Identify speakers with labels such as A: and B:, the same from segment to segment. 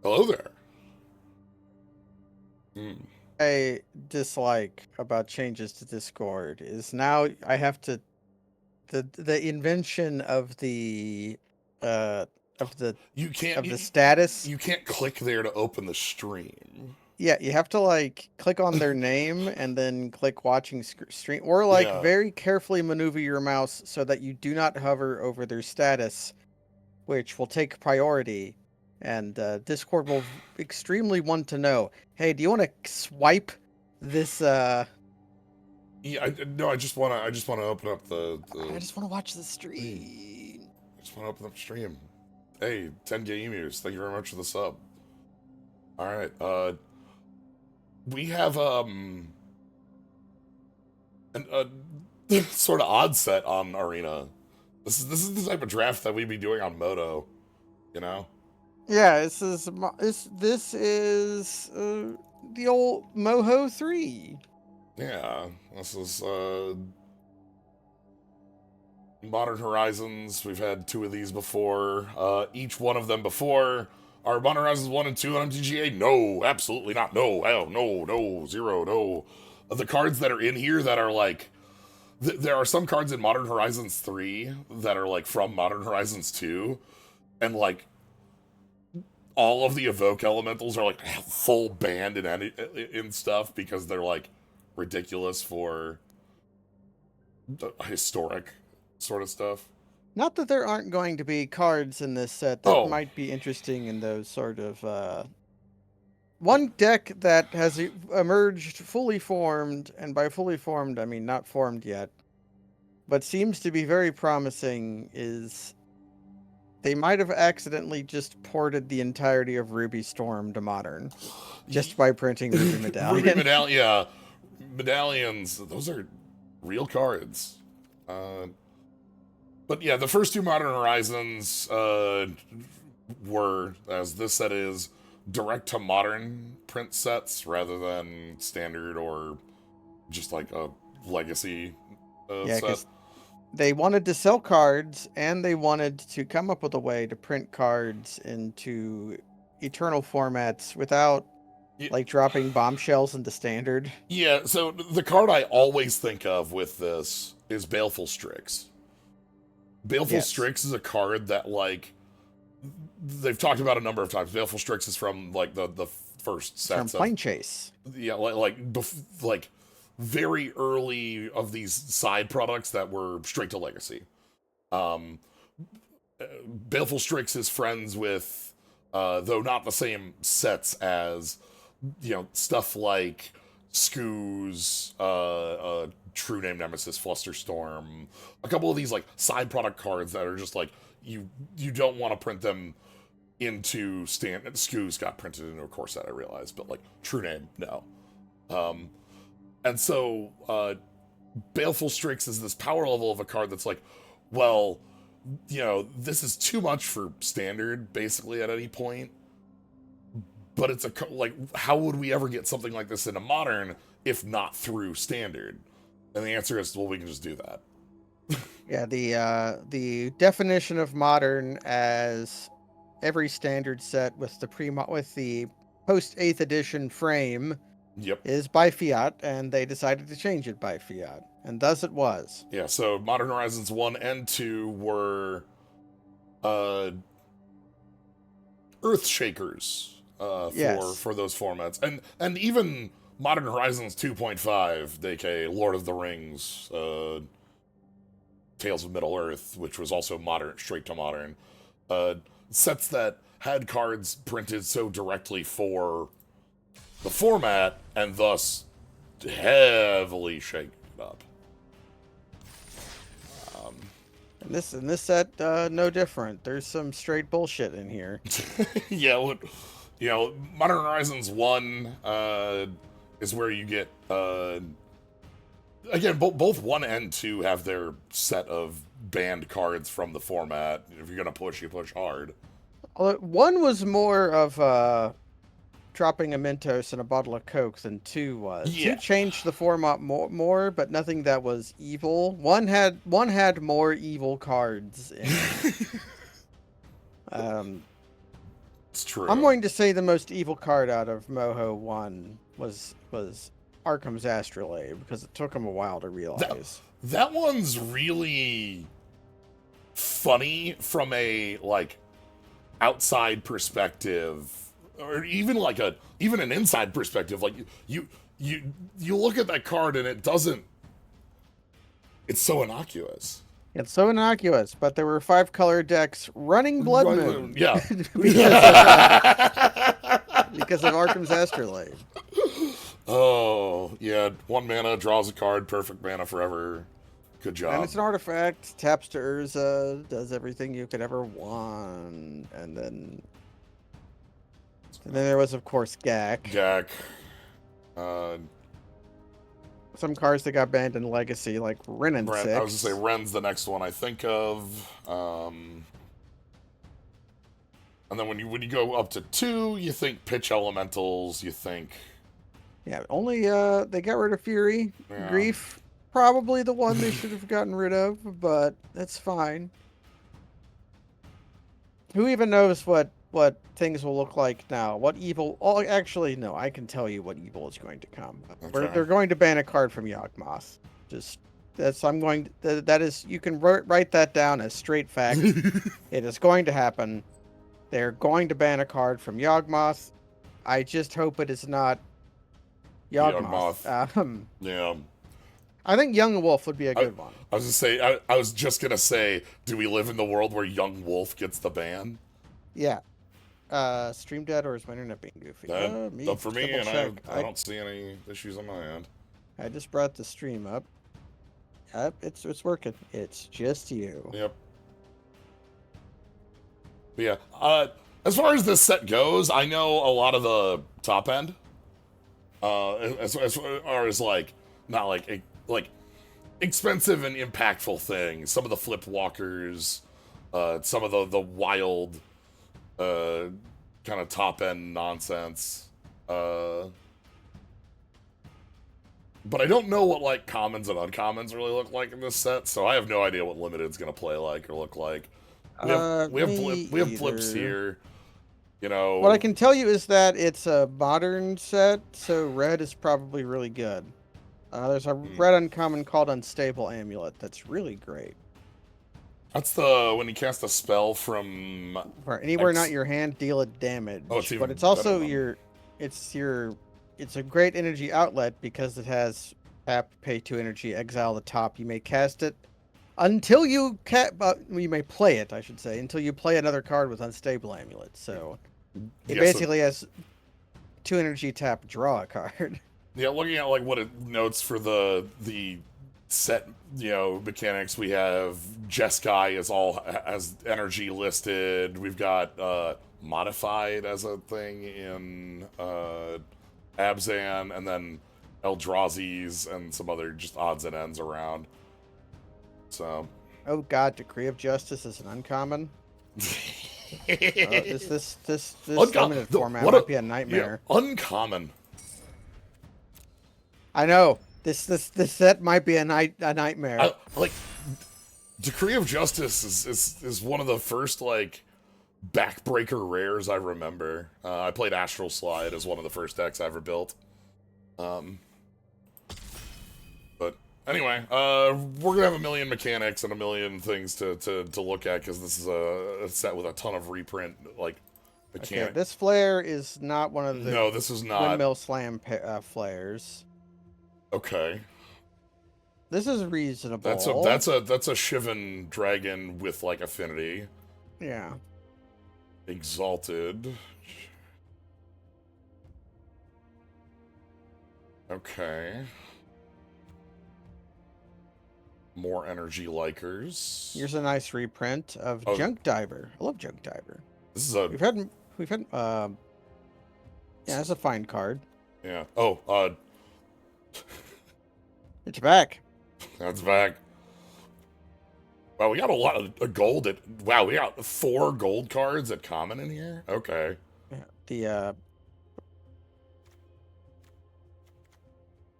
A: Hello there. Mm.
B: I dislike about changes to Discord is now I have to the invention uh of the
A: You can't
B: of the status.
A: you can't click there to open the stream.
B: Yeah, you have to like click on their name and then click watching stream, or like
A: Yeah.
B: very carefully maneuver your mouse so that you do not hover over their status, which will take priority. And Discord will extremely want to know, hey, do you want to swipe this
A: Yeah, no, I just wanna open up
B: I
A: the
B: just want to watch the
A: thing.
B: stream.
A: I just wanna open up stream. Hey, 10K emus, thank you very much for the sub. Alright, we have a sort of odd set on Arena. This is the type of draft that we'd be doing on Moto, you know?
B: Yeah, this is the old Moho 3.
A: Yeah, this is Modern Horizons. We've had two of these before. Each one of them before. Are Modern Horizons 1 and 2 on MTGA? No, absolutely not. No, hell, no, no, zero, no. The cards that are in here that are like. There are some cards in Modern Horizons 3 that are like from Modern Horizons 2, and like all of the evoke elementals are like full banned in stuff because they're like ridiculous for historic sort of stuff.
B: Not that there aren't going to be cards in this set that
A: Oh,
B: might be interesting in those sort of one deck that has emerged fully formed, and by fully formed I mean not formed yet, but seems to be very promising, is they might have accidentally just ported the entirety of Ruby Storm to Modern just by printing Ruby
A: Ruby
B: Medallion.
A: Medallion, yeah, medallions. Those are real cards. Uh, but yeah, the first two Modern Horizons were, as this set is, direct to modern print sets rather than standard or just like a legacy
B: Yeah,
A: set.
B: because they wanted to sell cards and they wanted to come up with a way to print cards into eternal formats without
A: Y-
B: like dropping bombshells into standard.
A: Yeah, so the card I always think of with this is Baleful Strix. Baleful
B: Yes.
A: Strix is a card that, like, they've talked about a number of times. Baleful Strix is from, like, the first
B: It's from
A: sets of,
B: Plane Chase.
A: yeah, like very early of these side products that were straight to Legacy. Um, Baleful Strix is friends with, though not the same sets as, stuff like Skoos, True Name Nemesis, Flusterstorm, a couple of these like side product cards that are just like you don't want to print them into standard. Skoos got printed into a core set, I realize, but like True Name, no. Um, and so Baleful Strix is this power level of a card that's like, well, this is too much for standard basically at any point. But it's like, how would we ever get something like this into modern if not through standard? And the answer is, well, we can just do that.
B: Yeah, the definition of modern as every standard set with the post 8th edition frame
A: Yep.
B: is by fiat, and they decided to change it by fiat, and thus it was.
A: Yeah. So Modern Horizons 1 and 2 were uh, Earth Shakers
B: Yes.
A: for those formats, and even Modern Horizons 2.5, aka Lord of the Rings, Tales of Middle Earth, which was also modern, straight to modern, uh, sets that had cards printed so directly for the format and thus heavily shaken up.
B: And this set, no different. There's some straight bullshit in here.
A: Yeah, Modern Horizons 1 is where you get again, both 1 and 2 have their set of banned cards from the format. If you're gonna push, you push hard.
B: Although one was more of dropping a Mentos in a bottle of Coke than two was. Two
A: Yeah.
B: changed the format more, but nothing that was evil. One had more evil cards in it. Um,
A: It's true.
B: I'm going to say the most evil card out of Moho 1 was Arkham's Astrolabe, because it took him a while to realize.
A: That one's really funny from a like outside perspective, or even like even an inside perspective. Like you look at that card and it's so innocuous.
B: It's so innocuous, but there were 5-color decks running Blood Moon.
A: Yeah.
B: because of Arkham's Astrolabe.
A: Oh, yeah. 1 mana, draws a card, perfect mana forever. Good job.
B: And it's an artifact, taps to Urza, does everything you could ever want. And then there was, of course, Gak.
A: Gak.
B: Some cards that got banned in Legacy, like Ren and 6.
A: I was going to say, Ren's the next one I think of. And then when you go up to 2, you think Pitch Elementals, you think...
B: Yeah, only they got rid of Fury.
A: Yeah.
B: Grief, probably the one they should have gotten rid of, but that's fine. Who even knows what things will look like now? What evil... Oh, actually, no, I can tell you what evil is going to come.
A: Okay.
B: They're going to ban a card from Yawgmoth. That is, you can write that down as straight fact. It is going to happen. They're going to ban a card from Yawgmoth. I just hope it is not Yawgmoth.
A: Yeah.
B: I think Young Wolf would be a good one.
A: I was just gonna say, do we live in the world where Young Wolf gets the ban?
B: Yeah. Stream dead, or is my internet being goofy?
A: Up for me, and I don't see any issues on my end.
B: I just brought the stream up. Yep, it's working. It's just you.
A: Yep. But yeah. As far as this set goes, I know a lot of the top end. As far as like not like expensive and impactful things. Some of the flip walkers, some of the wild kind of top end nonsense. But I don't know what like commons and uncommons really look like in this set, so I have no idea what limited's gonna play like or look like. We have flips here. You know,
B: what I can tell you is that it's a modern set, so red is probably really good. There's a red uncommon called Unstable Amulet that's really great.
A: That's the when you cast a spell from
B: anywhere not your hand, deal it damage.
A: Oh, but
B: it's also it's a great energy outlet because it has tap, pay 2 energy, exile the top. You may cast it until you you may play it, I should say, until you play another card with Unstable Amulet. So it basically has 2 energy, tap, draw a card.
A: Yeah, looking at like what it notes for the set, mechanics, we have Jeskai as energy listed. We've got modified as a thing in Abzan, and then Eldrazi's and some other just odds and ends around. So.
B: Oh God, Decree of Justice is an uncommon. This limited format might be a nightmare.
A: Yeah, uncommon.
B: I know this set might be a nightmare.
A: Like Decree of Justice is one of the first like backbreaker rares I remember. I played Astral Slide as one of the first decks I ever built. But anyway, we're gonna have a million mechanics and a million things to look at because this is a set with a ton of reprint like mechanics.
B: Okay, this flare is not one of the
A: this is not
B: Windmill Slam flares.
A: Okay.
B: This is reasonable.
A: That's a Shivan dragon with like affinity.
B: Yeah.
A: Exalted. Okay. More energy likers.
B: Here's a nice reprint of Junk Diver. I love Junk Diver.
A: This is a
B: we've had yeah, it's a fine card.
A: Yeah.
B: It's back.
A: That's back. Wow, we got a lot of gold wow, we got 4 gold cards at common in here? Okay.
B: Yeah,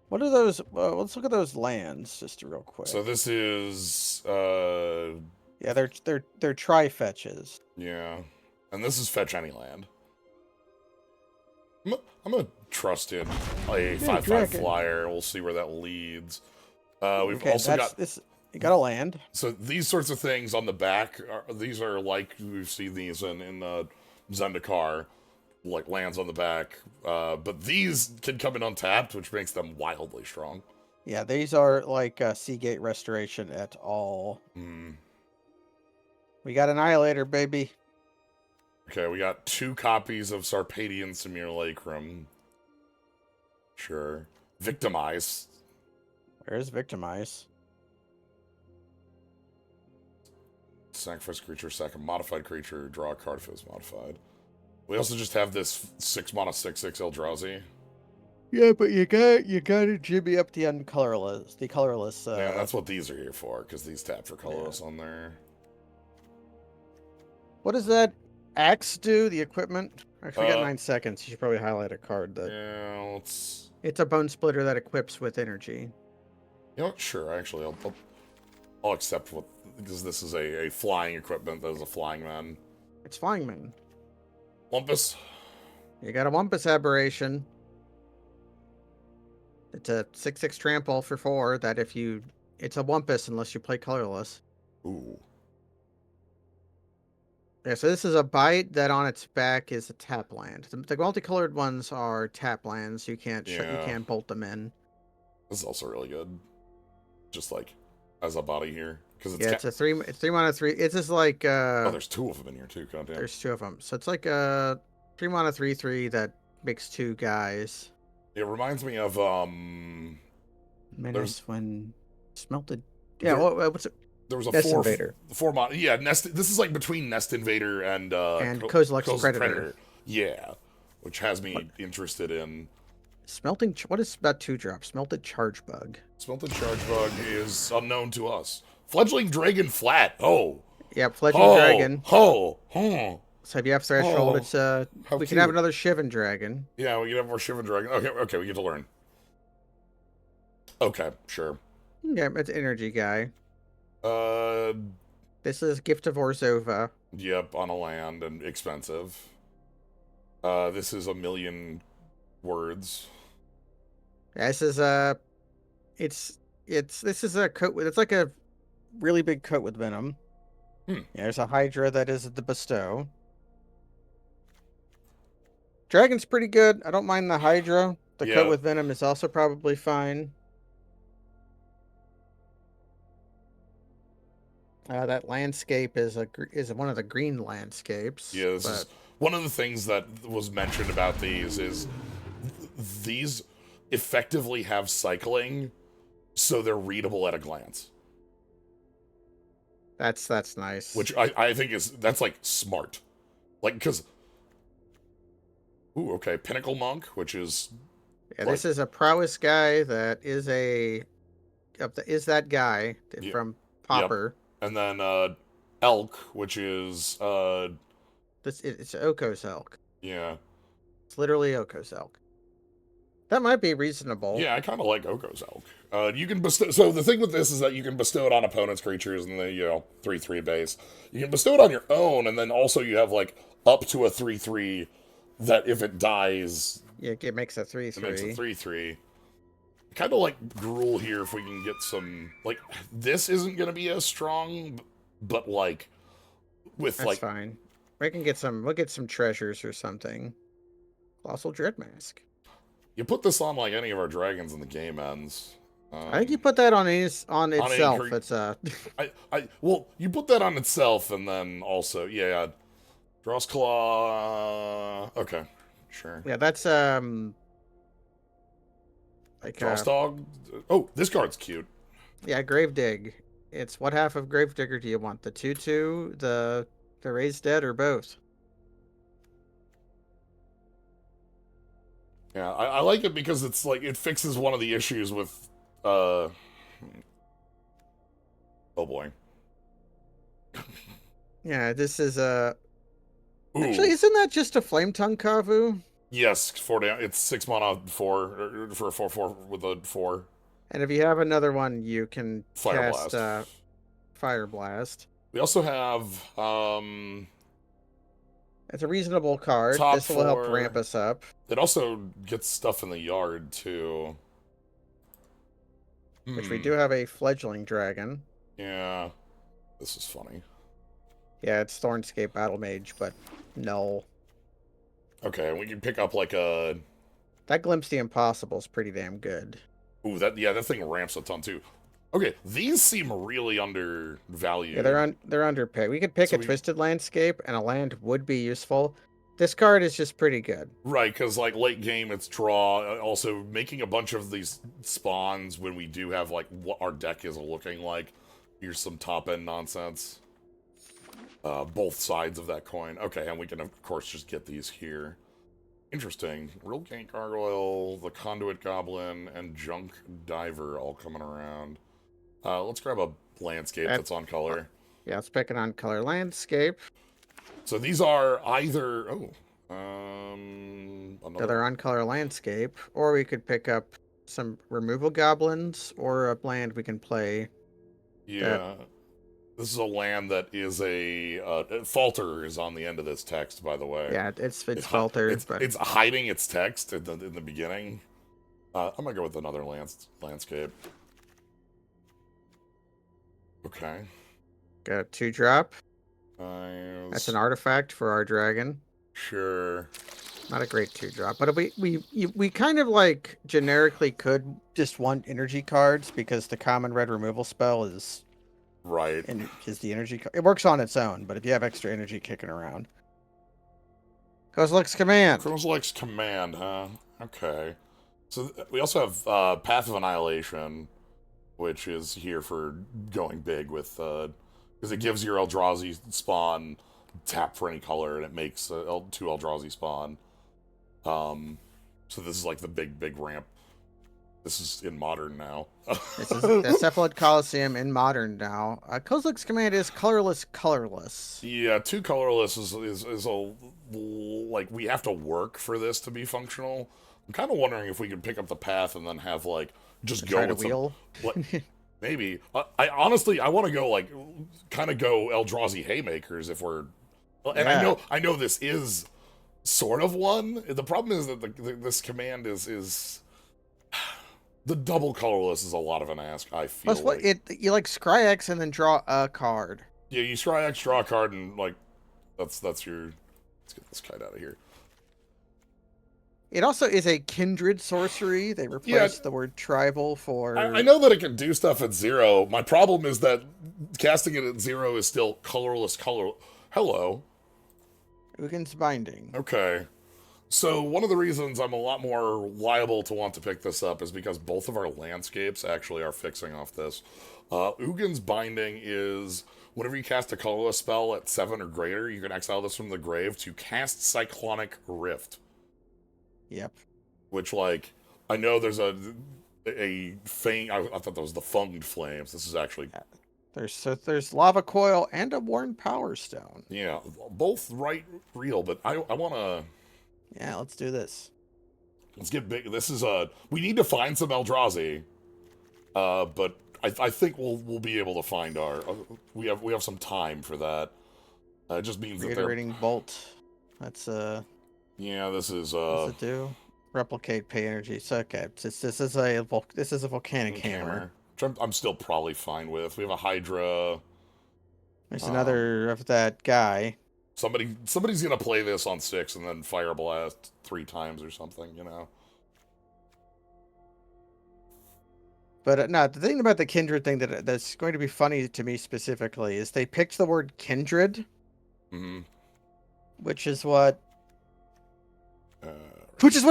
B: what are those? Let's look at those lands just real quick.
A: So this is
B: yeah, they're tri-fetches.
A: Yeah. And this is fetch any land. I'm gonna trust in a
B: Yeah,
A: 5/5
B: dragon.
A: flyer. We'll see where that leads. We've
B: Okay,
A: also
B: that's
A: got
B: this. You gotta land.
A: so these sorts of things on the back. These are like we've seen these in Zendikar, like lands on the back. But these can come in untapped, which makes them wildly strong.
B: Yeah, these are like Seagate Restoration at all.
A: Hmm.
B: We got Annihilator, baby.
A: Okay, we got 2 copies of Sarpadian Simulacrum. Sure. Victimize.
B: Where's Victimize?
A: Sacrifice creature, sack a modified creature, draw a card if it was modified. We also just have this 6 mana 6/6 Eldrazi.
B: Yeah, but you gotta jimmy up the uncolorless, the colorless.
A: Yeah, that's what these are here for, because these tap for colorless on there.
B: What does that axe do? The equipment? Actually, we got
A: Uh,
B: 9 seconds. You should probably highlight a card that
A: Yeah, let's.
B: it's a bone splitter that equips with energy.
A: You know what? Sure, actually, I'll accept what. Because this is a flying equipment that is a flying man.
B: It's flying man.
A: Lumpus.
B: You got a Wumpus Aberration. It's a 6/6 trample for 4. That if you, it's a Wumpus unless you play colorless.
A: Ooh.
B: Yeah, so this is a bite that on its back is a tap land. The multicolored ones are tap lands. You can't you
A: Yeah.
B: can't bolt them in.
A: This is also really good. Just like as a body here. Because it's.
B: Yeah, it's 3 mana 3. It's just like
A: Oh, there's 2 of them in here too. Goddamn.
B: there's 2 of them. So it's like a 3 mana 3/3 that makes 2 guys.
A: It reminds me of
B: Menace when smelted. Yeah,
A: There-
B: what's it?
A: there was a
B: Nest
A: 4
B: Invader.
A: 4 mod. Yeah, Nest. This is like between Nest Invader and
B: Kozilek's Predator.
A: Yeah, which has me interested in.
B: Smelting. What is that 2-drop? Smelted Charge Bug.
A: Smelted Charge Bug is unknown to us. Fledgling Dragon Flat. Oh.
B: Yeah, Fledgling
A: Oh.
B: Dragon.
A: Oh. Oh.
B: So if you have Threshold,
A: Oh,
B: it's
A: how
B: we can have
A: cute.
B: another Shivan Dragon.
A: Yeah, we can have more Shivan Dragon. Okay, we get to learn. Okay, sure.
B: Yeah, it's energy guy.
A: Uh,
B: This is Gift of Orzhova.
A: yep, on a land and expensive. This is 1,000,000 words.
B: This is this is a coat with, it's like a really big coat with venom.
A: Hmm.
B: Yeah, there's a Hydra that is the Bestow. Dragon's pretty good. I don't mind the Hydra. The
A: Yeah.
B: coat with venom is also probably fine. That landscape is one of the green landscapes.
A: Yeah, this is one of the things that was mentioned about these is these effectively have cycling, so they're readable at a glance.
B: That's nice.
A: Which I think that's like smart. Like, because. Ooh, okay. Pinnacle Monk, which is.
B: Yeah, this is a prowess guy that is that guy
A: Yeah,
B: from Popper.
A: And then Elk, which is.
B: It's Oko's Elk.
A: Yeah.
B: It's literally Oko's Elk. That might be reasonable.
A: Yeah, I kind of like Oko's Elk. You can bestow. So the thing with this is that you can bestow it on opponents' creatures in the 3/3 base. You can bestow it on your own, and then also you have like up to a 3/3 that if it dies,
B: Yeah, it makes a 3/3.
A: it makes a 3/3. Kind of like Gruul here if we can get some like this isn't gonna be as strong, but like with
B: That's
A: like
B: fine. We'll get some treasures or something. Colossal Dread Mask.
A: you put this on like any of our dragons and the game ends.
B: I think you put that on itself.
A: cre-
B: It's
A: Well, you put that on itself, and then also, yeah, Dross Claw. Okay, sure.
B: yeah, that's like
A: Dross Dog. Oh, this card's cute.
B: yeah, Gravedig. It's what half of Gravedigger do you want? The 2/2, the Raised Dead, or both?
A: Yeah, I like it because it's like it fixes one of the issues with. Oh boy.
B: Yeah, this is
A: Ooh.
B: actually, isn't that just a Flame Tongue Kavu?
A: Yes, 4 down. It's 6 mana 4 for a 4/4 with a 4
B: And if you have another one, you can
A: Fire
B: cast
A: Blast.
B: Fire Blast.
A: We also have
B: It's a reasonable card.
A: Top
B: This will help ramp
A: 4.
B: us up.
A: It also gets stuff in the yard too.
B: Which we do have a fledgling dragon.
A: Yeah. This is funny.
B: Yeah, it's Thornscape Battle Mage, but no.
A: Okay, we can pick up like a...
B: That Glimpse the Impossible is pretty damn good.
A: Ooh, that thing ramps a ton too. Okay, these seem really undervalued.
B: Yeah, they're underpicked. We could pick a Twisted Landscape, and a land would be useful. This card is just pretty good.
A: Right, because like late game, it's draw. Also, making a bunch of these spawns when we do have like what our deck is looking like. Here's some top end nonsense. Both sides of that coin. Okay, and we can of course just get these here. Interesting. Real Gate Gargoyle, the Conduit Goblin, and Junk Diver all coming around. Let's grab a landscape that's on color.
B: Yeah, let's pick an on-color landscape.
A: So these are either...
B: another on-color landscape. Or we could pick up some removal goblins, or a land we can play.
A: Yeah. This is a land that is a... Falter is on the end of this text, by the way.
B: Yeah, it's faltered.
A: It's hiding its text in the beginning. I'm going to go with another landscape. Okay.
B: Got a 2-drop.
A: Nice.
B: That's an artifact for our dragon.
A: Sure.
B: Not a great 2-drop, but we kind of like generically could just want energy cards because the common red removal spell is
A: right.
B: And is the energy it works on its own, but if you have extra energy kicking around, Kozilek's Command.
A: Kozilek's Command, huh? Okay. So we also have Path of Annihilation, which is here for going big with because it gives your Eldrazi spawn tap for any color, and it makes 2 Eldrazi spawn. So this is like the big ramp. This is in Modern now.
B: This is the Cephalid Coliseum in Modern now. Kozilek's Command is colorless.
A: Yeah, 2 colorless is a like we have to work for this to be functional. I'm kind of wondering if we could pick up the path and then have like just go with
B: wheel.
A: Maybe. I honestly I want to go like kind of go Eldrazi Haymakers if we're. And
B: yeah.
A: I know this is sort of one. The problem is that this command is the double colorless is a lot of an ask. I feel.
B: Plus, what you like Scry X and then draw a card.
A: Yeah, you Scry X, draw a card, and like that's your. Let's get this kite out of here.
B: It also is a kindred sorcery. They replaced the word tribal for...
A: I know that it can do stuff at 0. My problem is that casting it at 0 is still colorless color. Hello.
B: Uggin's Binding.
A: Okay. So one of the reasons I'm a lot more liable to want to pick this up is because both of our landscapes actually are fixing off this. Uggin's Binding is... Whenever you cast a colorless spell at 7 or greater, you can exile this from the grave to cast Cyclonic Rift.
B: Yep.
A: Which, like, I know there's a thing. I thought that was the Funged Flames. This is actually...
B: There's Lava Coil and a Worn Power Stone.
A: Yeah, both real, but I want to...
B: Yeah, let's do this.
A: Let's get big. This is we need to find some Eldrazi. But I think we'll be able to find our... we have some time for that. It just means that
B: Reiterating Bolt. That's
A: Yeah, this is
B: What's it do? Replicate, pay energy. So okay, this is a volcanic hammer.
A: Which I'm still probably fine with. We have a Hydra.
B: There's another of that guy.
A: Somebody's gonna play this on 6 and then Fire Blast 3 times or something, you know.
B: But no, the thing about the Kindred thing that's going to be funny to me specifically is they picked the word Kindred, which is what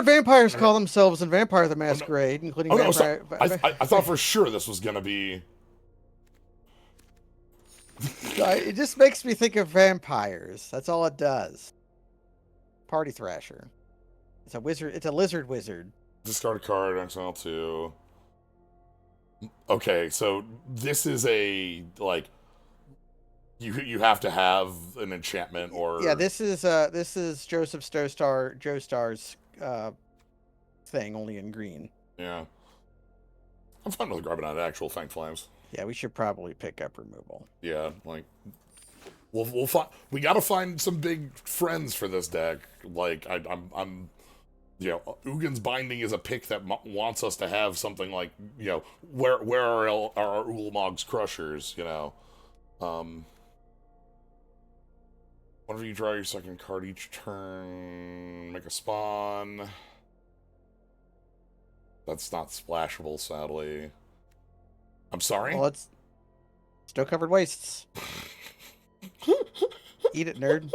B: vampires call themselves in Vampire the Masquerade, including Vampire...
A: I thought for sure this was gonna be...
B: It just makes me think of vampires. That's all it does. Party Thrasher. It's a wizard. It's a lizard wizard.
A: Discard a card, exile 2. Okay, so this is a, like... You have to have an enchantment or...
B: Yeah, this is Joseph Joestar's thing, only in green.
A: Yeah. I'm fine with grabbing out actual Fanged Flames.
B: Yeah, we should probably pick up removal.
A: Yeah, like... we'll find. We got to find some big friends for this deck. Like I'm you know, Ugin's Binding is a pick that wants us to have something like, you know, where are our Ulamog's Crushers, you know. Whenever you draw your second card each turn, make a spawn. That's not splashable, sadly. I'm sorry?
B: Well, it's snow-covered wastes. Eat it, nerd.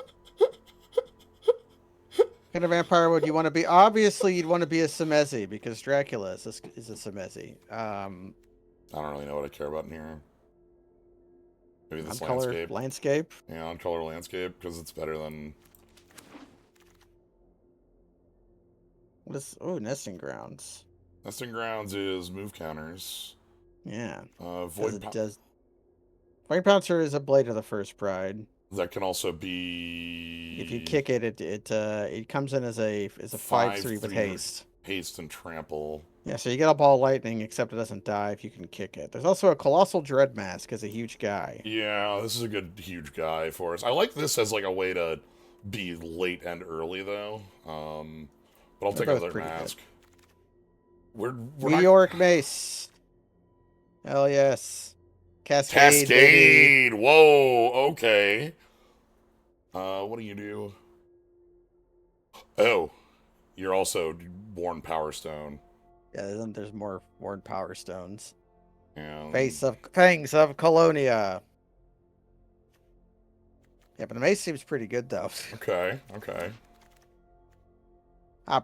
B: What kind of vampire would you want to be? Obviously, you'd want to be a Simezi, because Dracula is a Simezi.
A: I don't really know what I care about in here. Maybe this
B: Uncolor landscape.
A: Yeah, on color landscape, because it's better than...
B: What is... Oh, nesting grounds.
A: Nesting grounds is move counters.
B: Yeah.
A: Void
B: Pouncer is a Blade of the First Pride.
A: That can also be...
B: If you kick it, it comes in as a 5/3 with haste.
A: Haste and trample.
B: Yeah, so you get a ball of lightning, except it doesn't die if you can kick it. There's also a Colossal Dread Mask as a huge guy.
A: Yeah, this is a good huge guy for us. I like this as like a way to be late and early though. But I'll take another mask. We're
B: Meteoric Mace. Hell yes. Cascade.
A: Cascade. Whoa. Okay. What do you do? Oh, you're also Born Power Stone.
B: Yeah, there's more Born Power Stones.
A: Yeah.
B: Fangs of Colonia. Yeah, but the mace seems pretty good though.
A: Okay.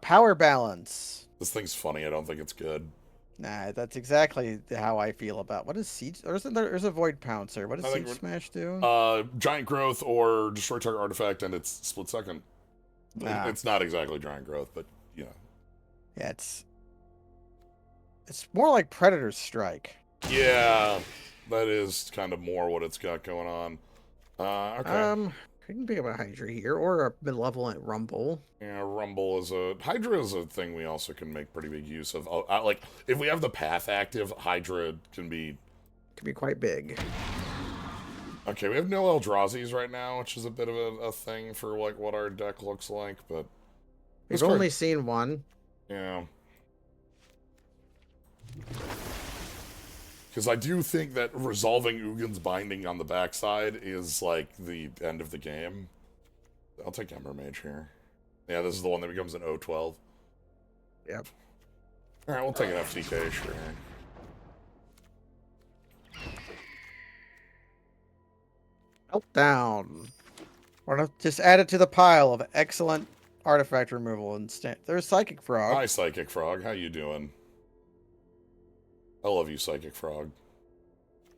B: Power Balance.
A: This thing's funny. I don't think it's good.
B: Nah, that's exactly how I feel about what is Siege. Or isn't there's a Void Pouncer? What does Siege Smash do?
A: Giant Growth or destroy target artifact, and it's split second. It's not exactly Giant Growth, but you know.
B: Yeah, it's more like Predator Strike.
A: Yeah, that is kind of more what it's got going on. Okay.
B: We can pick up a Hydra here, or a Malevolent Rumble.
A: Yeah, Rumble is Hydra is a thing we also can make pretty big use of. Like, if we have the path active, Hydra can be
B: quite big.
A: Okay, we have no Eldrazi's right now, which is a bit of a thing for, like, what our deck looks like, but...
B: We've only seen one.
A: Yeah. Because I do think that resolving Ugin's Binding on the backside is, like, the end of the game. I'll take Ember Mage here. Yeah, this is the one that becomes an O12.
B: Yep.
A: Alright, we'll take an FTK, sure.
B: Meltdown. We're gonna just add it to the pile of excellent artifact removal instead. There's Psychic Frog.
A: Hi, Psychic Frog. How you doing? I love you, Psychic Frog.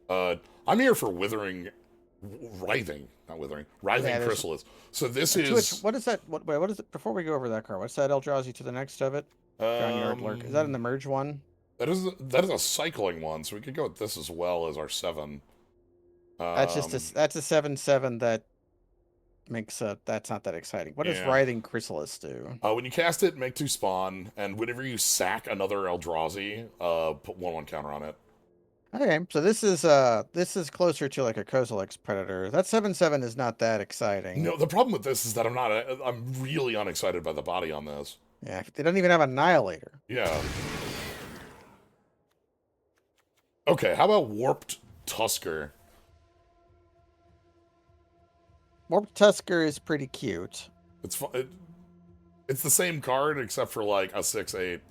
A: I'm here for Writhing Chrysalis. So this is...
B: What is that? What is it? Before we go over that card, what's that Eldrazi to the next of it? Groundyard Lurk. Is that in the merge one?
A: That is a cycling one, so we could go with this as well as our 7.
B: That's a 7/7 that makes that's not that exciting. What does Writhing Chrysalis do?
A: When you cast it, make 2 spawn, and whenever you sack another Eldrazi, put 1/1 counter on it.
B: Okay, so this is closer to like a Kozilek's Predator. That 7/7 is not that exciting.
A: No, the problem with this is that I'm really unexcited by the body on this.
B: Yeah, they don't even have Annihilator.
A: Yeah. Okay, how about Warped Tusker?
B: Warped Tusker is pretty cute.
A: It's fun. It's the same card except for like a 6/8.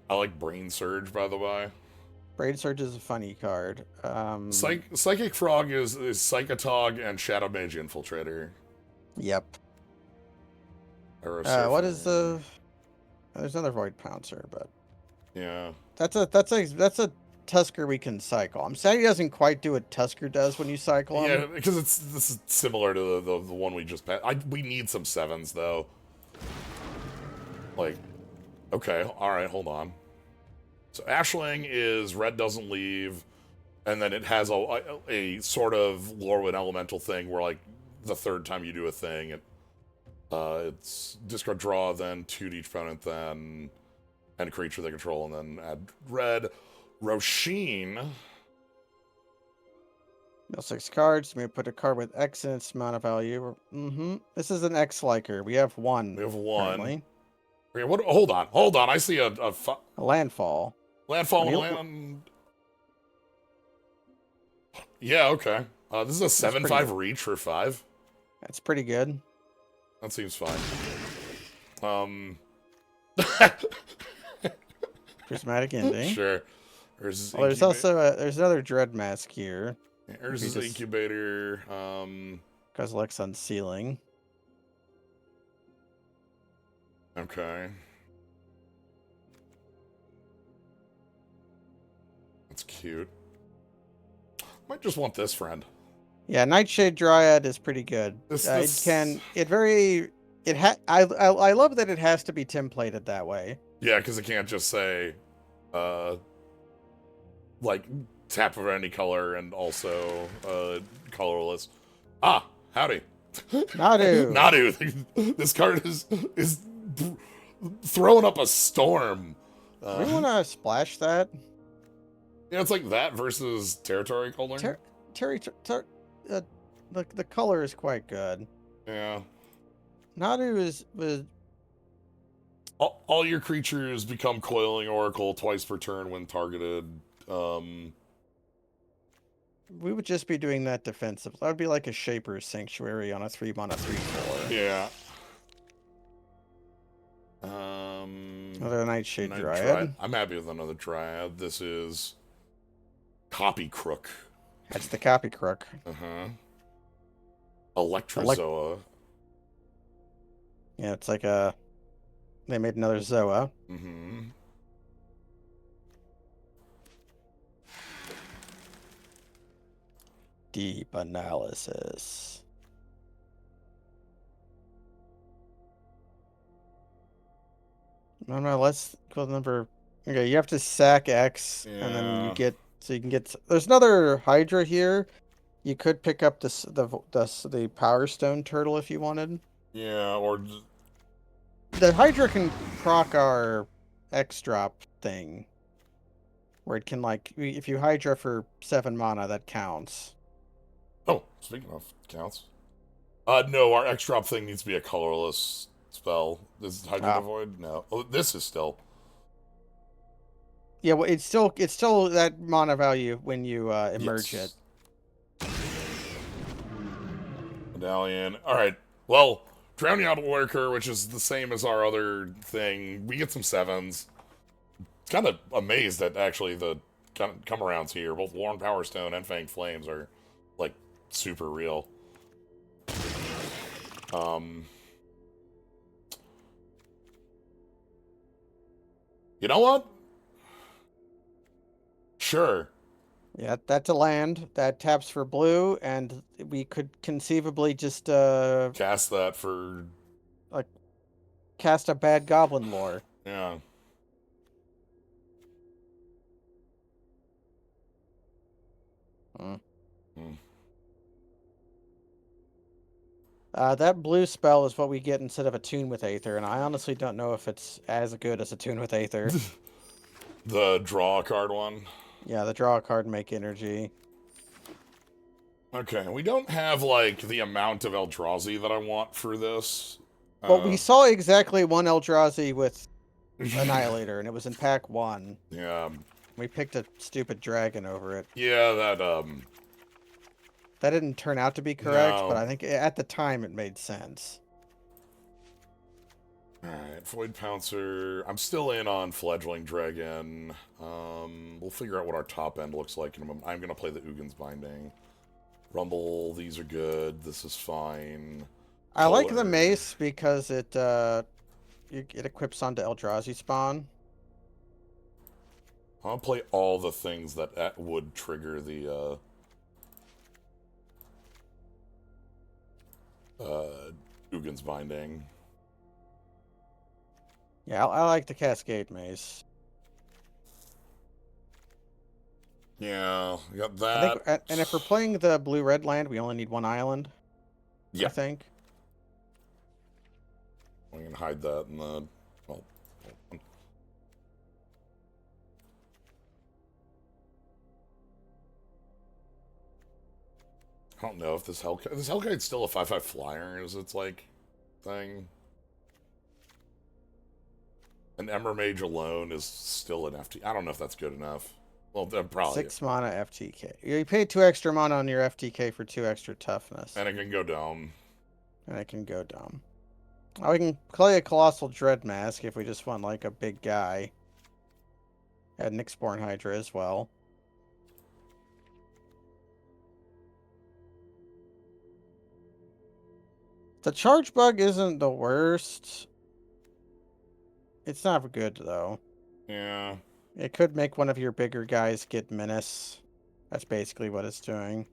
A: I like Brain Surge, by the way.
B: Brain Surge is a funny card.
A: Psychic Frog is Psychotog and Shadow Mage Infiltrator.
B: Yep. What is the? There's another Void Pouncer, but
A: yeah,
B: that's a Tusker we can cycle. I'm sad he doesn't quite do what Tusker does when you cycle him.
A: Yeah, because this is similar to the one we just passed. We need some 7s though. Like, okay, all right, hold on. So Ashling is red doesn't leave, and then it has a sort of Lorwyn Elemental thing where like the third time you do a thing, it's discard draw, then 2 to each opponent, then and a creature they control, and then add red. Roshin
B: Mill 6 cards. May put a card with X in its mana value. This is an X liker. We have one
A: We have one.
B: currently.
A: Okay, what? Hold on. I see a
B: A landfall.
A: landfall
B: I
A: and a
B: mean,
A: land. Yeah, okay. This is a
B: pretty
A: 7/5
B: good.
A: reach for 5.
B: That's pretty good.
A: That seems fine.
B: Prismatic ending.
A: Sure. There's
B: Well, there's also there's another Dread Mask here.
A: There's his incubator.
B: Kozilek's Unsealing.
A: Okay. That's cute. Might just want this friend.
B: Yeah, Nightshade Dryad is pretty good. I love that it has to be templated that way.
A: Yeah, because it can't just say, like, tap for any color and also, colorless. Ah, howdy.
B: Nadu.
A: Nadu. This card is throwing up a storm.
B: Do we want to splash that?
A: Yeah, it's like that versus Territory Culling.
B: The color is quite good.
A: Yeah.
B: Nadu was
A: All your creatures become Coiling Oracle twice per turn when targeted.
B: we would just be doing that defensive. That would be like a Shaper's Sanctuary on a 3-mana 3/4.
A: Yeah.
B: Another Nightshade Dryad.
A: I'm happy with another Dryad. This is Copy Crook.
B: That's the Copy Crook.
A: Electrozoa.
B: Yeah, it's like a. They made another Zoa. Deep analysis. No, let's go with number. Okay, you have to sack X, and then you get. So you can get. There's another Hydra here. You could pick up the Power Stone Turtle if you wanted.
A: Yeah, or
B: The Hydra can proc our X drop thing. Where it can, like, if you Hydra for 7 mana, that counts.
A: oh, speaking of counts. No, our X drop thing needs to be a colorless spell. This is Hydra Void? No. Oh, this is still.
B: Yeah, well, it's still that mana value when you emerge it.
A: Medallion. Alright. Well, Drowning Out Lurker, which is the same as our other thing, we get some 7s. Kind of amazed that actually the come arounds here, both Worn Power Stone and Fanged Flames, are like super real. You know what? Sure.
B: Yeah, that's a land that taps for blue, and we could conceivably just
A: Cast that for
B: cast a bad goblin lore.
A: yeah.
B: That blue spell is what we get instead of Attune with Aether, and I honestly don't know if it's as good as Attune with Aether.
A: The draw card one?
B: Yeah, the draw a card, make energy.
A: Okay, we don't have, like, the amount of Eldrazi that I want for this.
B: Well, we saw exactly one Eldrazi with Annihilator, and it was in pack 1.
A: Yeah.
B: We picked a stupid dragon over it.
A: Yeah, that
B: didn't turn out to be correct,
A: No.
B: but I think at the time it made sense.
A: Alright, Void Pouncer. I'm still in on Fledgling Dragon. We'll figure out what our top end looks like in a moment. I'm gonna play the Ugin's Binding. Rumble, these are good. This is fine.
B: I like the mace because it equips onto Eldrazi spawn.
A: I'll play all the things that would trigger the Ugin's Binding.
B: Yeah, I like the Cascade Mace.
A: Yeah, we got that.
B: And if we're playing the blue-red land, we only need 1 island.
A: Yeah.
B: I think.
A: We can hide that in the... Well, I don't know if this Hellkite's still a 5/5 flyer, is its like thing. An Ember Mage alone is still an FT. I don't know if that's good enough. Well, probably.
B: 6 mana FTK. You pay 2 extra mana on your FTK for 2 extra toughness.
A: And it can go down.
B: And it can go down. Oh, we can play a Colossal Dread Mask if we just want like a big guy. Add Nyxborn Hydra as well. The charge bug isn't the worst. It's not good though.
A: Yeah.
B: It could make one of your bigger guys get menace. That's basically what it's doing.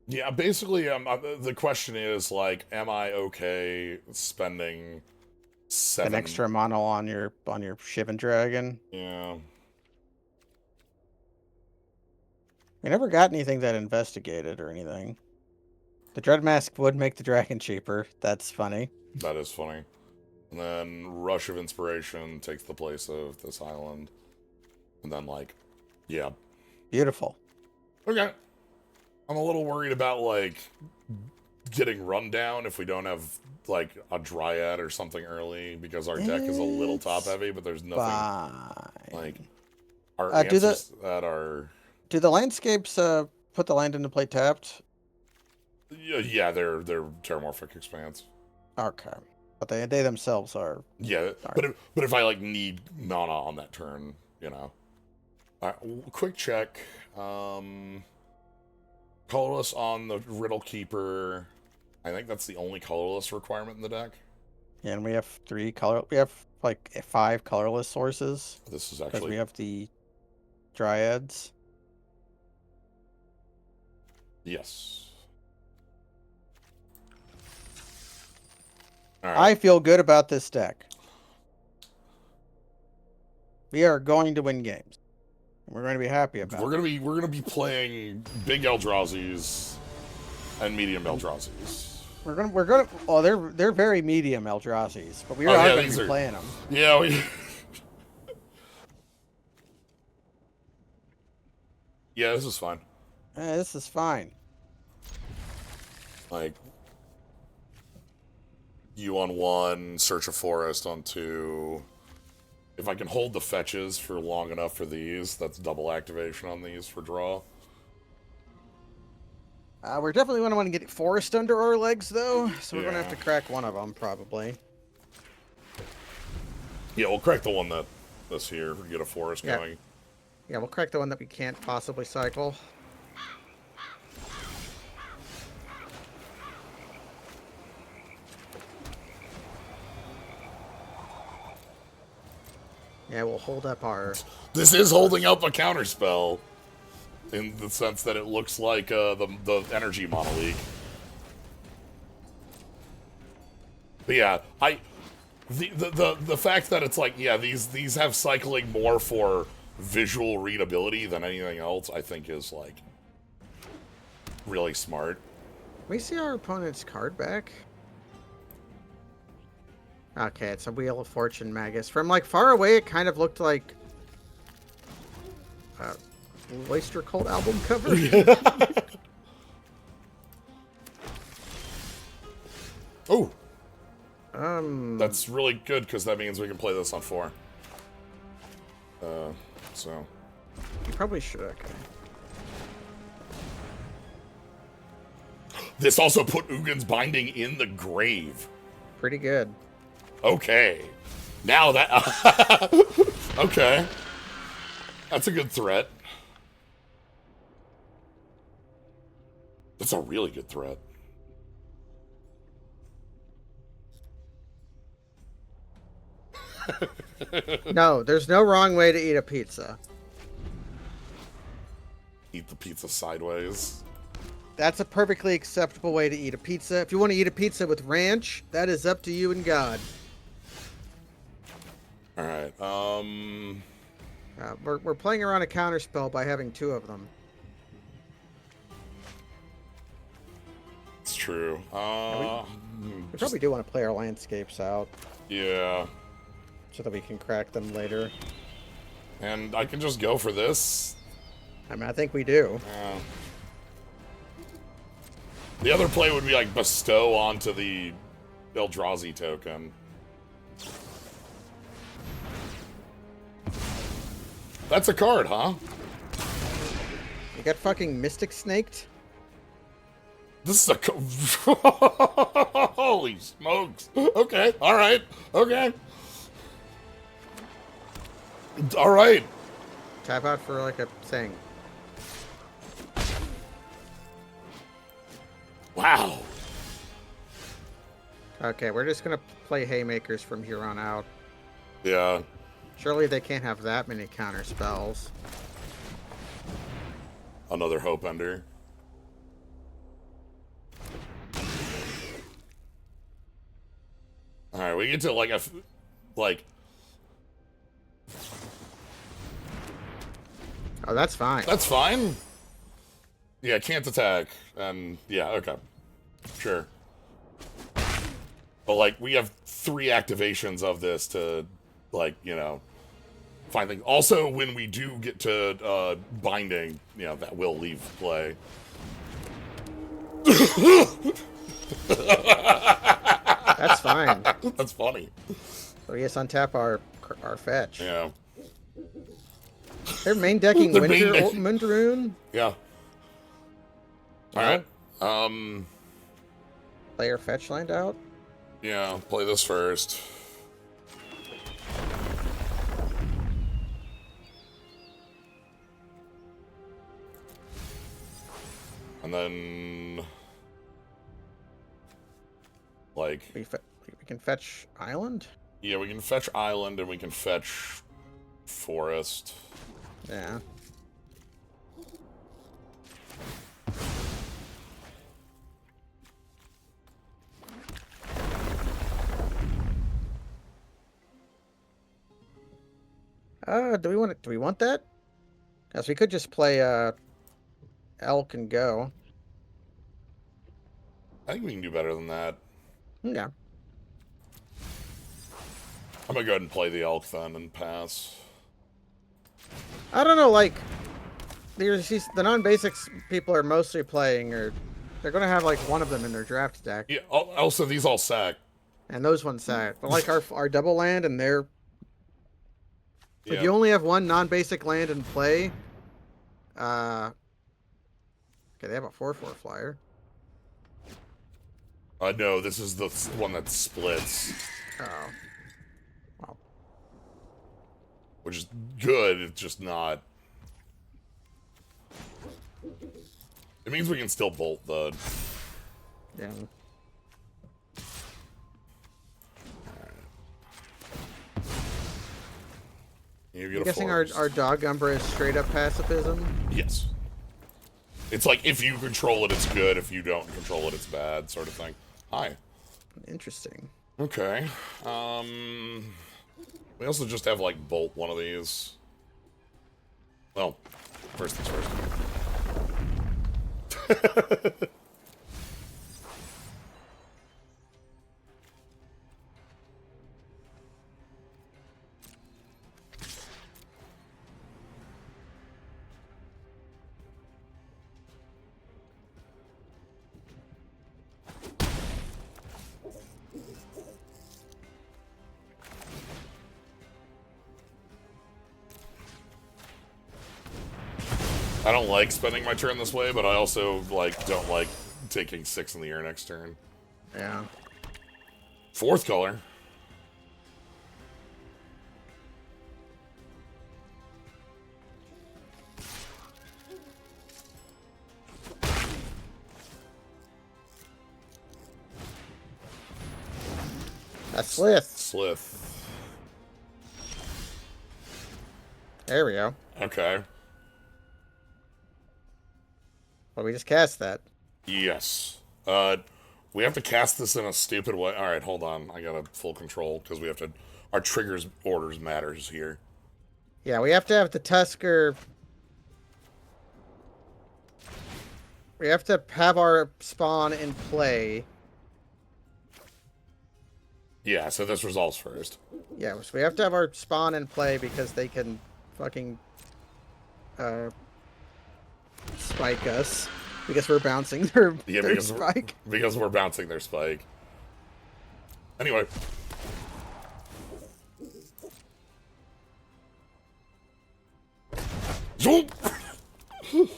A: Yeah, basically, the question is, like, am I okay spending 7...
B: An extra mono on your Shivan Dragon?
A: Yeah.
B: We never got anything that investigated or anything. The Dread Mask would make the dragon cheaper. That's funny.
A: That is funny. And then Rush of Inspiration takes the place of this island. And then, like, yeah.
B: Beautiful.
A: Okay. I'm a little worried about, like, getting run down if we don't have, like, a Dryad or something early, because our deck is a little top-heavy, but there's nothing, like, our answers that are...
B: Do the landscapes put the land into play tapped?
A: Yeah, they're Terramorphic Expanse.
B: Okay. But they themselves are...
A: Yeah, but if I, like, need mana on that turn, you know. Quick check. Colorless on the Riddle Keeper. I think that's the only colorless requirement in the deck.
B: Yeah, and we have 3 color... We have, like, 5 colorless sources.
A: This is
B: Because
A: actually...
B: we have the Dryads.
A: Yes. All right.
B: I feel good about this deck. We are going to win games. We're going to be happy about it.
A: We're gonna be playing big Eldrazi's and medium Eldrazi's.
B: We're gonna. Oh, they're very medium Eldrazi's, but we are going to be playing them.
A: Yeah. Yeah, this is fine.
B: This is fine.
A: Like, you on 1, search a forest on 2. If I can hold the fetches for long enough for these, that's double activation on these for draw.
B: We're definitely going to want to get forest under our legs, though, so we're going to have to crack one of them, probably.
A: Yeah, we'll crack the one that's here. Get a forest going.
B: Yeah, we'll crack the one that we can't possibly cycle. Yeah, we'll hold up our...
A: This is holding up a counterspell, in the sense that it looks like the energy mono-league. But yeah, the fact that it's like, yeah, these have cycling more for visual readability than anything else, I think is like really smart.
B: Can we see our opponent's card back? Okay, it's a Wheel of Fortune Magus. From, like, far away, it kind of looked like a Oyster Cult album cover.
A: Oh! That's really good, because that means we can play this on 4. So...
B: You probably should, okay.
A: This also put Ugin's Binding in the grave.
B: Pretty good.
A: Okay. Now that... Okay. That's a good threat. That's a really good threat.
B: No, there's no wrong way to eat a pizza.
A: Eat the pizza sideways.
B: That's a perfectly acceptable way to eat a pizza. If you want to eat a pizza with ranch, that is up to you and God.
A: Alright,
B: we're playing around a counterspell by having 2 of them.
A: It's true.
B: We probably do want to play our landscapes out.
A: Yeah.
B: So that we can crack them later.
A: And I can just go for this.
B: I mean, I think we do.
A: The other play would be like bestow onto the Eldrazi token. That's a card, huh?
B: You got fucking Mystic Snaked?
A: This is a... Holy smokes. Okay, alright, okay. Alright.
B: Tap out for like a thing.
A: Wow.
B: Okay, we're just gonna play Haymakers from here on out.
A: Yeah.
B: Surely they can't have that many counter spells.
A: Another Hope Ender. Alright, we get to like a... Like...
B: Oh, that's fine.
A: That's fine. Yeah, can't attack. And yeah, okay. Sure. But like, we have 3 activations of this to, like, you know, find things. Also, when we do get to binding, you know, that will leave play.
B: That's fine.
A: That's funny.
B: So we just untap our fetch.
A: Yeah.
B: They're main decking
A: They're main
B: Winter
A: deck-
B: Mundaroon.
A: Yeah. Alright.
B: Player fetch land out.
A: Yeah, play this first. And then... Like...
B: We can fetch Island.
A: Yeah, we can fetch Island and we can fetch Forest.
B: Yeah. Do we want that? Because we could just play Elk and go.
A: I think we can do better than that.
B: Yeah.
A: I'm gonna go ahead and play the Elk then and pass.
B: I don't know, like the non-basics people are mostly playing, or they're gonna have like one of them in their draft deck,
A: Yeah, also these all sack.
B: and those ones sat. But like our double land and their
A: Yeah.
B: if you only have one non-basic land in play, okay, they have a 4/4 flyer.
A: No, this is the one that splits,
B: Oh, well,
A: which is good, it's just not... It means we can still bolt the...
B: yeah.
A: You get
B: I'm
A: a
B: guessing
A: forest.
B: our Dog Umbra is straight up pacifism.
A: Yes. It's like, if you control it, it's good. If you don't control it, it's bad, sort of thing. Hi.
B: Interesting.
A: Okay. We also just have, like, bolt one of these. Well, first things first. I don't like spending my turn this way, but I also, like, don't like taking 6 in the air next turn.
B: Yeah.
A: 4th color.
B: A Slith.
A: Slith.
B: There we go.
A: Okay.
B: Well, we just cast that.
A: Yes. We have to cast this in a stupid way. Alright, hold on. I got a full control, because we have to... Our triggers orders matters here.
B: Yeah, we have to have the Tusker. We have to have our spawn in play.
A: Yeah, so this resolves first.
B: Yeah, so we have to have our spawn in play because they can fucking spike us. Because we're bouncing their,
A: Yeah,
B: their
A: because
B: spike.
A: we're bouncing their spike. Anyway. Zoom!
B: You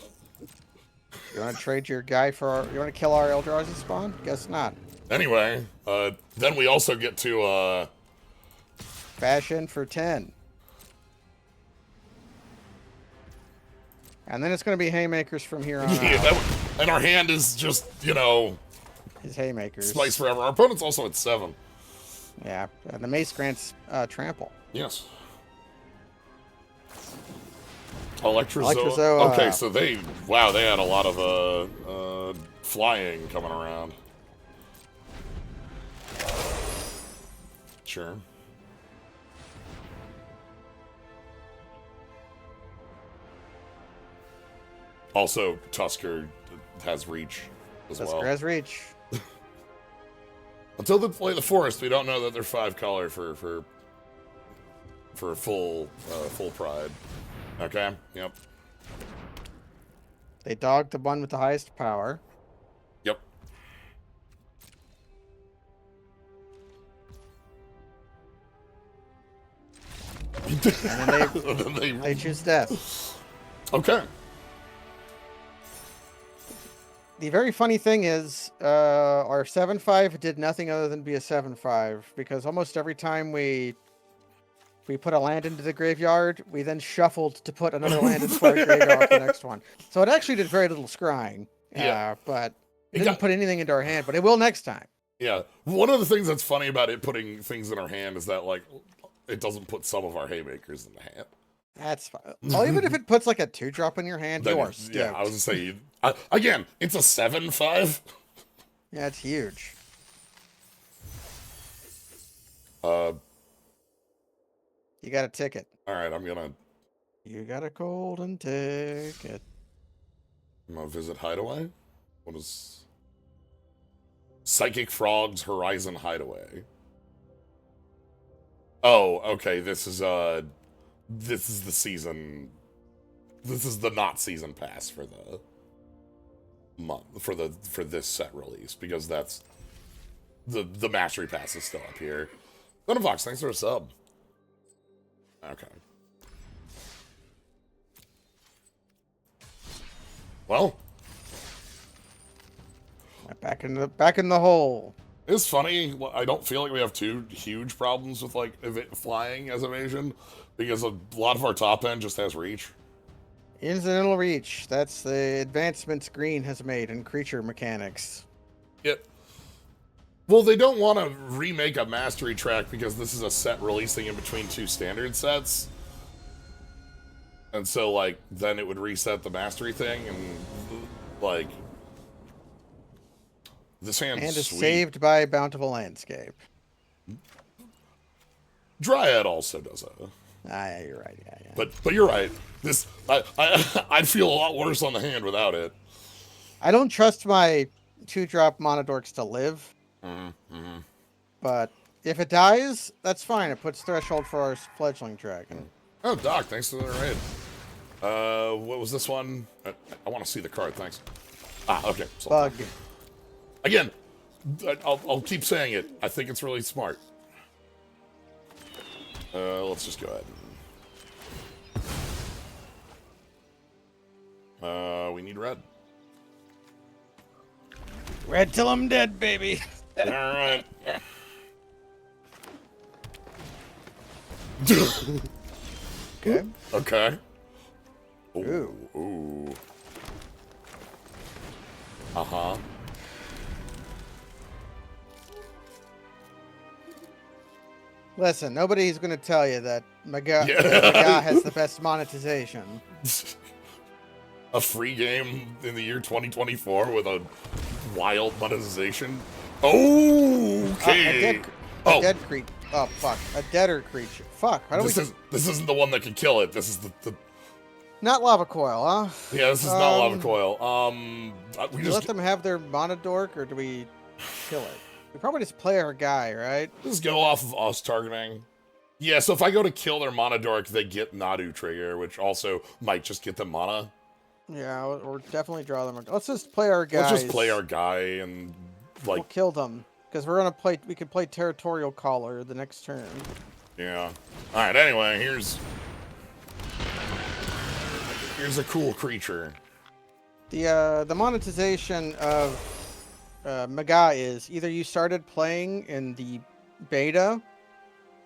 B: want to trade your guy for our, you want to kill our Eldrazi spawn? Guess not.
A: Anyway, then we also get to,
B: Fashion for 10. And then it's going to be haymakers from here on
A: yeah,
B: out.
A: and our hand is just, you know,
B: His haymakers.
A: Spice forever. Our opponent's also at 7.
B: Yeah, and the mace grants trample.
A: Yes. Electrozoa.
B: Electrozoa.
A: Okay, so they had a lot of flying coming around. Sure. Also, Tusker has reach as
B: Tusker
A: well.
B: has reach.
A: Until they play the forest, we don't know that they're 5 color for full pride. Okay. Yep.
B: They dogged the one with the highest power.
A: Yep.
B: And then they choose death.
A: Okay.
B: The very funny thing is, our 7/5 did nothing other than be a 7/5 because almost every time we put a land into the graveyard, we then shuffled to put another land into our graveyard for the next one. So it actually did very little scrying.
A: Yeah.
B: But it didn't put anything into our hand, but it will next time.
A: Yeah. One of the things that's funny about it putting things in our hand is that, like, it doesn't put some of our haymakers in the hand.
B: That's fine. Well, even if it puts like a 2-drop in your hand,
A: Then,
B: you are stoked.
A: yeah, I was gonna say, again, it's a 7/5.
B: Yeah, it's huge. You got a ticket.
A: All right, I'm gonna
B: You got a golden ticket.
A: visit Hideaway. What is Psychic Frogs Horizon Hideaway? Oh, okay. This is the season. This is the not season pass for the month for this set release because that's the mastery pass is still up here. Thunderfox, thanks for a sub. Okay. Well,
B: Back in the hole.
A: it's funny. I don't feel like we have too huge problems with like flying as evasion because a lot of our top end just has reach.
B: Incidental reach. That's the advancements Green has made in creature mechanics.
A: Yeah. Well, they don't want to remake a mastery track because this is a set releasing in between 2 standard sets. And so, like, then it would reset the mastery thing, and, like, this hand's
B: And is
A: sweet.
B: saved by Bountiful Landscape.
A: Dryad also does it.
B: Yeah, you're right. Yeah.
A: But you're right. This I'd feel a lot worse on the hand without it.
B: I don't trust my 2-drop Monodorks to live.
A: Mm-hmm.
B: But if it dies, that's fine. It puts threshold for our fledgling dragon.
A: Oh, Doc, thanks for the raid. What was this one? I want to see the card, thanks. Ah, okay. So,
B: Bug.
A: again, I'll keep saying it. I think it's really smart. Let's just go ahead. We need red.
B: Red till I'm dead, baby.
A: All right.
B: Okay.
A: Okay.
B: Ooh.
A: Ooh. Uh-huh.
B: Listen, nobody's going to tell you that Maga
A: Yeah.
B: has the best monetization.
A: A free game in the year 2024 with a wild monetization. Okay.
B: A dead creature. Oh, fuck. A deader creature. Fuck. Why don't
A: This isn't the one that can kill it. This is the
B: Not Lava Coil, huh?
A: yeah. This is not Lava Coil. We
B: Do we
A: just
B: let them have their Monodork, or do we kill it? We probably just play our guy, right?
A: just go off of us targeting. Yeah. So if I go to kill their Monodork, they get Nadu trigger, which also might just get them mana.
B: Yeah, or definitely draw them. Let's just play our guys.
A: Let's just play our guy and
B: We'll
A: like
B: kill them because we're gonna play. We could play Territorial Caller the next turn.
A: yeah. All right. Anyway, here's a cool creature.
B: The monetization of Maga is either you started playing in the beta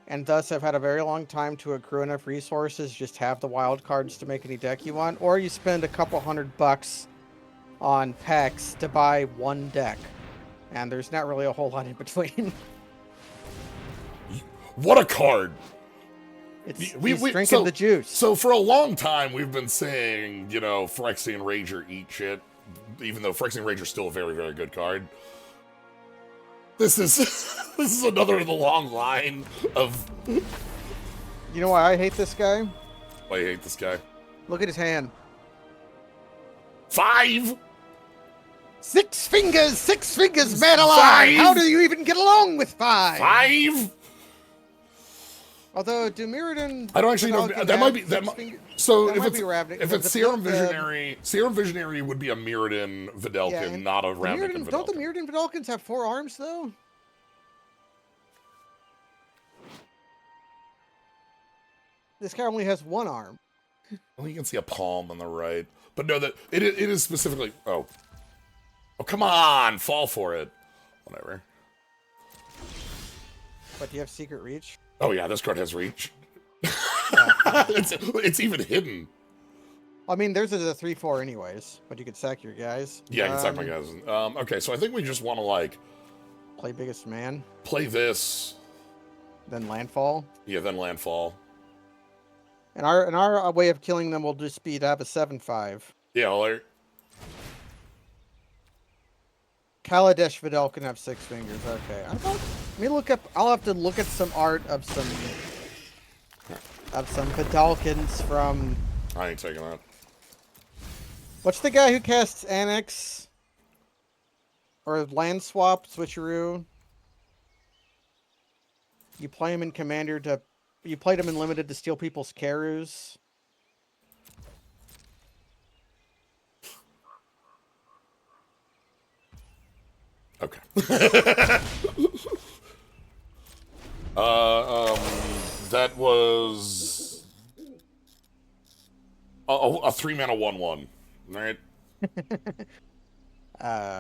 B: and thus have had a very long time to accrue enough resources, just have the wild cards to make any deck you want, or you spend a couple $100 on packs to buy one deck. And there's not really a whole lot in between.
A: What a card!
B: He's drinking the juice.
A: So for a long time, we've been saying, you know, Phyrexian Rager eat shit, even though Phyrexian Rager's still a very, very good card. This is this is another in the long line of.
B: You know why I hate this guy?
A: Why I hate this guy?
B: Look at his hand.
A: 5.
B: 6 fingers, man alive!
A: 5.
B: How do you even get along with 5?
A: 5.
B: Although, do Mirrodin...
A: I don't actually know. That might be that. So
B: that
A: if
B: might
A: it's
B: be Ravnica,
A: if it's Serum Visionary, Serum Visionary would be a Mirrodin Vidalkin, not a Ravnica Vidalkin.
B: Don't the Mirrodin Vidalkins have 4 arms though? This guy only has 1 arm.
A: Well, you can see a palm on the right, but no, that it is specifically. Oh, come on, fall for it. Whatever.
B: But do you have Secret Reach?
A: Oh yeah, this card has reach. it's even hidden.
B: I mean, theirs is a 3/4 anyways, but you could sack your guys.
A: Yeah, I can sack my guys. Okay, so I think we just want to like
B: play Biggest Man.
A: Play this.
B: Then Landfall.
A: Yeah, then Landfall.
B: And our way of killing them will just be to have a 7/5.
A: Yeah, like
B: Kaladesh Vidal can have 6 fingers. Okay, let me look up. I'll have to look at some art of some Vidalkins from.
A: I ain't taking that.
B: What's the guy who casts Annex or Land Swap Switcheroo? You play him in Commander to. You played him in Limited to steal people's Karus.
A: Okay. That was a 3-mana 1/1, right?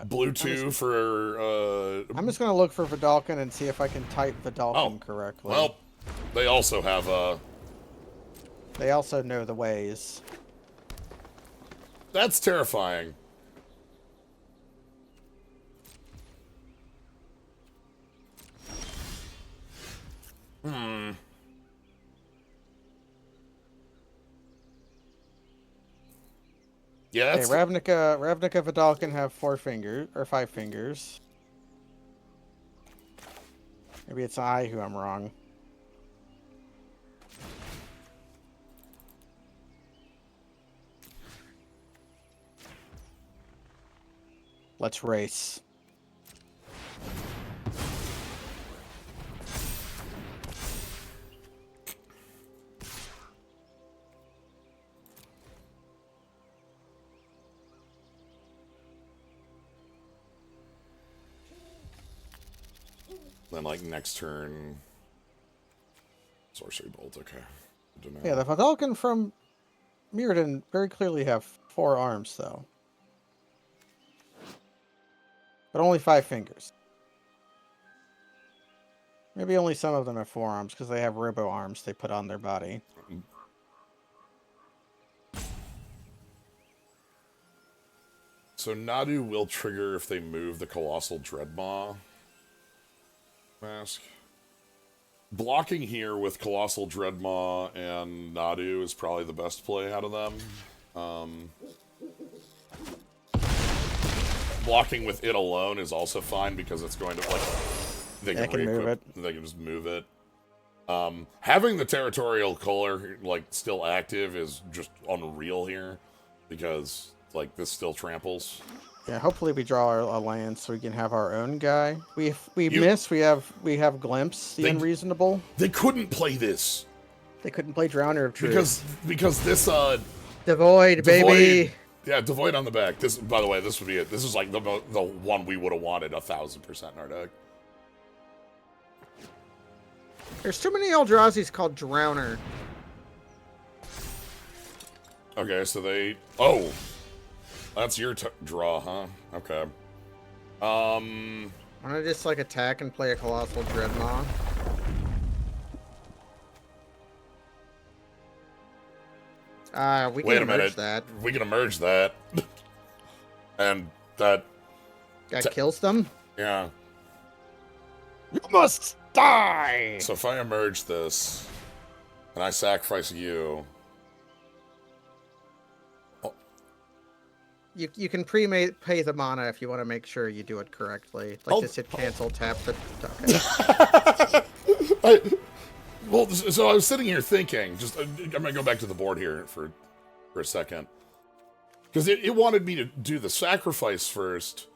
A: Blue 2 for.
B: I'm just gonna look for Vidalkin and see if I can type Vidalkin correctly.
A: Well, they also have
B: They also know the ways.
A: That's terrifying. Yeah, that's...
B: Okay, Ravnica Vidalkin have 4 fingers or 5 fingers. Maybe it's I who I'm wrong. Let's race.
A: Then, like, next turn... Sorcery Bolt, okay.
B: Yeah, the Vidalkin from Mirrodin very clearly have 4 arms, though. But only 5 fingers. Maybe only some of them have 4 arms, because they have robo arms they put on their body.
A: So Nadu will trigger if they move the Colossal Dreadmaw mask. Blocking here with Colossal Dreadmaw and Nadu is probably the best play out of them. Blocking with it alone is also fine because it's going to, like, they can
B: move it.
A: They can just move it. Having the Territorial Caller, like, still active is just unreal here because, like, this still tramples.
B: Yeah, hopefully we draw a land so we can have our own guy. We have Glimpse, the Unreasonable.
A: They couldn't play this.
B: They couldn't play Drowner of Truth.
A: Because this
B: Devoid, baby.
A: Yeah, Devoid on the back. This, by the way, this would be it. This is like the one we would have wanted 1,000% in our deck.
B: There's too many Eldrazi's called Drowner.
A: Okay, so they... Oh! That's your draw, huh? Okay.
B: Why don't I just, like, attack and play a Colossal Dreadmaw? We can
A: Wait a
B: emerge
A: minute.
B: that.
A: We can emerge that. And that...
B: That kills them?
A: Yeah.
B: You must die!
A: So if I emerge this, and I sacrifice you...
B: You can pay the mana if you want to make sure you do it correctly. Like, just hit cancel, tap, but... Okay.
A: Well, so I was sitting here thinking, I'm going to go back to the board here for a second. Because it wanted me to do the sacrifice first,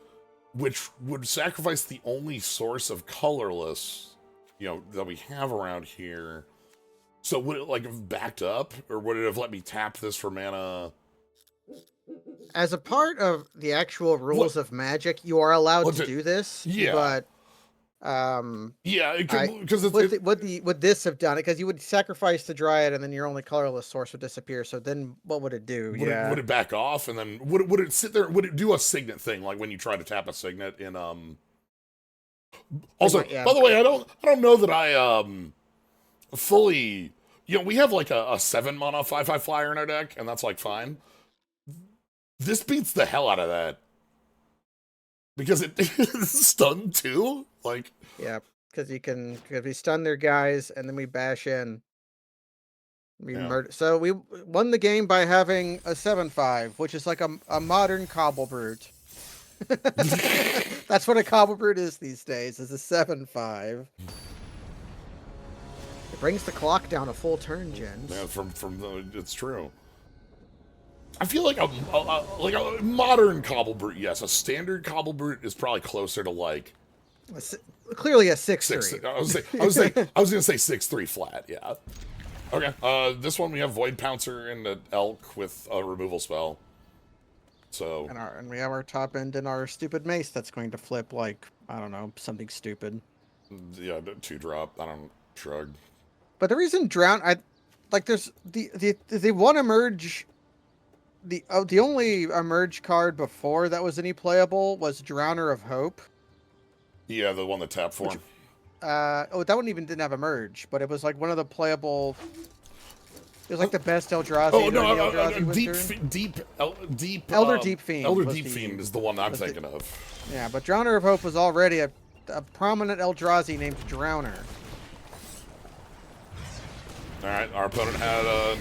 A: which would sacrifice the only source of colorless, that we have around here. So would it, like, have backed up? Or would it have let me tap this for mana?
B: As a part of the actual rules of Magic, you are allowed to do this.
A: Yeah.
B: But...
A: yeah, because
B: would this have done it? Because you would sacrifice the Dryad, and then your only colorless source would disappear. So then, what would it do?
A: Would it back off, and then would it sit there? Would it do a signet thing, like when you try to tap a signet in Also, by the way, I don't know that I fully. We have like a 7 mana 5/5 flyer in our deck, and that's like fine. This beats the hell out of that. Because it's stunned too? Like...
B: Yeah, because we stun their guys, and then we bash in. We murder. So we won the game by having a 7/5, which is like a modern Cobble Brute. That's what a Cobble Brute is these days, is a 7/5. It brings the clock down a full turn, Jens.
A: Yeah, it's true. I feel like a modern Cobble Brute, yes. A standard Cobble Brute is probably closer to like...
B: Clearly a 6/3.
A: I was going to say 6/3 flat, yeah. Okay, this one we have Void Pouncer and an Elk with a removal spell. So...
B: And we have our top end and our stupid mace that's going to flip like, I don't know, something stupid.
A: Yeah, 2-drop, I don't... Shrug.
B: But the reason there's the one emerge... The only emerge card before that was any playable was Drowner of Hope.
A: Yeah, the one that tapped for him.
B: That one even didn't have emerge, but it was like one of the playable. It was like the best Eldrazi.
A: Oh no,
B: Elder Deep Fiend.
A: Elder Deep Fiend is the one I'm thinking of.
B: Yeah, but Drowner of Hope was already a prominent Eldrazi named Drowner.
A: All right, our opponent had
B: a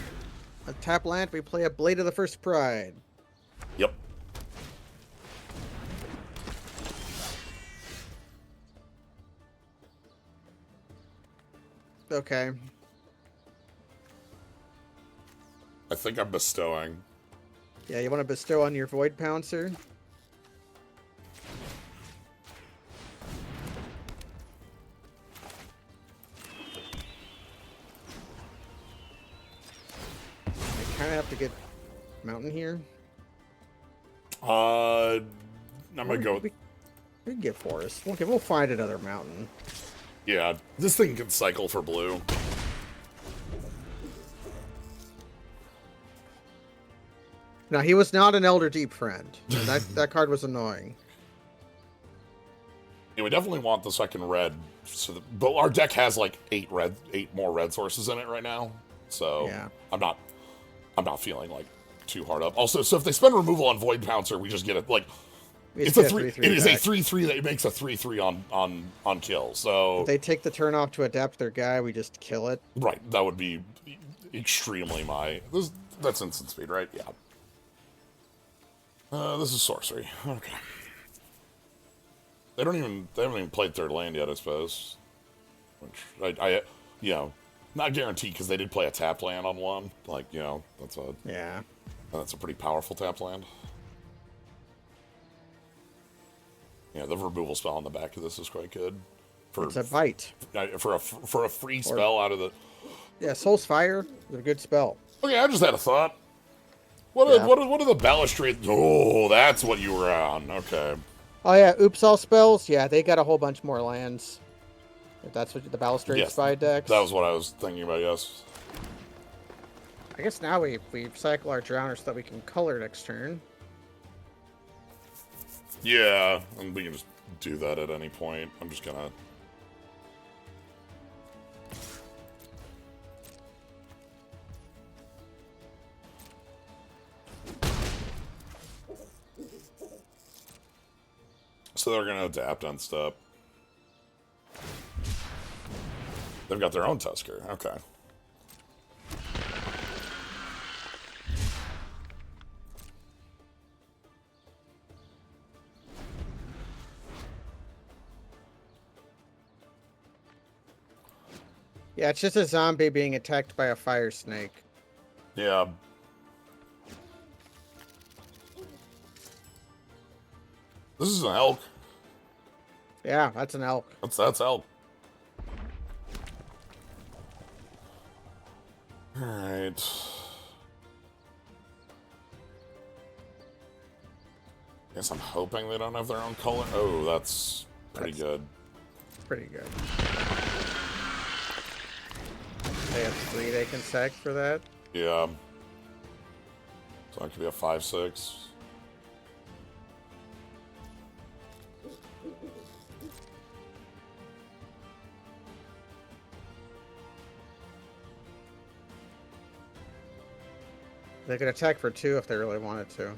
B: tap land. We play a Blade of the First Pride.
A: Yep.
B: Okay.
A: I think I'm bestowing.
B: Yeah, you want to bestow on your Void Pouncer? I kind of have to get mountain here.
A: I'm gonna go.
B: We can get forest. Okay, we'll find another mountain.
A: Yeah, this thing can cycle for blue.
B: No, he was not an Elder Deep friend. That card was annoying.
A: Yeah, we definitely want the second red. But our deck has like 8 more red sources in it right now. So
B: yeah.
A: I'm not feeling like too hard up. Also, so if they spend removal on Void Pouncer, we just get it like it's a 3. It is a 3/3 that makes a 3/3 on kill. So
B: if they take the turn off to adapt their guy, we just kill it.
A: Right, that would be extremely that's instant speed, right? Yeah. This is sorcery. Okay. They haven't even played third land yet, I suppose. Which not guaranteed because they did play a tap land on one. Like, that's a pretty powerful tap land. Yeah, the removal spell on the back of this is quite good.
B: It's a bite.
A: For a free spell out of the...
B: Yeah, Soul's Fire is a good spell.
A: Okay, I just had a thought.
B: Yeah.
A: What are the balustrade? Oh, that's what you were on. Okay.
B: Oh yeah, oops all spells. Yeah, they got a whole bunch more lands. If that's what the Balustrade
A: Yes,
B: Spy
A: that
B: decks.
A: was what I was thinking about. Yes.
B: I guess now we cycle our Drowner so that we can color next turn.
A: Yeah, and we can just do that at any point. I'm just gonna. So they're gonna adapt on stuff. They've got their own Tusker. Okay.
B: Yeah, it's just a zombie being attacked by a fire snake.
A: Yeah. This is an elk.
B: Yeah, that's an elk.
A: That's elk. Alright. Guess I'm hoping they don't have their own color. Oh, that's pretty good.
B: Pretty good. They have 3 they can sack for that.
A: Yeah. So that could be a 5/6.
B: They could attack for 2 if they really wanted to.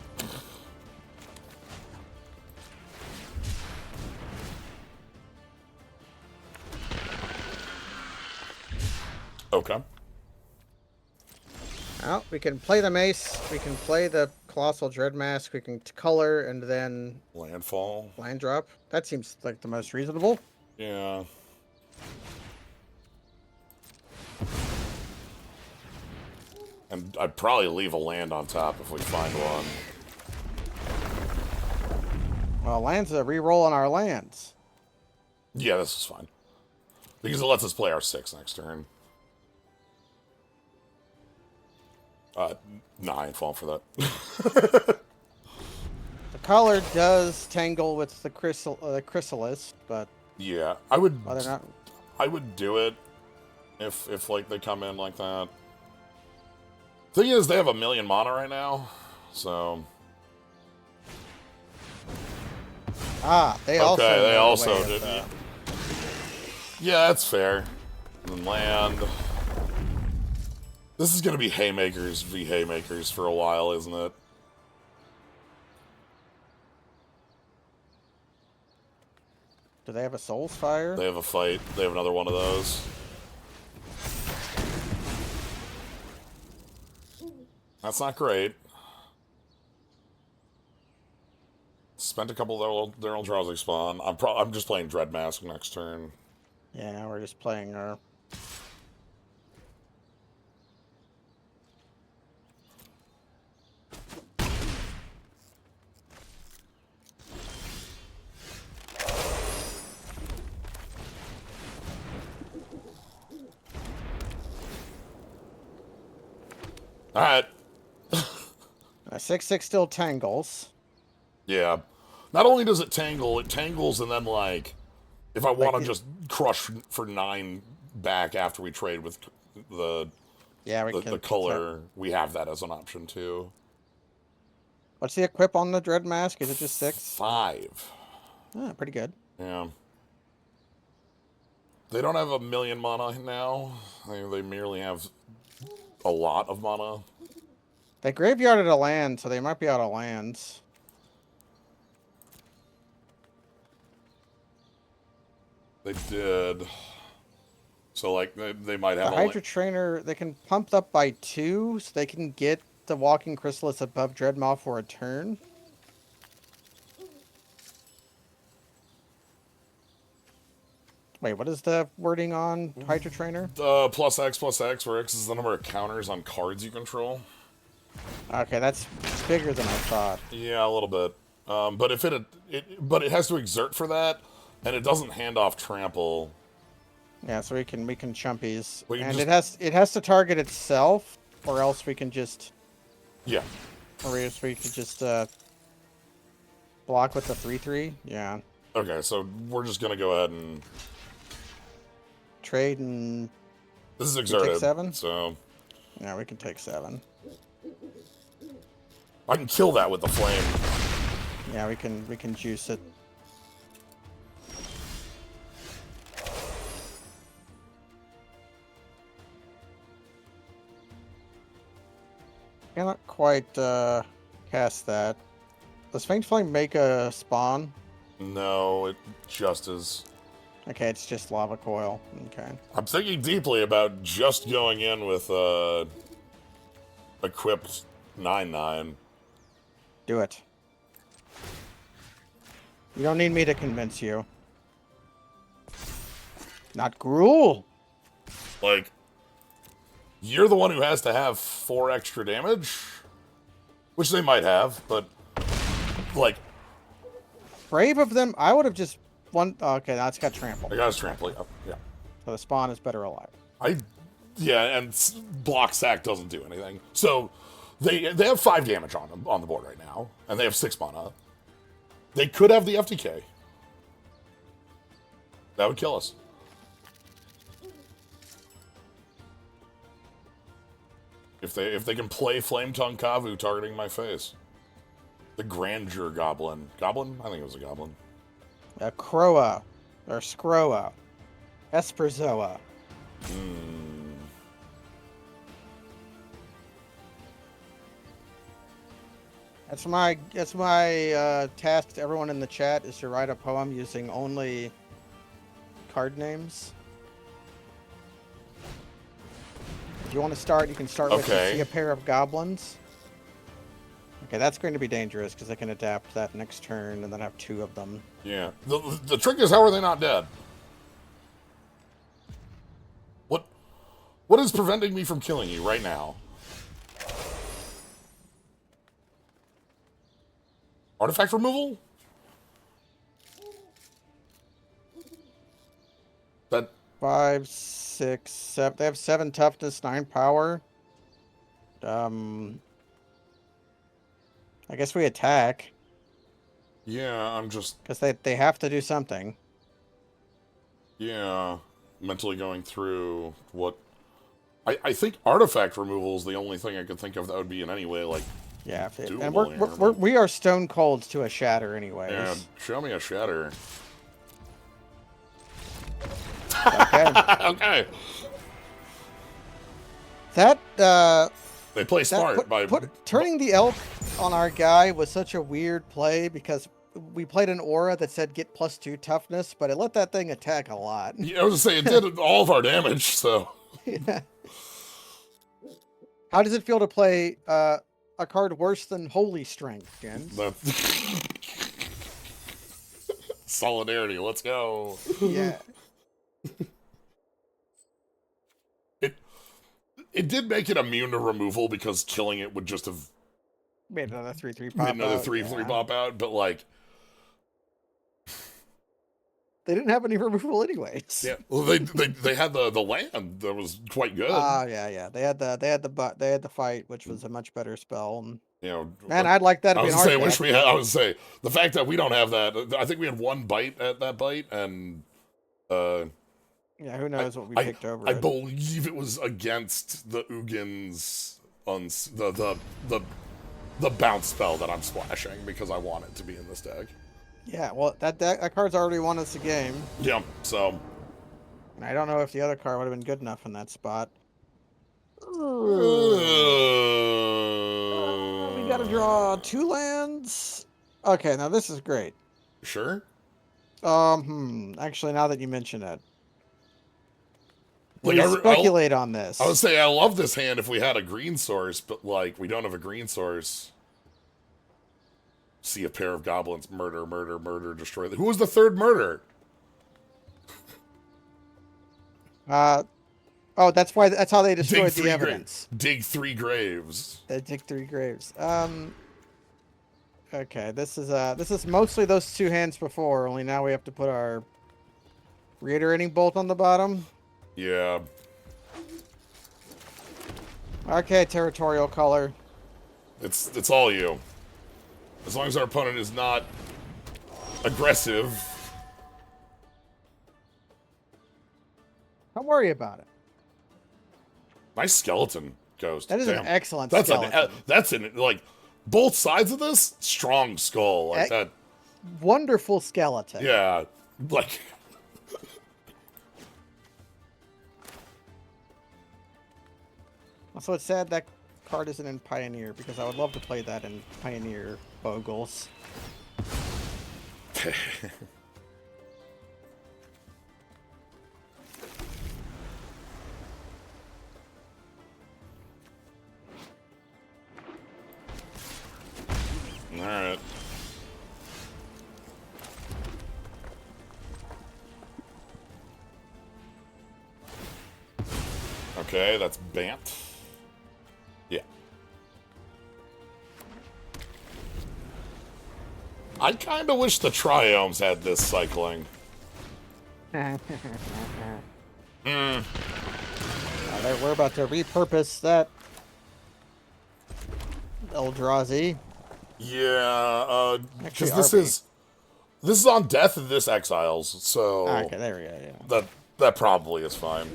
A: Okay.
B: Well, we can play the Mace, we can play the Colossal Dreadmask, we can color and then
A: Landfall.
B: land drop. That seems like the most reasonable.
A: Yeah. And I'd probably leave a land on top if we find one.
B: Well, land's a reroll on our lands.
A: Yeah, this is fine. Because it lets us play our 6 next turn. 9 fall for that.
B: The color does tangle with the chrysalis, but
A: Yeah, I would.
B: whether or not
A: I would do it if like they come in like that. Thing is, they have 1,000,000 mana right now, so.
B: they also
A: Okay, they
B: know a
A: also
B: way of,
A: did. Yeah, that's fair. And then land. This is gonna be haymakers v haymakers for a while, isn't it?
B: Do they have a Soul's Fire?
A: They have a fight. They have another one of those. That's not great. Spent a couple of their own drowsy spawn. I'm just playing Dreadmask next turn.
B: Yeah, we're just playing our.
A: Alright.
B: 6/6 still tangles.
A: Yeah. Not only does it tangles and then, like, if I want to
B: Like
A: just crush for 9 back after we trade with the
B: Yeah, we can.
A: the color, we have that as an option, too.
B: What's the equip on the Dread Mask? Is it just 6?
A: 5.
B: Ah, pretty good.
A: Yeah. They don't have 1,000,000 mana now. They merely have a lot of mana.
B: They graveyarded a land, so they might be out of lands.
A: They did. So, like, they might have
B: The Hydra Trainer, they can pump up by 2, so they can get the Walking Chrysalis above Dreadmaw for a turn. Wait, what is the wording on Hydra Trainer?
A: +X, where X is the number of counters on cards you control.
B: Okay, that's bigger than I thought.
A: Yeah, a little bit. But if but it has to exert for that, and it doesn't hand off trample.
B: Yeah, so we can chumpies,
A: Well, you
B: and
A: just-
B: it has to target itself, or else we can just.
A: Yeah.
B: Or we could just block with the 3/3. Yeah.
A: Okay, so we're just gonna go ahead and
B: Trade and
A: this is
B: we take
A: exerted,
B: 7.
A: so
B: Yeah, we can take 7.
A: I can kill that with the flame.
B: Yeah, we can juice it. Cannot quite cast that. Does Faint Flame make a spawn?
A: No, it just is.
B: Okay, it's just lava coil. Okay.
A: I'm thinking deeply about just going in with equipped 9/9.
B: Do it. You don't need me to convince you. Not Gruul.
A: Like, you're the one who has to have 4 extra damage, which they might have, but like,
B: Brave of them. I would have just one. Oh, okay, now it's got trample.
A: I got his trample. Yeah,
B: So the spawn is better alive.
A: yeah, and block sack doesn't do anything. So they have 5 damage on them on the board right now, and they have 6 mana. They could have the FTK. That would kill us. If they can play Flame Tongue Kavu targeting my face. The Grandeur Goblin. Goblin? I think it was a goblin.
B: Croa. Or Scroa. Esperzoa. That's my task to everyone in the chat is to write a poem using only card names. If you want to start, you can start with see a pair of goblins. Okay, that's going to be dangerous because they can adapt that next turn and then have 2 of them.
A: Yeah. The trick is, how are they not dead? What is preventing me from killing you right now? Artifact removal? That
B: 5, 6, 7. They have 7 toughness, 9 power. I guess we attack.
A: Yeah, I'm just...
B: Because they have to do something.
A: Yeah, mentally going through what... I think artifact removal is the only thing I could think of that would be in any way, like...
B: Yeah, and we are stone cold to a shatter anyways.
A: Yeah, show me a shatter.
B: Okay.
A: Okay.
B: That,
A: They play smart by...
B: turning the elk on our guy was such a weird play because we played an aura that said get +2 toughness, but it let that thing attack a lot.
A: Yeah, I was gonna say, it did all of our damage, so...
B: Yeah. How does it feel to play a card worse than Holy Strength, Jens?
A: Solidarity, let's go.
B: Yeah.
A: It did make it immune to removal because killing it would just have
B: made another 3/3 pop
A: made another
B: out.
A: 3/3 pop out, but like
B: they didn't have any removal anyways.
A: Yeah, well, they had the land that was quite good.
B: Yeah. They had the fight, which was a much better spell. And,
A: you know,
B: man, I'd like that to be an
A: I wish we had. I would say the fact that we don't have that. I think we had 1 bite at that bite, and
B: yeah, who knows what we picked over.
A: I believe it was against the Ugins on the bounce spell that I'm splashing because I want it to be in this deck.
B: Yeah, well, that card's already won us a game.
A: Yeah, so...
B: And I don't know if the other card would have been good enough in that spot. We gotta draw 2 lands. Okay, now this is great.
A: Sure?
B: Actually, now that you mention it.
A: Like,
B: speculate on this.
A: I would say I love this hand if we had a green source, but, like, we don't have a green source. See a pair of goblins, murder, murder, murder, destroy. Who was the 3rd murder?
B: Oh, that's how they destroyed the evidence.
A: Dig 3 graves.
B: They dig 3 graves. Okay, this is mostly those 2 hands before. Only now we have to put our reiterating bolt on the bottom.
A: Yeah.
B: Okay, territorial color.
A: It's all you. As long as our opponent is not aggressive.
B: Don't worry about it.
A: Nice skeleton, Ghost.
B: That is
A: Damn.
B: an excellent
A: That's
B: skeleton.
A: that's an like both sides of this strong skull like that.
B: Wonderful skeleton.
A: Yeah, like
B: Also, it's sad that card isn't in Pioneer because I would love to play that in Pioneer Bogles.
A: all right. Okay, that's Bant. Yeah. I kind of wish the Triomes had this cycling.
B: We're about to repurpose that Eldrazi.
A: Yeah, because
B: Actually,
A: this is on death and this exiles, so
B: Okay, there we go. Yeah.
A: that probably is fine.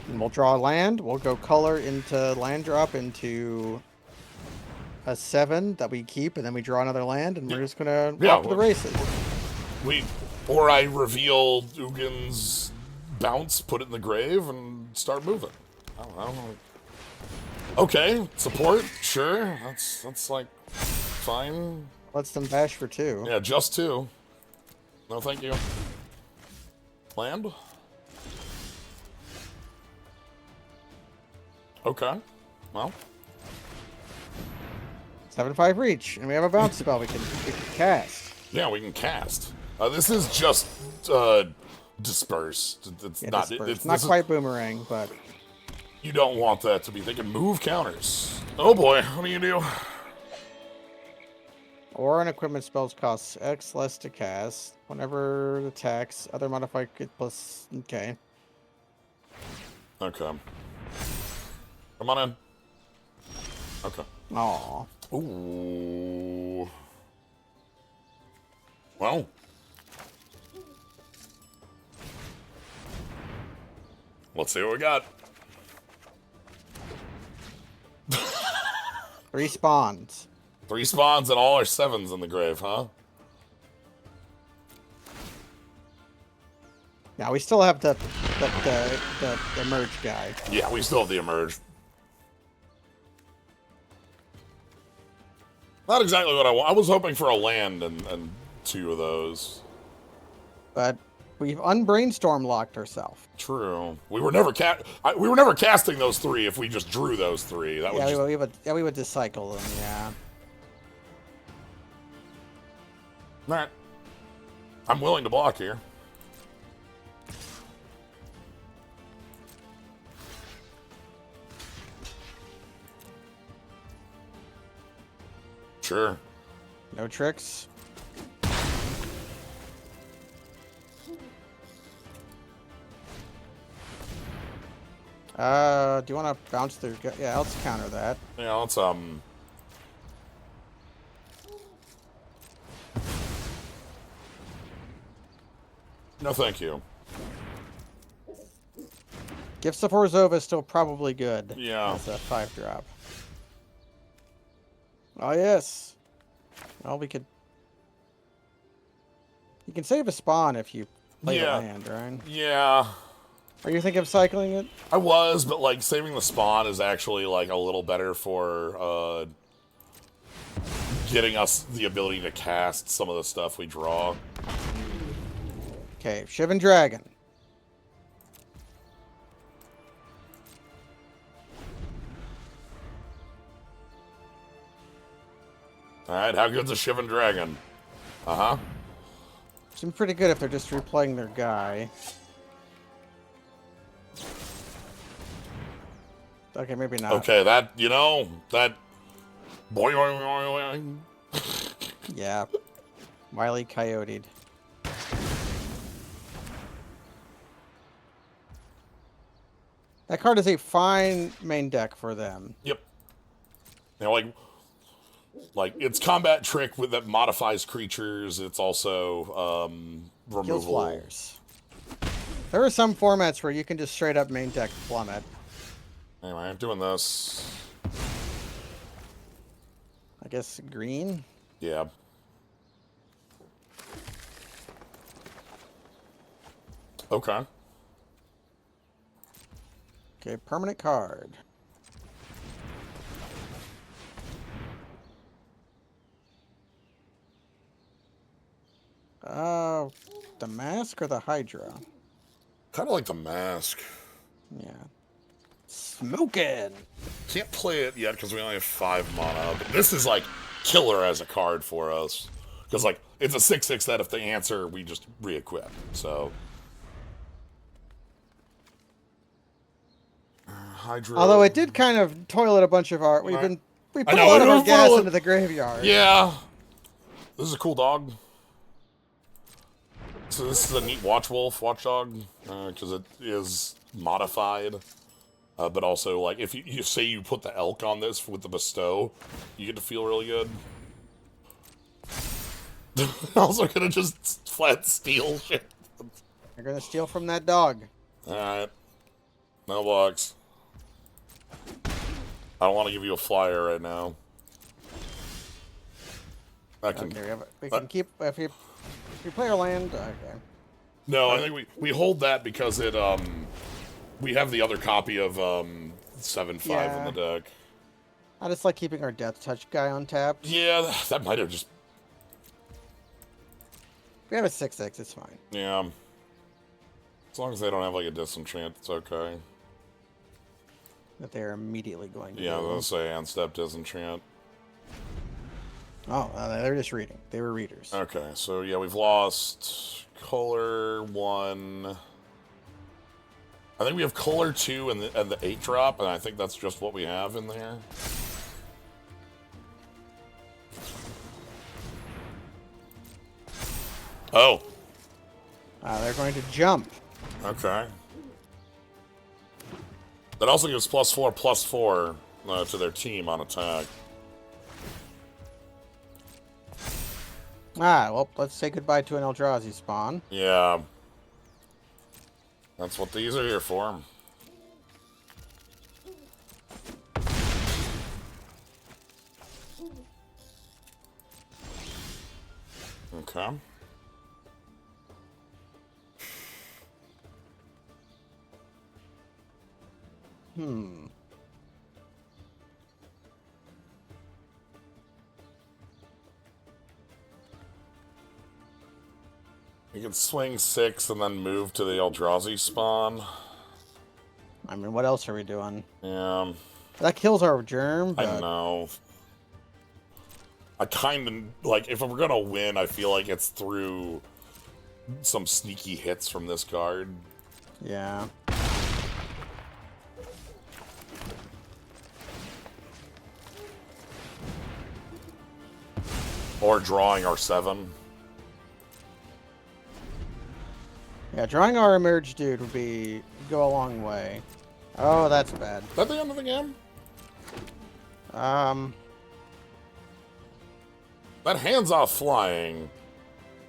B: And we'll draw land. We'll go color into land drop into a 7 that we keep, and then we draw another land, and we're just gonna off to the races.
A: Or I reveal Ugin's bounce, put it in the grave, and start moving. I don't know. Okay, support, sure. That's like fine.
B: Let's them bash for 2.
A: Yeah, just 2. No, thank you. Land. Okay. Well.
B: 7/5 reach, and we have a bounce spell we can cast.
A: Yeah, we can cast. This is just disperse. It's
B: Yeah,
A: not.
B: disperse.
A: It's
B: Not quite boomerang, but
A: You don't want that to be thinking move counters. Oh boy, what do you do?
B: or an equipment spells costs X less to cast. Whenever it attacks, other modifier get plus. Okay.
A: Okay. Come on in. Okay.
B: Aw.
A: Ooh. Well. Let's see what we got.
B: 3 spawns.
A: 3 spawns and all our 7s in the grave, huh?
B: Now we still have the merge guy.
A: Yeah, we still have the emerge. Not exactly what I want. I was hoping for a land and 2 of those.
B: But we've unbrainstorm locked ourselves.
A: True. We were never casting those 3 if we just drew those 3. That
B: Yeah,
A: was
B: we would discycle them. Yeah.
A: all right. I'm willing to block here. Sure.
B: No tricks. Do you want to bounce through? Yeah, let's counter that.
A: Yeah, let's No, thank you.
B: Gifts of Orzhova is still probably good.
A: Yeah.
B: It's a 5-drop. Oh yes. Well, we could. You can save a spawn if you play the land, right?
A: Yeah.
B: Are you thinking of cycling it?
A: I was, but like saving the spawn is actually like a little better for getting us the ability to cast some of the stuff we draw.
B: Okay, Shivan Dragon.
A: Alright, how good's a Shivan Dragon? Uh-huh.
B: Seems pretty good if they're just replaying their guy. Okay, maybe not.
A: Okay, that boy.
B: Yeah. Wily Coyote. That card is a fine main deck for them.
A: Yep. Like Like, it's combat trick that modifies creatures. It's also
B: Kills
A: removal.
B: flyers. There are some formats where you can just straight up main deck plummet.
A: Anyway, I'm doing this.
B: I guess green?
A: Yeah. Okay.
B: Okay, permanent card. The mask or the Hydra?
A: Kind of like the mask.
B: Yeah. Smoking!
A: Can't play it yet because we only have 5 mana. But this is like killer as a card for us. Because like it's a 6/6 that if they answer, we just re-equip. So Hydra.
B: Although it did kind of toilet a bunch of our... We
A: I
B: put
A: know,
B: a lot of our
A: we're
B: gas
A: full-
B: into the graveyard.
A: Yeah. This is a cool dog. So this is a neat watchdog, because it is modified. But also, like, if you say you put the elk on this with the bestow, you get to feel really good. Also gonna just flat steal shit.
B: You're gonna steal from that dog.
A: Alright. No blocks. I don't want to give you a flyer right now. I can...
B: Okay, we can keep... If you play our land... Okay.
A: No, I think we hold that because it, we have the other copy of, 7/5 in the deck.
B: I just like keeping our Death Touch guy untapped.
A: Yeah, that might have just...
B: We have a 6/6, it's fine.
A: Yeah. As long as they don't have, like, a disenchant, it's okay.
B: That they're immediately going to
A: Yeah, I was
B: do.
A: gonna say unstep disenchant.
B: Oh, they're just reading. They were readers.
A: Okay, so yeah, we've lost Color 1. I think we have Color 2 and the 8-drop, and I think that's just what we have in there. Oh.
B: They're going to jump.
A: Okay. That also gives +4/+4 to their team on attack.
B: Well, let's say goodbye to an Eldrazi spawn.
A: Yeah. That's what these are here for. Okay. You can swing 6 and then move to the Eldrazi spawn.
B: I mean, what else are we doing?
A: Yeah,
B: That kills our germ, but...
A: I know. I kind of, like, if we're gonna win, I feel like it's through some sneaky hits from this card.
B: Yeah.
A: Or drawing our 7.
B: Yeah, drawing our emerge dude would go a long way. Oh, that's bad.
A: Is that the end of the game? That hands-off flying.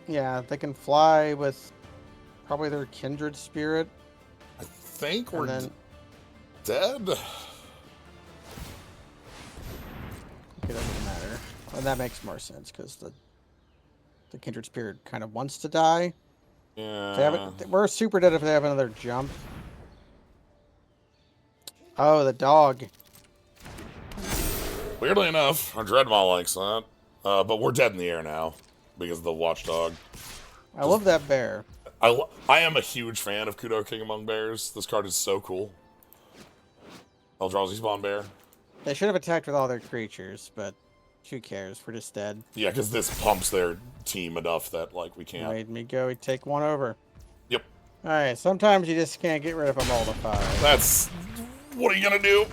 B: Yeah, they can fly with probably their kindred spirit.
A: I think we're
B: And then
A: dead.
B: it doesn't matter. And that makes more sense because the kindred spirit kind of wants to die.
A: Yeah.
B: We're super dead if they have another jump. Oh, the dog.
A: Weirdly enough, our Dreadmaw likes that. But we're dead in the air now because of the Watchdog.
B: I love that bear.
A: I am a huge fan of Kudo King Among Bears. This card is so cool. Eldrazi Spawn Bear.
B: They should have attacked with all their creatures, but who cares? We're just dead.
A: Yeah, because this pumps their team enough that, like, we can't.
B: Made me go take one over.
A: Yep.
B: Alright, sometimes you just can't get rid of a Moldifier.
A: That's... What are you gonna do?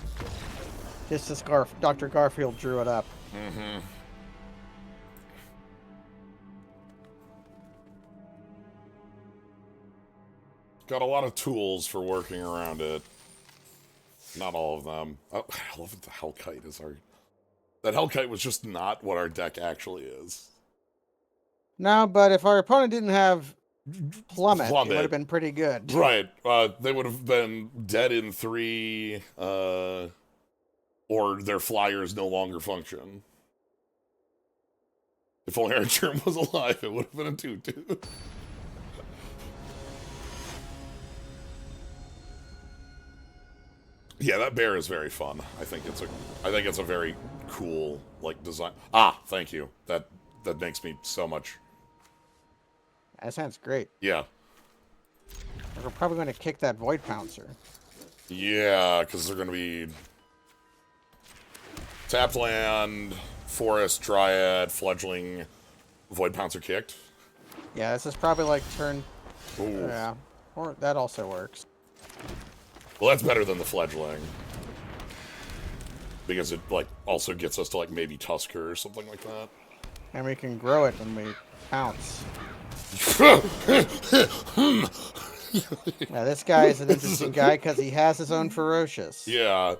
B: Just as Dr. Garfield drew it up.
A: Mm-hmm. Got a lot of tools for working around it. Not all of them. Oh, I love that the Hellkite is our... That Hellkite was just not what our deck actually is.
B: No, but if our opponent didn't have Plummet, it would
A: Plummet.
B: have been pretty good.
A: Right. They would have been dead in 3, or their flyers no longer function. If only our germ was alive, it would have been a 2-2. Yeah, that bear is very fun. I think it's a very cool like design. Ah, thank you. That makes me so much.
B: That sounds great.
A: Yeah.
B: We're probably going to kick that Void Pouncer.
A: Yeah, because they're going to be tapped land, forest, dryad, fledgling, void pouncer kicked.
B: Yeah, this is probably like turn.
A: Ooh.
B: Yeah, or that also works.
A: Well, that's better than the fledgling. Because it, like, also gets us to, like, maybe Tusker or something like that.
B: And we can grow it when we pounce. Yeah, this guy is an interesting guy because he has his own ferocious.
A: Yeah.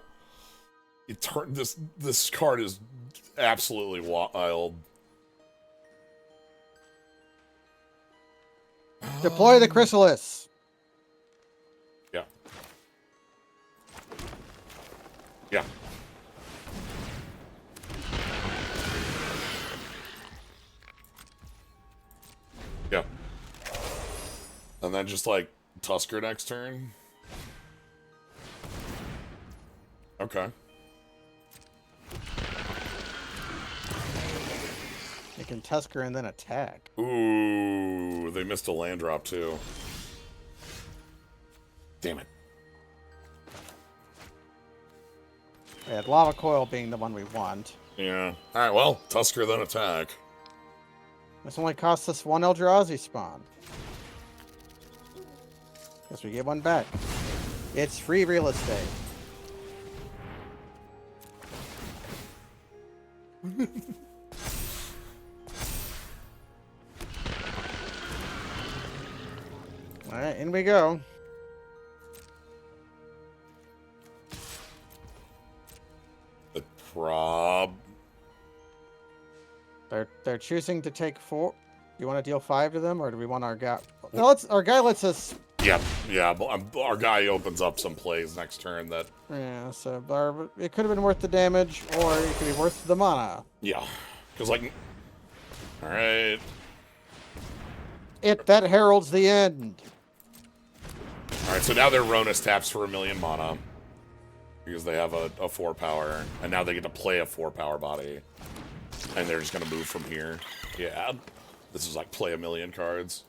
A: This card is absolutely wild.
B: Deploy the Chrysalis.
A: Yeah. Yeah. Yeah. And then just like Tusker next turn. Okay.
B: You can Tusker and then attack.
A: Ooh, they missed a land drop too. Damn it.
B: Yeah, Lava Coil being the one we want.
A: Yeah. Alright, well, Tusker then attack.
B: This only costs us 1 Eldrazi spawn. Guess we get one back. It's free real estate. Alright, in we go.
A: The prob.
B: They're choosing to take 4. You want to deal 5 to them, or do we want our guy? No, our guy lets us.
A: Yeah, but our guy opens up some plays next turn that.
B: Yeah, so it could have been worth the damage, or it could be worth the mana.
A: Yeah, because like, all right.
B: That heralds the end.
A: All right, so now their Ronus taps for 1,000,000 mana because they have a 4 power, and now they get to play a 4 power body, and they're just gonna move from here. Yeah, this is like play 1,000,000 cards.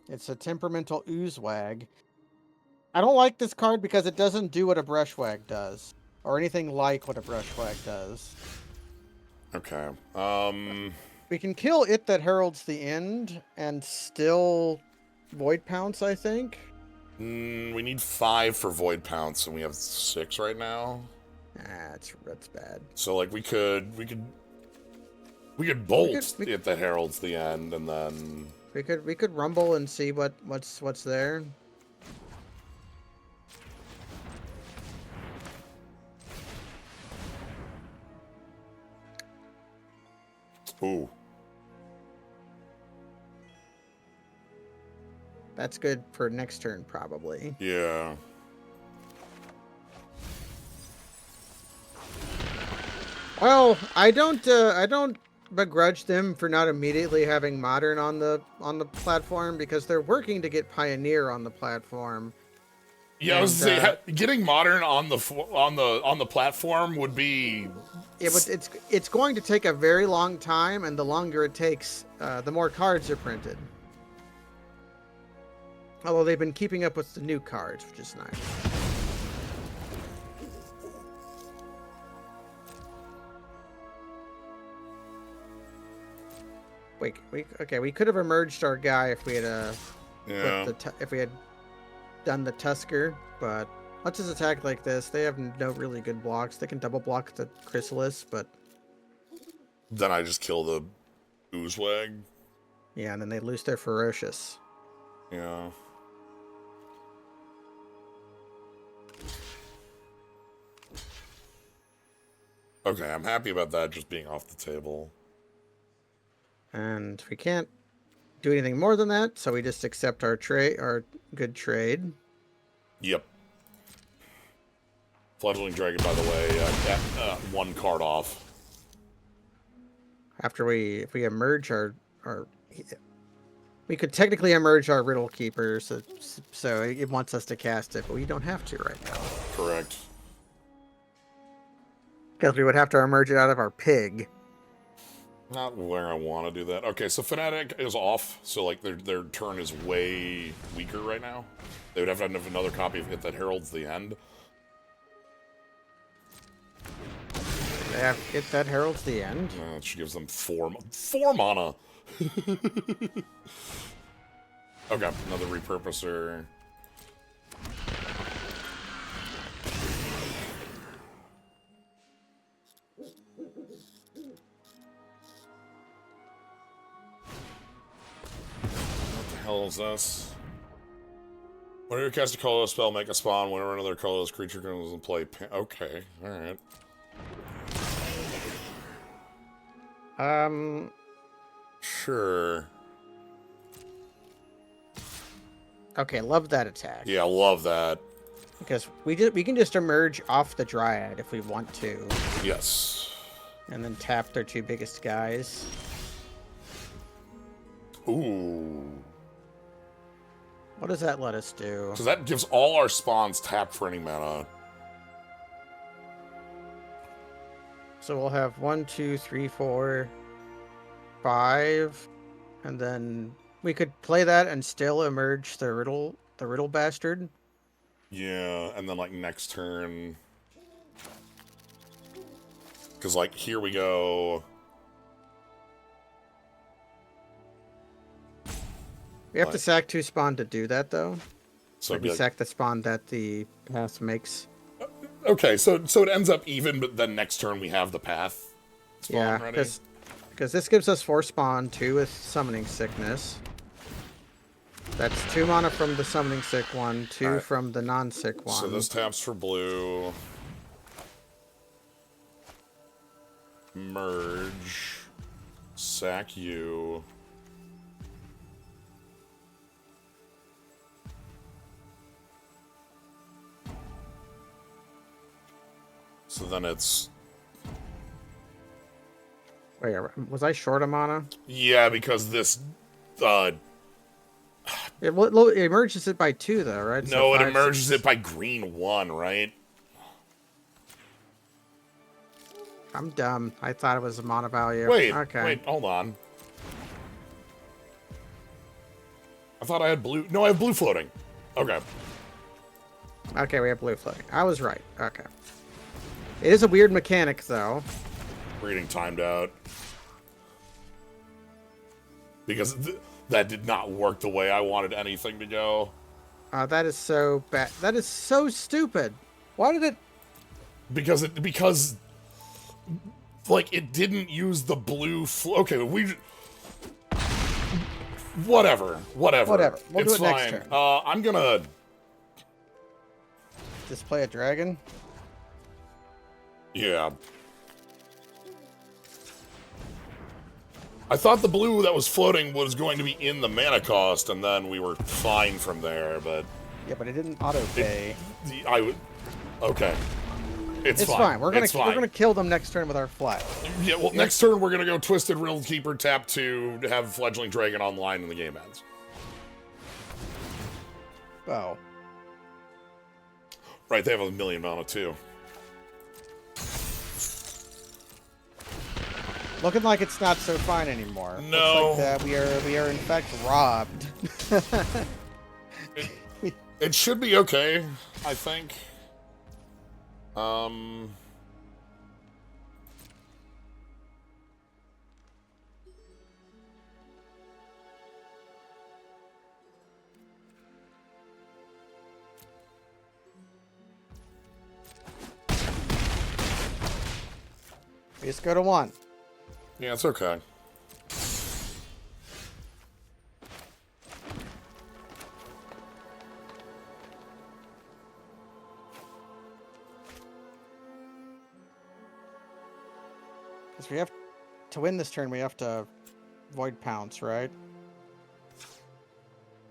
B: It's a temperamental oozewag. I don't like this card because it doesn't do what a brushwag does, or anything like what a brushwag does.
A: Okay.
B: We can kill it that heralds the end and still void pounce, I think.
A: We need 5 for Void Pounce, and we have 6 right now.
B: That's bad.
A: So like we could bolt it that heralds the end, and then
B: we could rumble and see what's there.
A: ooh.
B: That's good for next turn, probably.
A: Yeah.
B: Well, I don't begrudge them for not immediately having Modern on the platform because they're working to get Pioneer on the platform.
A: Yeah, I was saying getting Modern on the platform would be.
B: It's going to take a very long time, and the longer it takes, the more cards are printed. Although they've been keeping up with the new cards, which is nice. Wait, we could have emerged our guy if we had if we had done the Tusker, but let's just attack like this. They have no really good blocks. They can double block the Chrysalis, but
A: Then I just kill the Oozewag.
B: yeah, and then they lose their Ferocious.
A: Yeah. Okay, I'm happy about that just being off the table.
B: And we can't do anything more than that, so we just accept our good trade.
A: Yep. Fledgling Dragon, by the way, one card off.
B: After if we emerge our we could technically emerge our Riddle Keeper, so it wants us to cast it, but we don't have to right now.
A: Correct.
B: Because we would have to emerge it out of our pig.
A: Not where I want to do that. Okay, so Fnatic is off, so like their turn is way weaker right now. They would have to have another copy of It That Heralds the End.
B: They have It That Heralds the End.
A: She gives them four mana. Okay, another repurposer. What the hell is this? Whenever you cast a colorless spell, make a spawn. Whenever another colorless creature comes into play, okay, alright. Sure.
B: Okay, love that attack.
A: Yeah, love that.
B: Because we can just emerge off the Dryad if we want to.
A: Yes.
B: And then tap their two biggest guys.
A: Ooh.
B: What does that let us do?
A: So that gives all our spawns tap for any mana.
B: So we'll have 1, 2, 3, 4, 5, and then we could play that and still emerge the Riddle Bastard.
A: Yeah, and then like next turn, because like here we go.
B: We have to sack 2 spawn to do that, though.
A: So
B: we sack the spawn that the path makes.
A: Okay, so it ends up even, but then next turn we have the path spawn ready.
B: Because this gives us 4 spawn, 2 with Summoning Sickness. That's 2 mana from the Summoning Sick one, 2 from the non-sick one.
A: So this taps for blue. Merge. Sack you. So then it's...
B: Wait, was I short a mana?
A: Yeah, because this...
B: It emerges it by 2, though, right?
A: No,
B: so
A: it emerges it by green 1, right?
B: I'm dumb. I thought it was a mana value.
A: Wait,
B: okay.
A: wait, hold on. I thought I had blue... No, I have blue floating. Okay.
B: Okay, we have blue floating. I was right. Okay. It is a weird mechanic, though.
A: Reading timed out. Because that did not work the way I wanted anything to go.
B: That is so bad. That is so stupid. Why did it...
A: Because like, it didn't use the blue... Okay, Whatever.
B: We'll
A: it's
B: do it
A: fine.
B: next turn.
A: I'm gonna...
B: Just play a dragon?
A: Yeah. I thought the blue that was floating was going to be in the mana cost, and then we were fine from there, but...
B: Yeah, but it didn't auto-pay.
A: Okay. It's
B: fine. We're gonna kill them next turn with our flat.
A: Yeah, well, next turn we're gonna go Twisted Riddle Keeper, tap 2, to have Fledgling Dragon online when the game ends.
B: Oh.
A: Right, they have 1 million mana, too.
B: Looking like it's not so fine anymore.
A: No.
B: Looks like that we are in fact robbed.
A: It should be okay, I think.
B: We just go to 1.
A: Yeah, it's okay.
B: Because we have to win this turn, we have to Void Pounce, right?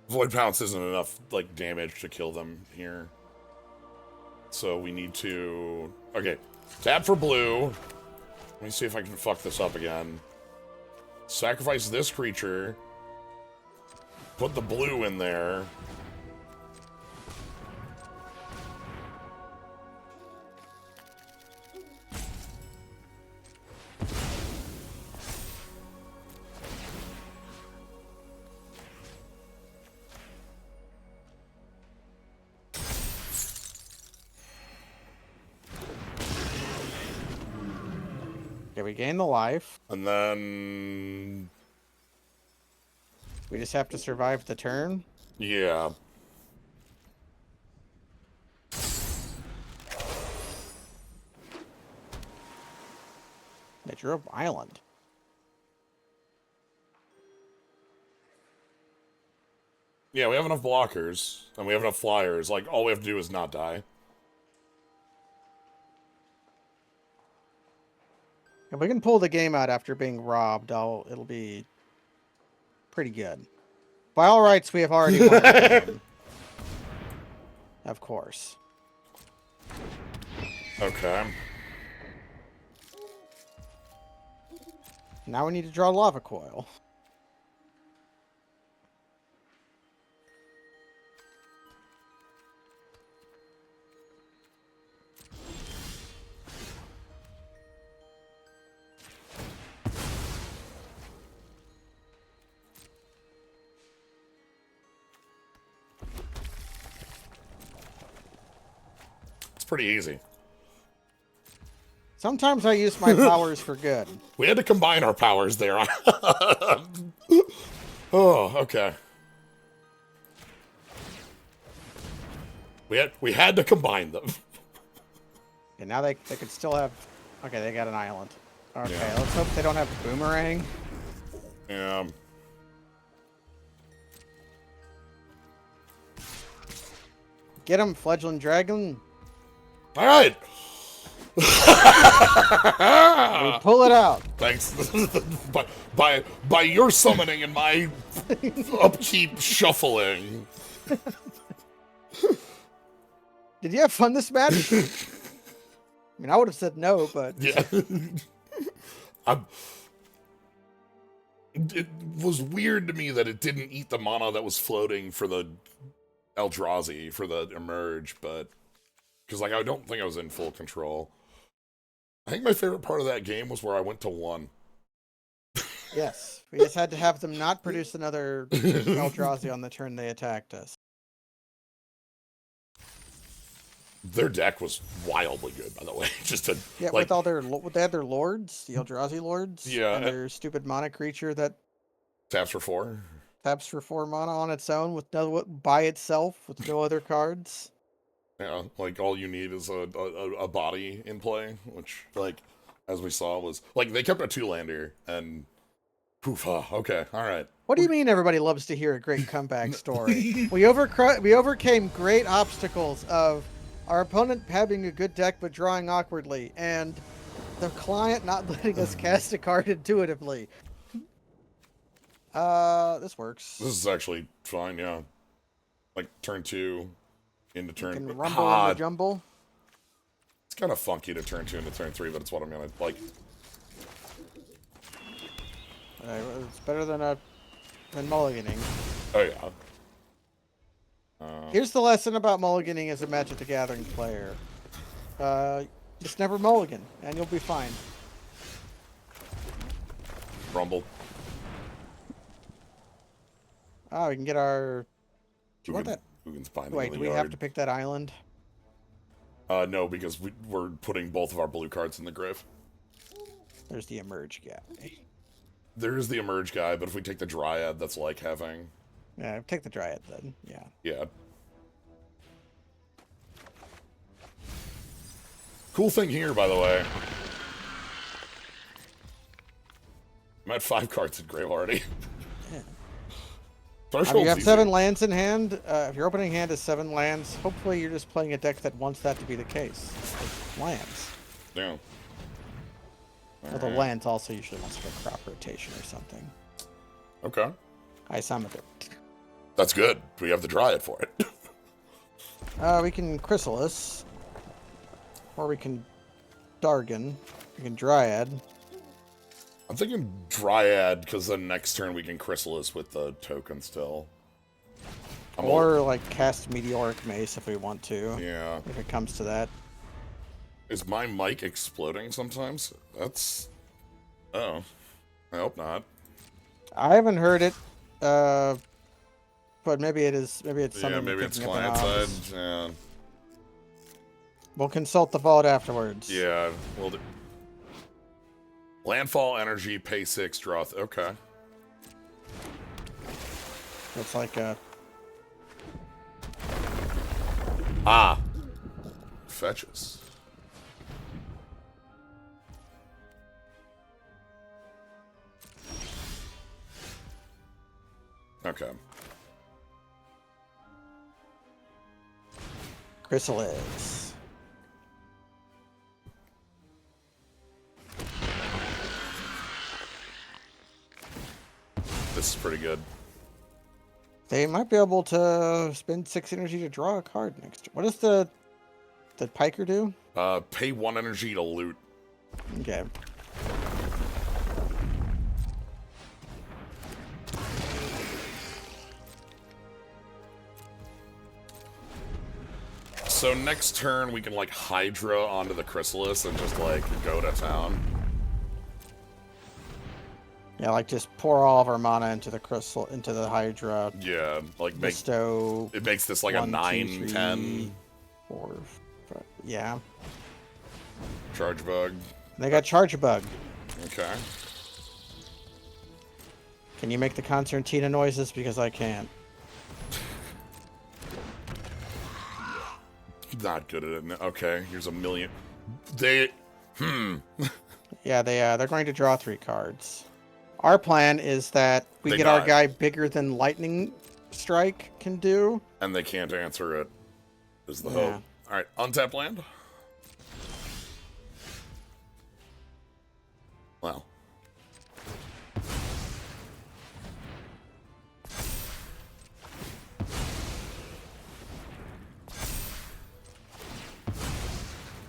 A: Void Pounce isn't enough like damage to kill them here. So we need to... Okay, tap for blue. Let me see if I can fuck this up again. Sacrifice this creature. Put the blue in there.
B: Okay, we gain the life.
A: And then...
B: We just have to survive the turn.
A: Yeah.
B: They drew up Island.
A: Yeah, we have enough blockers, and we have enough flyers. Like, all we have to do is not die.
B: If we can pull the game out after being robbed, it'll be pretty good. By all rights, we have already won the game. Of course.
A: Okay.
B: Now we need to draw Lava Coil.
A: Pretty easy.
B: Sometimes I use my powers for good.
A: We had to combine our powers there. Oh, okay. We had to combine them.
B: And now they could still have... Okay, they got an island. Okay,
A: Yeah.
B: let's hope they don't have a boomerang.
A: Yeah.
B: Get him, Fledgling Dragon.
A: All right.
B: We pull it out.
A: Thanks. by your summoning and my upkeep shuffling.
B: Did you have fun this match? I mean, I would have said no, but...
A: Yeah. It was weird to me that it didn't eat the mana that was floating for the Eldrazi, for the Emerge, but... Because, like, I don't think I was in full control. I think my favorite part of that game was where I went to 1.
B: Yes. We just had to have them not produce another Eldrazi on the turn they attacked us.
A: Their deck was wildly good, by the way. Just to,
B: Yeah,
A: like,
B: with all their... They had their lords, the Eldrazi lords.
A: Yeah.
B: And their stupid mana creature that
A: taps for 4.
B: taps for 4 mana on its own with no... by itself with no other cards.
A: Yeah, like, all you need is a body in play, which, like, as we saw was... Like, they kept a 2-lander, and... Poof, okay, alright.
B: What do you mean everybody loves to hear a great comeback story? We overcame great obstacles of our opponent having a good deck but drawing awkwardly, and the client not letting us cast a card intuitively. This works.
A: This is actually fine, yeah. Like, turn 2... into turn...
B: Can rumble in the jumble.
A: It's kind of funky to turn 2 into turn 3, but it's what I'm gonna like.
B: It's better than mulliganing.
A: Oh yeah.
B: Here's the lesson about mulliganing as a Magic the Gathering player. Just never mulligan, and you'll be fine.
A: Rumble.
B: Oh, we can get our... Do you want that?
A: Ugin's behind
B: Wait, do we have to pick that island?
A: No, because we're putting both of our blue cards in the grave.
B: There's the Emerge guy.
A: There's the Emerge guy, but if we take the Dryad, that's like having...
B: Yeah, take the Dryad then, yeah.
A: Yeah. Cool thing here, by the way. I'm at 5 cards in grave already.
B: Yeah.
A: Threshold's
B: You have
A: easy.
B: 7 lands in hand. If your opening hand is 7 lands, hopefully you're just playing a deck that wants that to be the case. Like lands.
A: Yeah.
B: Well, the
A: Alright.
B: lens also usually wants like a crop rotation or something.
A: Okay.
B: Isometer.
A: That's good. We have the Dryad for it.
B: We can Chrysalis. Or we can Dargon. We can Dryad.
A: I'm thinking Dryad, because then next turn we can Chrysalis with the token still.
B: Or, like, cast Meteoric Mace if we want to.
A: Yeah.
B: If it comes to that.
A: Is my mic exploding sometimes? That's... Oh. I hope not.
B: I haven't heard it. But maybe it is. Maybe it's something.
A: Yeah, maybe
B: you're
A: it's
B: picking up in
A: client
B: office.
A: side. Yeah.
B: We'll consult the vault afterwards.
A: Yeah, we'll do. Landfall energy, pay 6, draw. Okay.
B: It's like a.
A: Ah. Fetches. Okay.
B: Chrysalis.
A: This is pretty good.
B: They might be able to spend 6 energy to draw a card next. What does the Piker do?
A: Pay 1 energy to loot.
B: Okay.
A: So next turn we can like Hydra onto the Chrysalis and just like go to town.
B: Yeah, like just pour all of our mana into the crystal, into the Hydra.
A: Yeah, like make
B: Bestow.
A: it makes this like a 9, 10
B: 4, 5. Yeah.
A: charge bug.
B: They got Charge Bug.
A: Okay.
B: Can you make the concertina noises? Because I can't.
A: Not good at it. Okay, here's a million. They
B: Yeah, they're going to draw 3 cards. Our plan is that we
A: They
B: get our
A: got-
B: guy bigger than Lightning Strike can do.
A: and they can't answer it. Is the
B: Yeah.
A: hope. Alright, untap land. Well.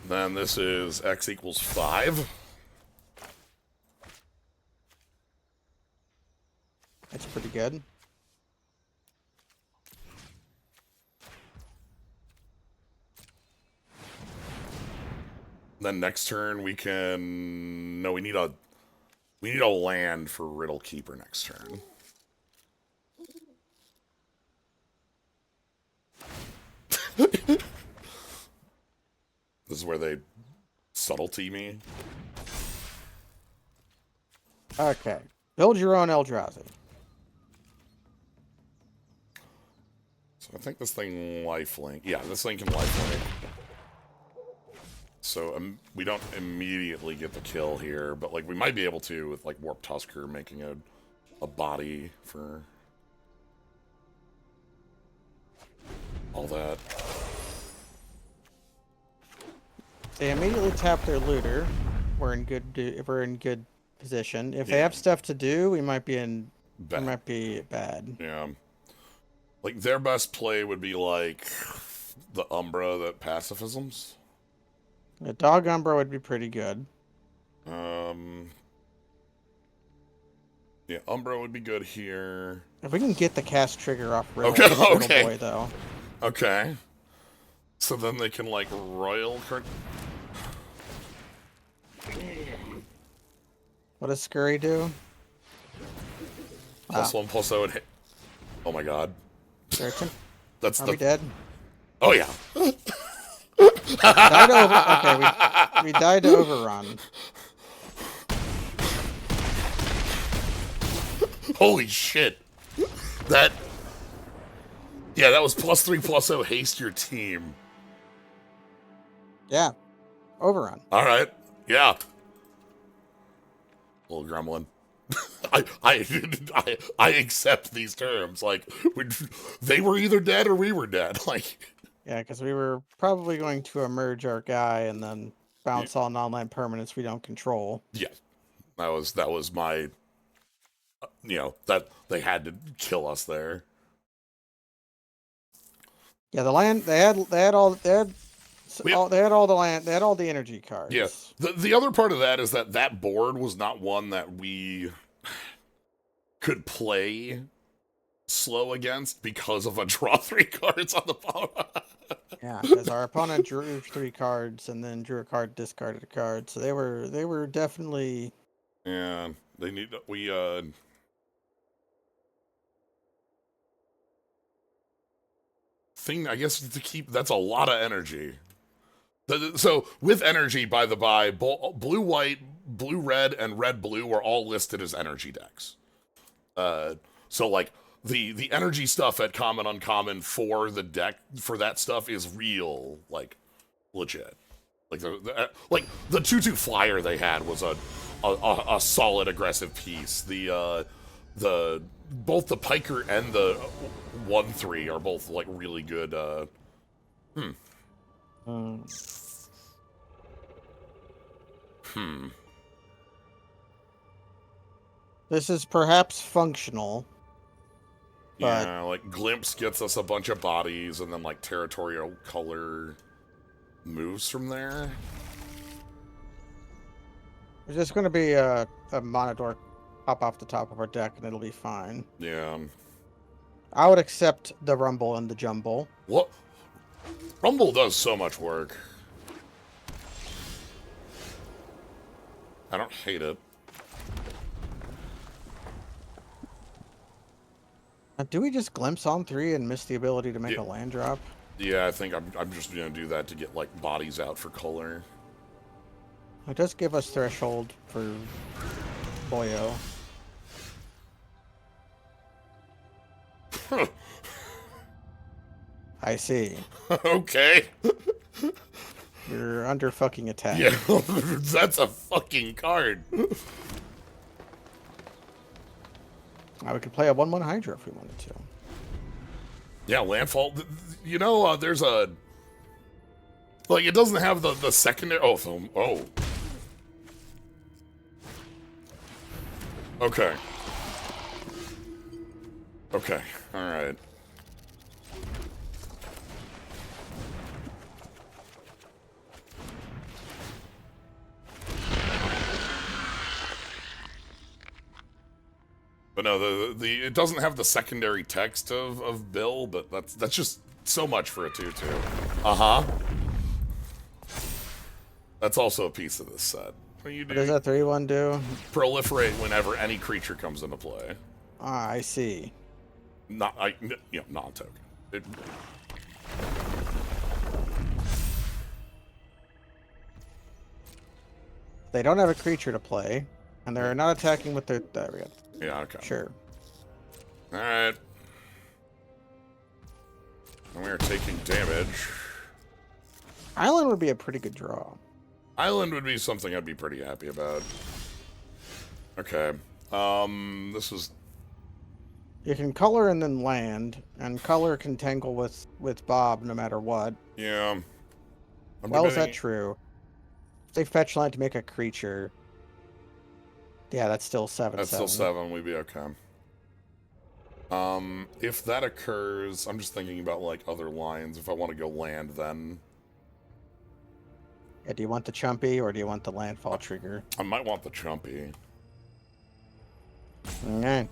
A: Then this is x equals 5.
B: That's pretty good.
A: Then next turn we can... No, we need a land for Riddle Keeper next turn. This is where they subtlety me.
B: Okay. Build your own Eldrazi.
A: So I think this thing lifelink. Yeah, this thing can lifelink. So we don't immediately get the kill here, but like we might be able to with like Warp Tusker making a body for all that.
B: They immediately tap their looter. We're in good position. If they
A: Yeah.
B: have stuff to do, we might be
A: Bad.
B: we might be bad.
A: Yeah. Like their best play would be like the Umbra that pacifisms.
B: A Dog Umbra would be pretty good.
A: Yeah, Umbra would be good here.
B: If we can get the cast trigger off Riddle,
A: Okay,
B: Riddle
A: okay.
B: Boy, though.
A: Okay. So then they can like royal card.
B: What does Scurry do?
A: Plus 1/+0 and hit. Oh my god.
B: Certain?
A: That's
B: Are
A: the
B: we dead?
A: Oh yeah.
B: Died over. Okay, we died to overrun.
A: Holy shit. That Yeah, that was +3/+0 haste your team.
B: Yeah, overrun.
A: Alright. Yeah. Little gremlin. I accept these terms. Like they were either dead or we were dead. Like
B: Yeah, because we were probably going to emerge our guy and then bounce all non-land permanents we don't control.
A: Yeah, that was my, that they had to kill us there.
B: Yeah, the land they had all they had all the land, they had all the energy cards.
A: Yeah, the other part of that is that board was not one that we could play slow against because of a draw 3 cards on the bottom.
B: Yeah, because our opponent drew 3 cards and then drew a card, discarded a card, so they were definitely.
A: Yeah, we thing, I guess, to keep, that's a lot of energy. So with energy, by the by, blue white, blue red, and red blue are all listed as energy decks. So like the energy stuff at common uncommon for the deck for that stuff is real, like legit. Like the 2/2 flyer they had was a solid aggressive piece. The both the Piker and the 1/3 are both like really good.
B: This is perhaps functional. But
A: yeah, like Glimpse gets us a bunch of bodies, and then like Territorial Color moves from there.
B: there's just going to be a Monodor pop off the top of our deck, and it'll be fine.
A: Yeah.
B: I would accept the Rumble and the Jumble.
A: What? Rumble does so much work. I don't hate it.
B: Do we just glimpse on 3 and miss the ability to make a land drop?
A: Yeah, I think I'm just gonna do that to get like bodies out for color.
B: It does give us threshold for Boyo. I see.
A: Okay.
B: You're under fucking attack.
A: Yeah, that's a fucking card.
B: We could play a 1/1 Hydra if we wanted to.
A: Yeah, Landfall. There's a like it doesn't have the secondary. Oh. Okay. Okay. All right. But no, the it doesn't have the secondary text of Bill, but that's just so much for a 2/2. Uh-huh. That's also a piece of this set.
B: What does that 3/1 do?
A: Proliferate whenever any creature comes into play.
B: Ah, I see.
A: Non-token.
B: They don't have a creature to play, and they're not attacking with their. There we go.
A: Yeah, okay.
B: Sure.
A: Alright. And we are taking damage.
B: Island would be a pretty good draw.
A: Island would be something I'd be pretty happy about. Okay. This is...
B: You can color and then land, and color can tangle with Bob no matter what.
A: Yeah.
B: Well, is that true? If they fetch land to make a creature... Yeah, that's still 7/7.
A: That's still 7. We'd be okay. If that occurs, I'm just thinking about like other lines. If I want to go land, then
B: yeah, do you want the Chumpy or do you want the landfall trigger?
A: I might want the Chumpy.
B: Okay,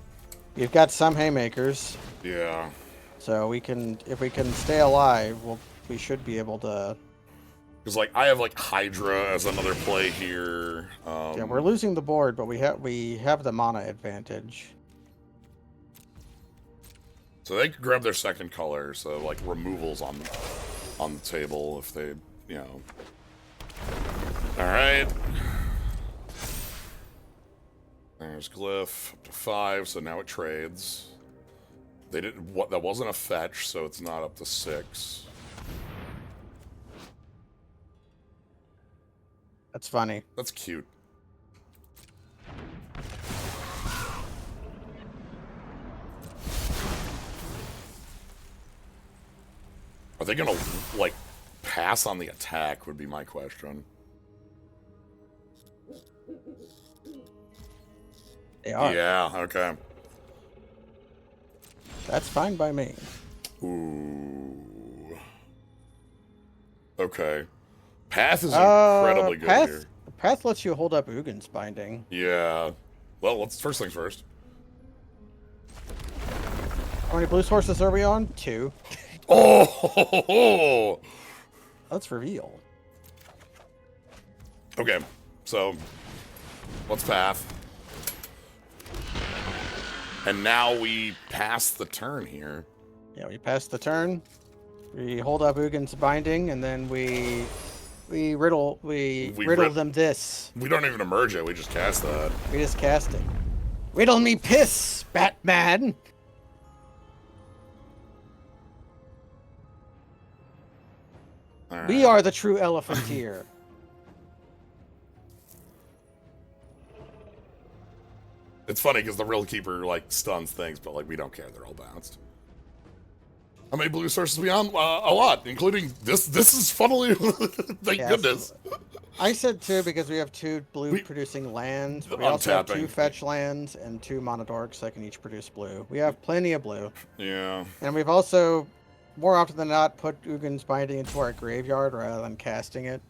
B: you've got some haymakers.
A: Yeah.
B: So if we can stay alive, we should be able to.
A: Because like I have like Hydra as another play here.
B: Yeah, we're losing the board, but we have the mana advantage.
A: So they could grab their second color, so like removals on the table if they, Alright. There's Glyph, up to 5, so now it trades. That wasn't a fetch, so it's not up to 6.
B: That's funny.
A: That's cute. Are they gonna, like, pass on the attack would be my question.
B: They are.
A: Yeah, okay.
B: That's fine by me.
A: Ooh. Okay. Path is incredibly good here.
B: Path lets you hold up Ugin's Binding.
A: Yeah. Well, let's first things first.
B: How many blue sources are we on? 2.
A: Oh!
B: Let's reveal.
A: Okay, so what's path? And now we pass the turn here.
B: Yeah, we pass the turn. We hold up Ugin's Binding, and then we riddle them this.
A: We don't even emerge it, we just cast that.
B: We just cast it. Riddle me piss, Batman!
A: All right.
B: We are the true Elephanteer.
A: It's funny because the Riddle Keeper like stuns things, but like we don't care. They're all bounced. How many blue sources are we on? A lot, including this. This is funnily, thank goodness.
B: I said 2 because we have 2 blue producing lands. We also have 2 fetch lands and 2 mana dorks that can each produce blue. We have plenty of blue.
A: Yeah.
B: And we've also, more often than not, put Ugin's Binding into our graveyard rather than casting it.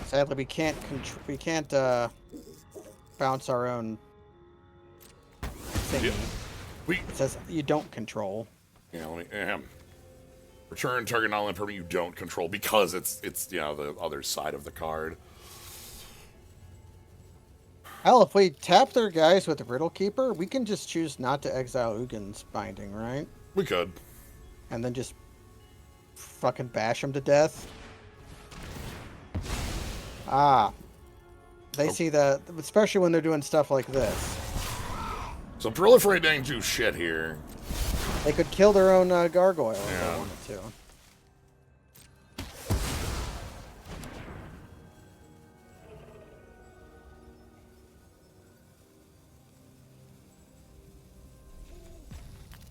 B: Sadly, we can't bounce our own thing.
A: Yeah.
B: It says you don't control.
A: Yeah, let me return target non-land permanent you don't control because it's you know the other side of the card.
B: Hell, if we tap their guys with the Riddle Keeper, we can just choose not to exile Ugin's Binding, right?
A: We could.
B: And then just fucking bash them to death. They see that, especially when they're doing stuff like this.
A: So Proliferate didn't do shit here.
B: They could kill their own gargoyle if they wanted to.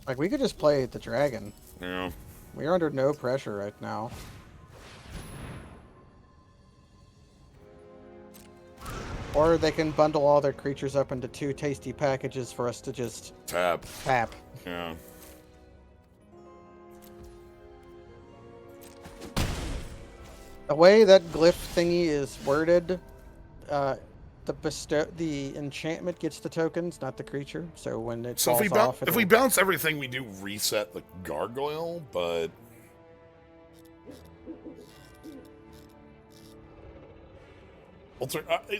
B: Like, we could just play the dragon.
A: Yeah.
B: We're under no pressure right now. Or they can bundle all their creatures up into 2 tasty packages for us to just
A: tap. Yeah.
B: The way that glyph thingy is worded, the enchantment gets the tokens, not the creature. So when it falls off,
A: if we bounce everything, we do reset the gargoyle, but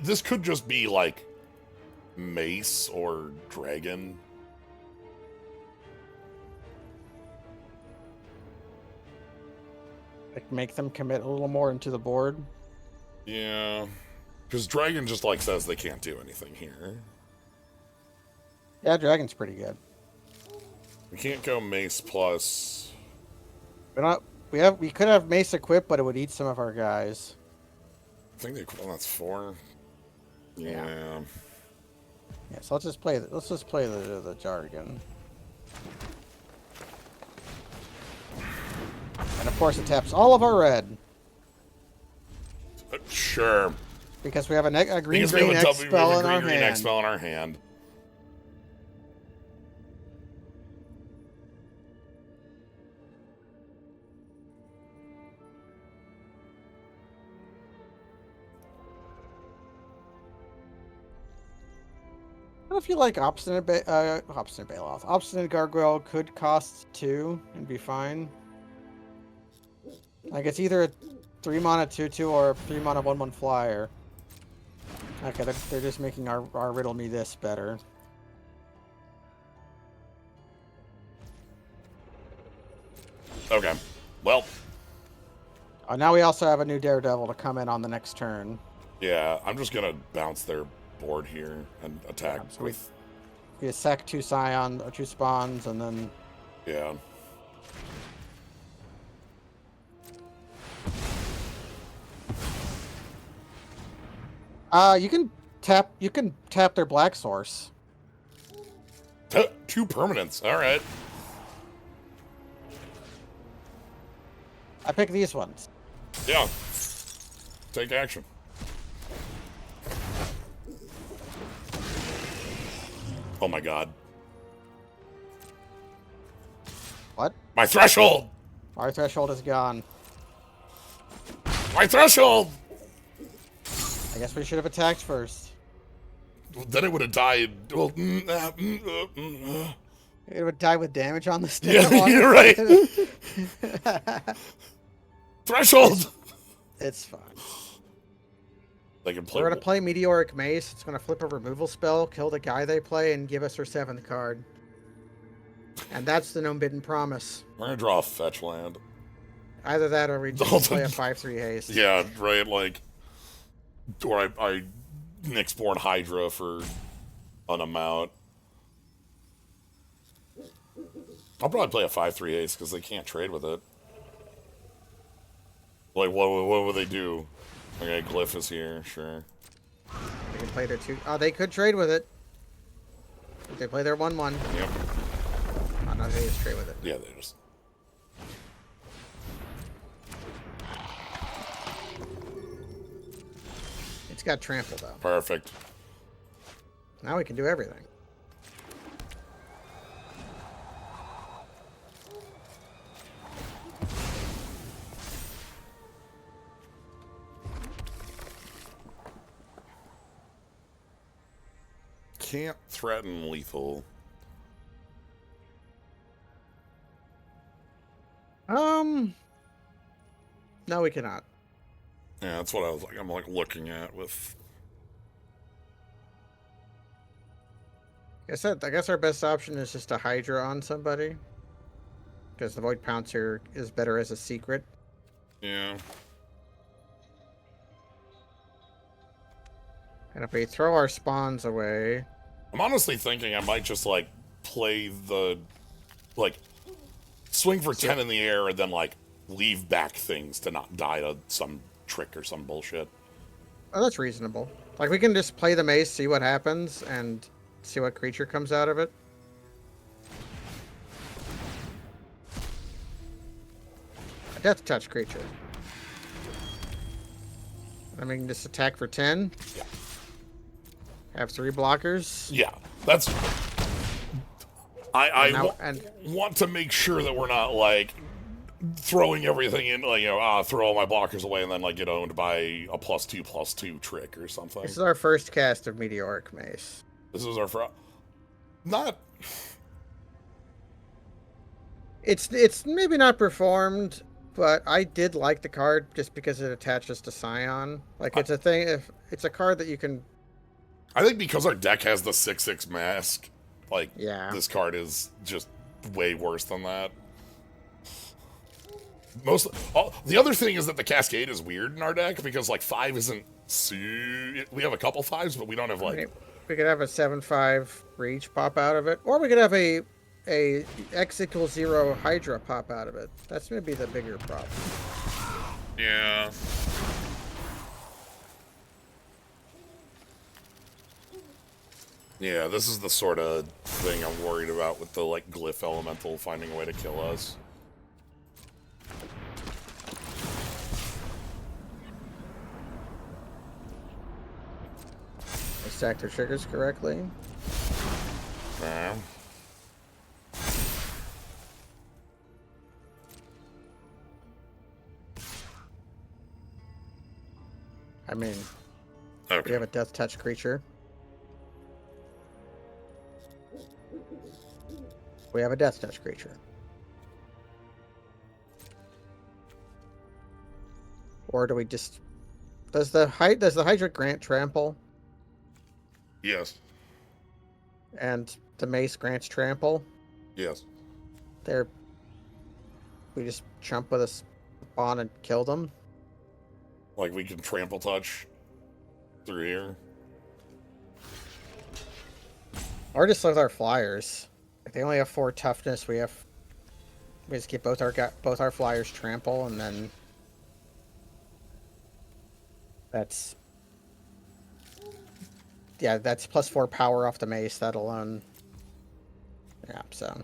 A: this could just be like mace or dragon.
B: Like make them commit a little more into the board.
A: Yeah, because dragon just like says they can't do anything here.
B: Yeah, dragon's pretty good.
A: We can't go mace plus.
B: We could have mace equipped, but it would eat some of our guys.
A: I think the equivalent's 4. Yeah.
B: Yeah, so let's just play the jargon. And of course it taps all of our red.
A: Sure.
B: Because we have a green X spell in our hand. I feel like Obstinate Baloth. Obstinate Gargoyle could cost 2 and be fine. Like it's either a 3 mana 2/2 or a 3 mana 1/1 flyer. Okay, they're just making our riddle me this better.
A: Okay, well.
B: Now we also have a new Daredevil to come in on the next turn.
A: Yeah, I'm just gonna bounce their board here and attack
B: so
A: with.
B: We sack 2 Scion, 2 spawns, and then.
A: Yeah.
B: You can tap their black source.
A: 2 permanents. All right.
B: I pick these ones.
A: Yeah. Take action. Oh my god.
B: What?
A: My threshold!
B: Our threshold is gone.
A: My threshold!
B: I guess we should have attacked first.
A: Well, then it would have died. Well,
B: It would die with damage on the stick.
A: yeah, you're right. Threshold!
B: It's fine.
A: They can play.
B: We're gonna play Meteoric Mace. It's gonna flip a removal spell, kill the guy they play, and give us our 7th card. And that's the no-bidden promise.
A: We're gonna draw a fetch land.
B: Either that or we just play a 5/3 haste.
A: Yeah, right, like... Or I Nyxborn Hydra for an amount. I'll probably play a 5/3 haste because they can't trade with it. Like, what would they do? Okay, Glyph is here, sure.
B: They can play their 2... Oh, they could trade with it. If they play their 1/1.
A: Yep.
B: Oh, no, they just trade with it.
A: Yeah, they just...
B: It's got trample, though.
A: Perfect.
B: Now we can do everything.
A: Can't threaten lethal.
B: No, we cannot.
A: Yeah, that's what I was like. I'm like looking at with...
B: I guess our best option is just a Hydra on somebody. Because the Void Pouncer is better as a secret.
A: Yeah.
B: And if we throw our spawns away...
A: I'm honestly thinking I might just, like, play the... Like, swing for 10 in the air and then, like, leave back things to not die to some trick or some bullshit.
B: Oh, that's reasonable. Like, we can just play the mace, see what happens, and see what creature comes out of it. A Death Touch creature. I mean, just attack for 10.
A: Yeah.
B: Have 3 blockers.
A: Yeah, that's... I
B: And
A: want to make sure that we're not, like, throwing everything in, like, you know, throw all my blockers away and then, like, get owned by a +2/+2 trick or something.
B: this is our first cast of Meteoric Mace.
A: This is our not...
B: It's maybe not performed, but I did like the card just because it attaches to Scion. Like, it's a thing, if it's a card that you can...
A: I think because our deck has the 6/6 mask, like,
B: Yeah.
A: this card is just way worse than that. The other thing is that the Cascade is weird in our deck because, like, 5 isn't... We have a couple 5s, but we don't have, like...
B: I mean, we could have a 7/5 reach pop out of it, or we could have a X=0 Hydra pop out of it. That's maybe the bigger problem.
A: Yeah. Yeah, this is the sort of thing I'm worried about with the, like, Glyph Elemental finding a way to kill us.
B: They stack their triggers correctly.
A: Yeah.
B: I mean,
A: Okay.
B: we have a Death Touch creature. We have a Death Touch creature. Or do we just... Does the Hydra grant trample?
A: Yes.
B: And the Mace grants trample?
A: Yes.
B: We just jump with a spawn and kill them?
A: Like, we can trample touch through here.
B: Or just with our flyers. If they only have 4 toughness, we just get both our flyers trample, and then that's +4 power off the mace. That alone, yeah. So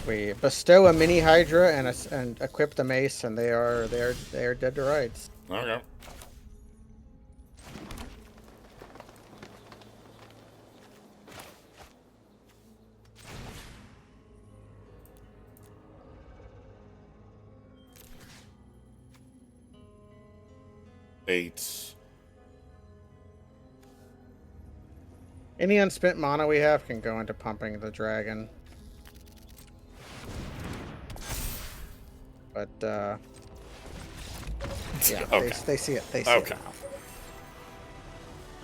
B: We bestow a mini Hydra and equip the mace, and they are dead to rights.
A: Okay. Eight.
B: Any unspent mana we have can go into pumping the dragon. But yeah,
A: Okay.
B: they see it. They see
A: Okay.
B: it now.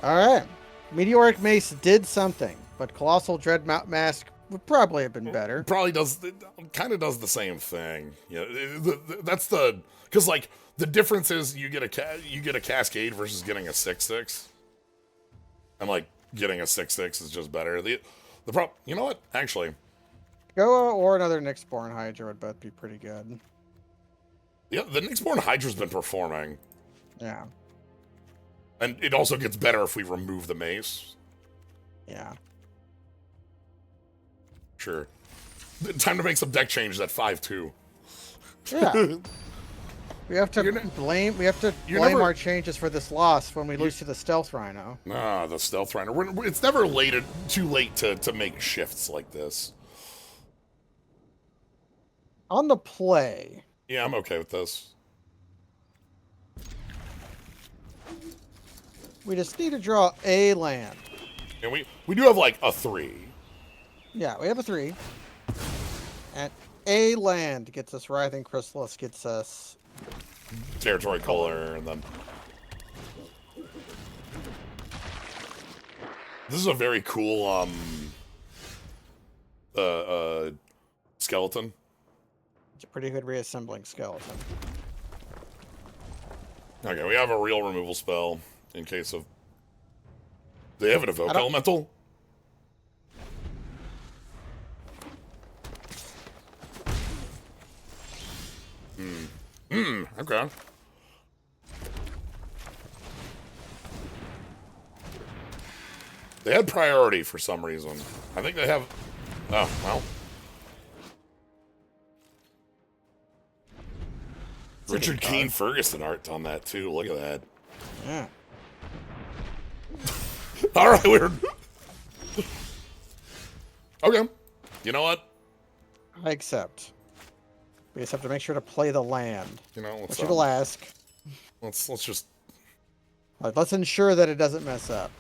B: All right, Meteoric Mace did something, but Colossal Dread Mask would probably have been better.
A: Probably kind of does the same thing. Yeah, that's because like the difference is you get a cascade versus getting a 6/6, and like getting a 6/6 is just better. The problem, you know what? Actually,
B: Goa or another Nyxborn Hydra would both be pretty good.
A: yeah, the Nyxborn Hydra's been performing,
B: Yeah,
A: and it also gets better if we remove the mace.
B: yeah.
A: Sure. Time to make some deck changes at 5/2.
B: Yeah. We have to blame
A: never-
B: our changes for this loss when we lose to the Stealth Rhino.
A: Ah, the Stealth Rhino. It's never too late to make shifts like this.
B: On the play,
A: Yeah, I'm okay with this.
B: we just need to draw a land.
A: And we do have like a 3.
B: Yeah, we have a 3. And a land gets us Writhing Chrysalis, gets us...
A: Territory color, and then... This is a very cool, skeleton.
B: It's a pretty good reassembling skeleton.
A: Okay, we have a real removal spell in case of... They have an Evoke Elemental? Okay. They had priority for some reason. I think they have... Oh, well. Richard Keane Ferguson art on that, too. Look at that.
B: Yeah.
A: All right, we're... Okay. You know what?
B: I accept. We just have to make sure to play the land.
A: You know,
B: Which it'll ask.
A: let's just...
B: Let's ensure that it doesn't mess up.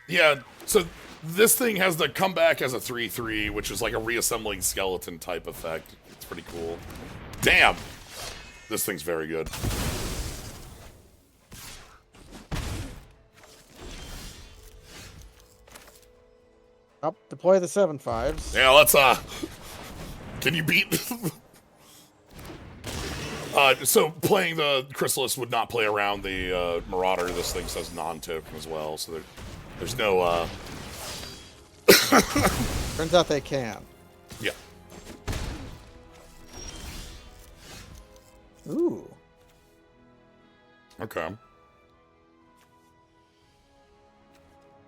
A: Yeah, so this thing has the comeback as a 3/3, which is like a reassembling skeleton type effect. It's pretty cool. Damn! This thing's very good.
B: Up, deploy the 7/5s.
A: Yeah, let's, can you beat... so playing the Chrysalis would not play around the, Marauder. This thing says non-token as well, so there's no,
B: Turns out they can.
A: Yeah.
B: Ooh.
A: Okay.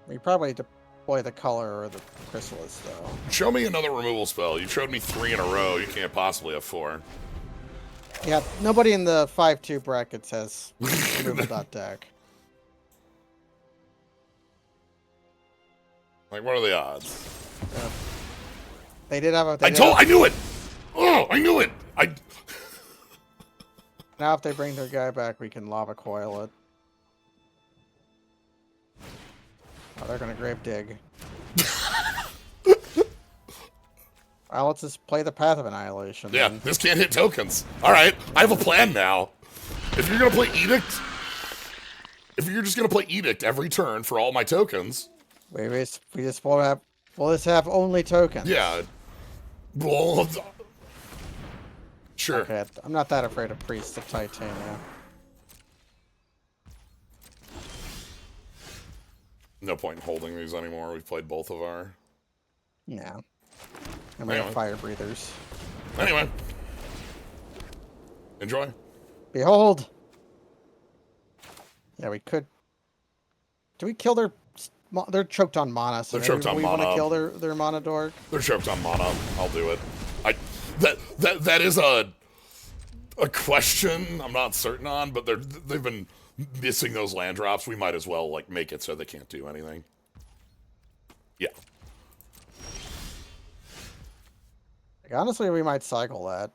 B: We probably deploy the color or the Chrysalis, though.
A: Show me another removal spell. You showed me 3 in a row. You can't possibly have 4.
B: Yeah, nobody in the 5/2 brackets has removal.deck.
A: Like, what are the odds?
B: They did have a...
A: I knew it! Oh, I knew it!
B: Now if they bring their guy back, we can lava coil it. Oh, they're gonna grave dig. Well, let's just play the Path of Annihilation.
A: Yeah,
B: then.
A: this can't hit tokens. Alright, I have a plan now. If you're gonna play Edict... If you're just gonna play Edict every turn for all my tokens...
B: We just won't have... We'll just have only tokens.
A: Yeah. Well... Sure.
B: Okay, I'm not that afraid of Priests of Titania.
A: No point in holding these anymore. We've played both of our...
B: Yeah. And we have Fire Breathers.
A: Anyway. Enjoy.
B: Behold! Yeah, we could... Do we kill their they're choked on mana, so
A: They're
B: maybe
A: choked on
B: we want to
A: mana.
B: kill their mana dork.
A: They're choked on mana. I'll do it. That is a question I'm not certain on, but they've been missing those land drops. We might as well like make it so they can't do anything. Yeah.
B: Like, honestly, we might cycle that.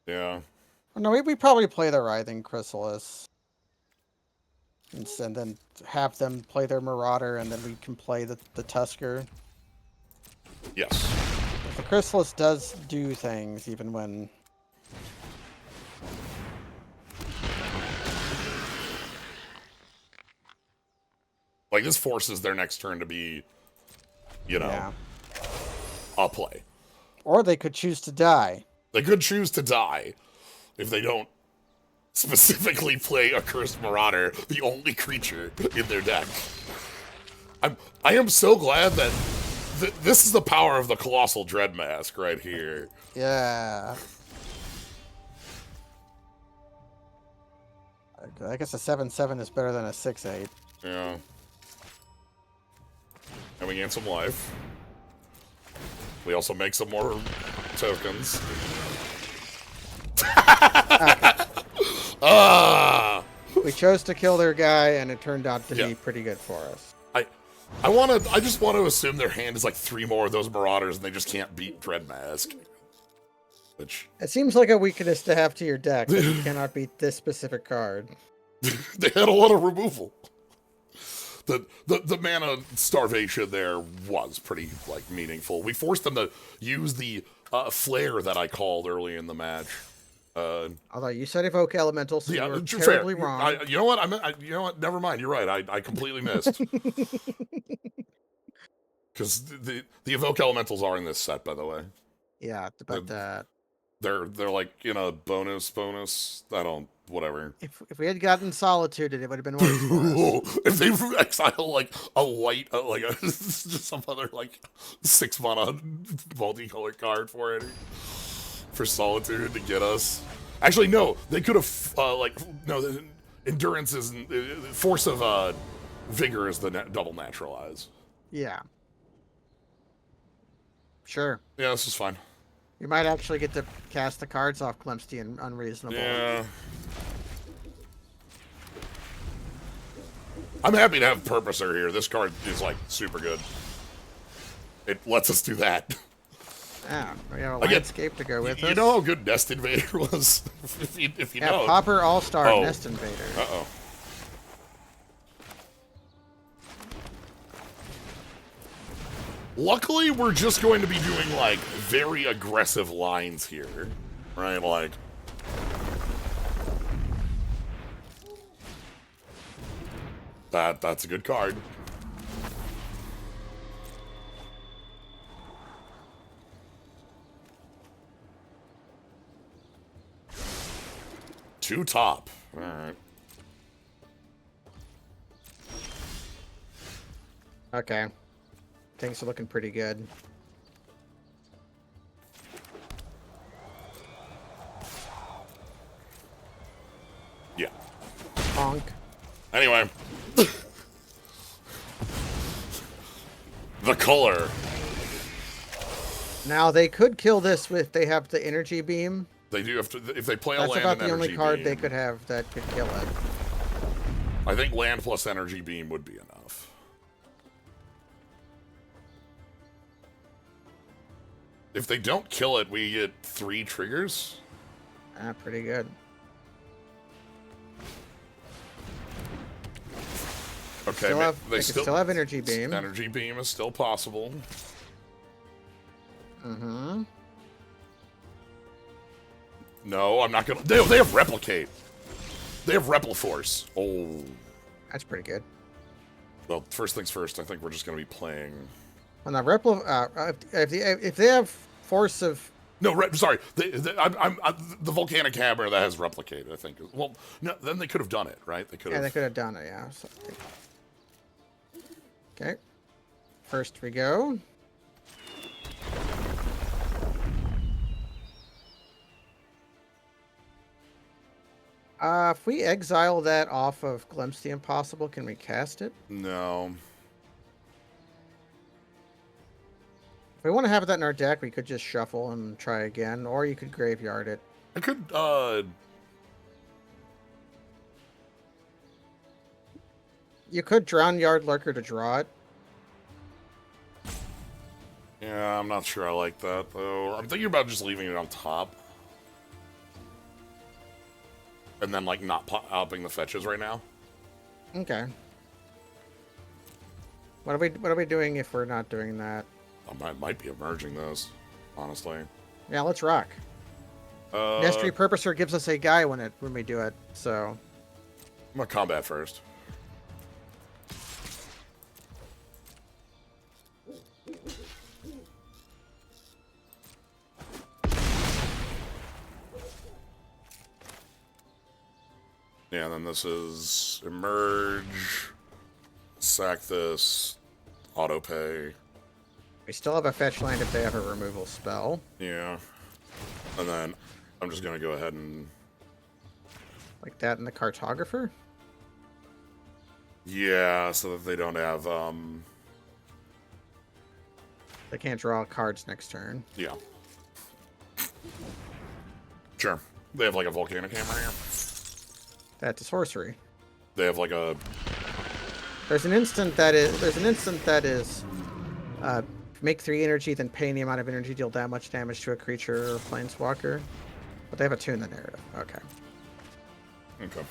A: Yeah.
B: Oh, no, we probably play the Writhing Chrysalis. And then have them play their Marauder, and then we can play the Tusker.
A: Yes.
B: If the Chrysalis does do things, even when...
A: Like, this forces their next turn to be, you know, a play.
B: Or they could choose to die.
A: They could choose to die if they don't specifically play a Cursed Marauder, the only creature in their deck. I am so glad that this is the power of the Colossal Dread Mask right here.
B: Yeah. I guess a 7/7 is better than a 6/8.
A: Yeah. And we gain some life. We also make some more tokens. Ah!
B: We chose to kill their guy, and it turned out to be pretty good for us.
A: I just want to assume their hand is like 3 more of those Marauders, and they just can't beat Dread Mask. Which
B: it seems like a weakness to have to your deck, but you cannot beat this specific card.
A: They had a lot of removal. The mana starvation there was pretty like meaningful. We forced them to use the flare that I called early in the match.
B: Although you said evoke elemental, so you were
A: fair.
B: terribly wrong.
A: You know what? You know what? Never mind. You're right. I completely missed. Because the evoke elementals are in this set, by the way.
B: Yeah, but
A: they're like bonus. I don't whatever.
B: If we had gotten solitude, it would have been worse for us.
A: If they exile like a white, just some other like 6 mana multicolored card for it for solitude to get us. Actually, no, they could have the endurance is force of vigor is the double naturalize.
B: Yeah. Sure.
A: Yeah, this is fine.
B: You might actually get to cast the cards off Clemsty and Unreasonable.
A: Yeah. I'm happy to have Purposer here. This card is like super good. It lets us do that.
B: Yeah, we have a landscape to go with us.
A: You know how good Nest Invader was? if you know.
B: Pauper All-Star Nest Invader.
A: Uh-oh. Luckily, we're just going to be doing, like, very aggressive lines here. Right? Like... That's a good card. Two top. Alright.
B: Okay. Things are looking pretty good.
A: Yeah.
B: Honk.
A: Anyway. The color.
B: Now, they could kill this if they have the energy beam.
A: They do have to, if they play a
B: That's
A: land
B: about
A: and
B: the only
A: energy
B: card
A: beam,
B: they could have that could kill it.
A: I think land plus energy beam would be enough. If they don't kill it, we get 3 triggers.
B: Ah, pretty good.
A: Okay,
B: they still have energy beam.
A: Energy beam is still possible.
B: Mm-hmm.
A: No, I'm not gonna. They have replicate. They have Repliforce. Oh,
B: that's pretty good.
A: Well, first things first. I think we're just gonna be playing.
B: On the if they have force of.
A: No, sorry. The volcanic hammer that has replicate. I think. Well, no. Then they could have done it, right? They could.
B: Yeah, they could have done it. Yeah. So, okay. First we go. If we exile that off of Glimpse the Impossible, can we cast it?
A: No.
B: we want to have that in our deck, we could just shuffle and try again, or you could graveyard it.
A: I could,
B: You could Drown Yard Lurker to draw it.
A: yeah, I'm not sure I like that, though. I'm thinking about just leaving it on top. And then, like, not popping the fetches right now.
B: Okay. What are we doing if we're not doing that?
A: I might be emerging this, honestly.
B: Yeah, let's rock. Nestry Purposer gives us a guy when we do it, so...
A: I'm gonna combat first. Yeah, and then this is emerge, sack this, auto pay.
B: We still have a fetch land if they have a removal spell.
A: Yeah. And then I'm just gonna go ahead and...
B: Like that in the Cartographer?
A: Yeah, so that they don't have,
B: They can't draw cards next turn.
A: yeah. Sure. They have like a Volcanic Hammer here.
B: That's a sorcery.
A: They have like a...
B: There's an instant that is make 3 energy, then pay any amount of energy, deal that much damage to a creature or planeswalker. But they have a 2 in the narrative. Okay.
A: Okay.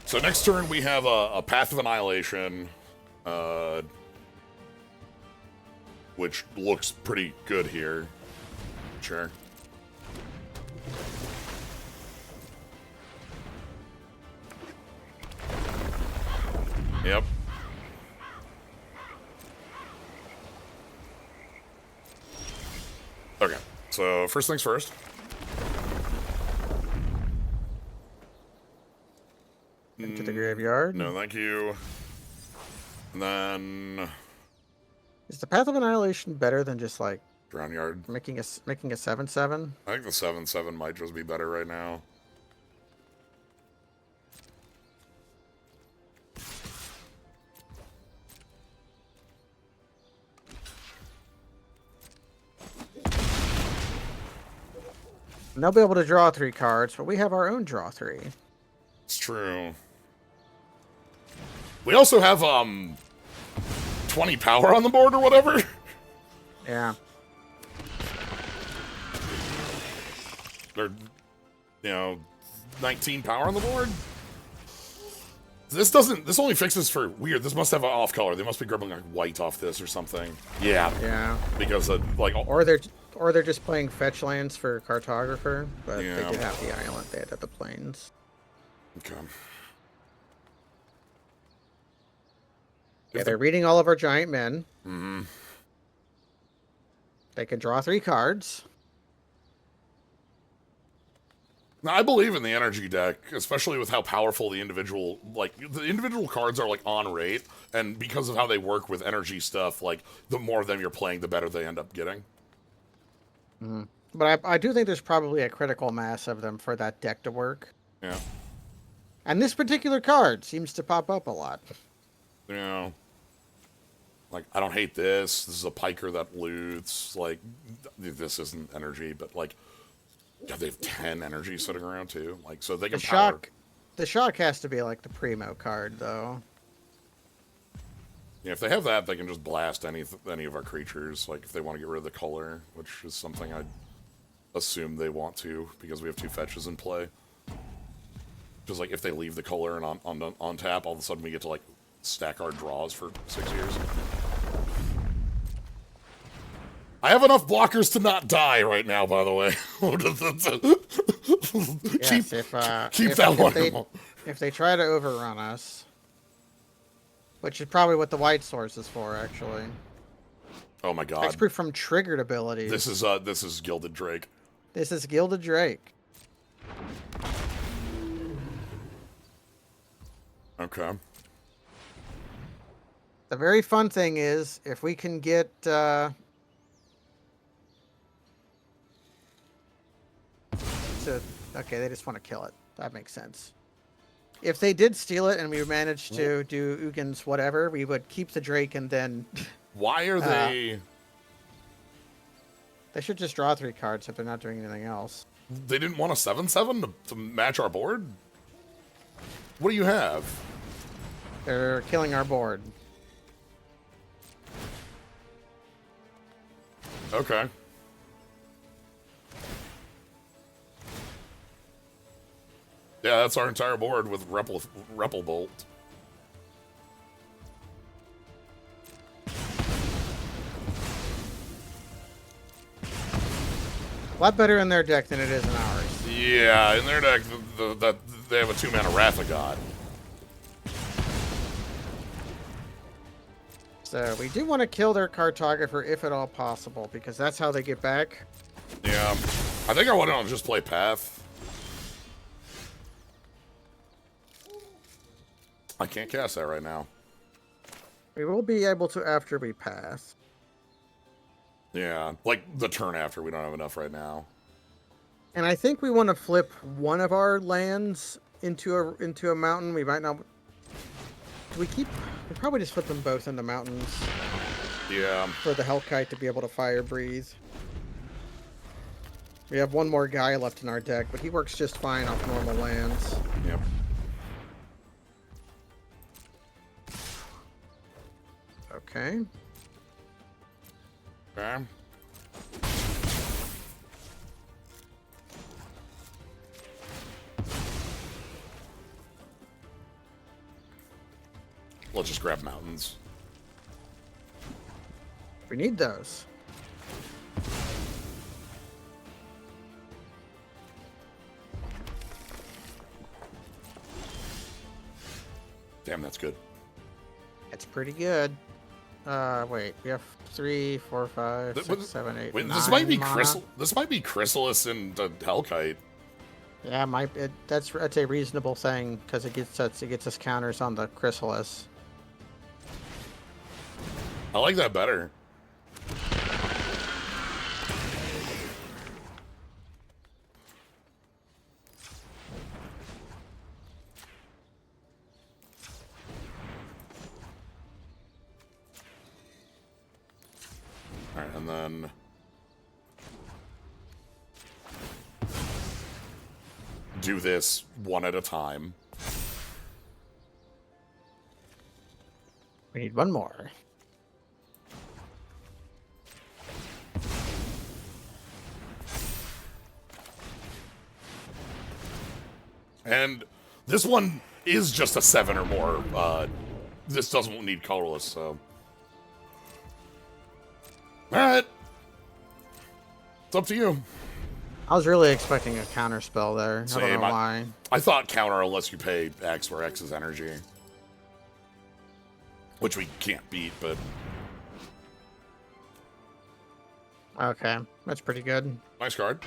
A: So next turn we have a Path of Annihilation, which looks pretty good here. Sure. Yep. Okay, so first things first.
B: Into the graveyard.
A: No, thank you. And then
B: Is the Path of Annihilation better than just like
A: Drown Yard.
B: making a 7/7?
A: I think the 7/7 might just be better right now.
B: And they'll be able to draw 3 cards, but we have our own draw 3.
A: It's true. We also have 20 power on the board or whatever.
B: Yeah.
A: Or, 19 power on the board. This only fixes for weird. This must have an off color. They must be grabbing like white off this or something. Yeah.
B: Yeah.
A: Because like
B: Or they're just playing fetch lands for Cartographer, but
A: Yeah.
B: they did have the island. They had the plains.
A: Okay.
B: Yeah, they're reading all of our giant men.
A: Mm-hmm.
B: They can draw 3 cards.
A: Now, I believe in the energy deck, especially with how powerful the individual cards are like on rate, and because of how they work with energy stuff, like the more of them you're playing, the better they end up getting.
B: Mm-hmm. But I do think there's probably a critical mass of them for that deck to work.
A: Yeah.
B: And this particular card seems to pop up a lot.
A: Like, I don't hate this. This is a piker that loots. Like, this isn't energy, but like, yeah, they have 10 energy sitting around too. Like, so they can power.
B: The shock has to be like the primo card, though.
A: Yeah, if they have that, they can just blast any of our creatures. Like, if they want to get rid of the color, which is something I assume they want to, because we have 2 fetches in play. Just like if they leave the color and on tap, all of a sudden we get to like stack our draws for 6 years. I have enough blockers to not die right now, by the way. Keep that one.
B: If they try to overrun us, which is probably what the white source is for, actually.
A: Oh my god.
B: Hexproof from triggered abilities.
A: This is Gilded Drake.
B: This is Gilded Drake.
A: Okay.
B: The very fun thing is, if we can get... okay, they just want to kill it. That makes sense. if they did steal it and we managed to do Ugin's whatever, we would keep the Drake and then
A: Why are they...
B: they should just draw 3 cards if they're not doing anything else.
A: They didn't want a 7/7 to match our board? What do you have?
B: They're killing our board.
A: Okay. Yeah, that's our entire board with Repel Bolt.
B: A lot better in their deck than it is in ours.
A: Yeah, in their deck, they have a 2-mana Wrath of God.
B: So we do want to kill their cartographer if at all possible, because that's how they get back.
A: Yeah, I think I want to just play Path. I can't cast that right now.
B: We will be able to after we pass.
A: Yeah, like the turn after, we don't have enough right now.
B: And I think we want to flip one of our lands into a mountain. We might not. Do we keep? We probably just flip them both into mountains.
A: Yeah.
B: For the Hellkite to be able to fire breathe. We have one more guy left in our deck, but he works just fine off normal lands.
A: Yep.
B: Okay.
A: Okay. Let's just grab mountains.
B: We need those.
A: Damn, that's good.
B: It's pretty good. Wait, we have 3, 4, 5, 6, 7, 8,
A: Wait,
B: 9
A: this might be
B: mana.
A: This might be Chrysalis and Hellkite.
B: Yeah, that's a reasonable thing because it gets us counters on the Chrysalis.
A: I like that better. All right, and then do this one at a time.
B: We need one more.
A: And this one is just a 7 or more. This doesn't need colorless, so. Alright. It's up to you.
B: I was really expecting a counter spell there. I don't know
A: Same.
B: why.
A: I thought counter unless you pay X for X's energy. Which we can't beat, but.
B: Okay, that's pretty good.
A: Nice card.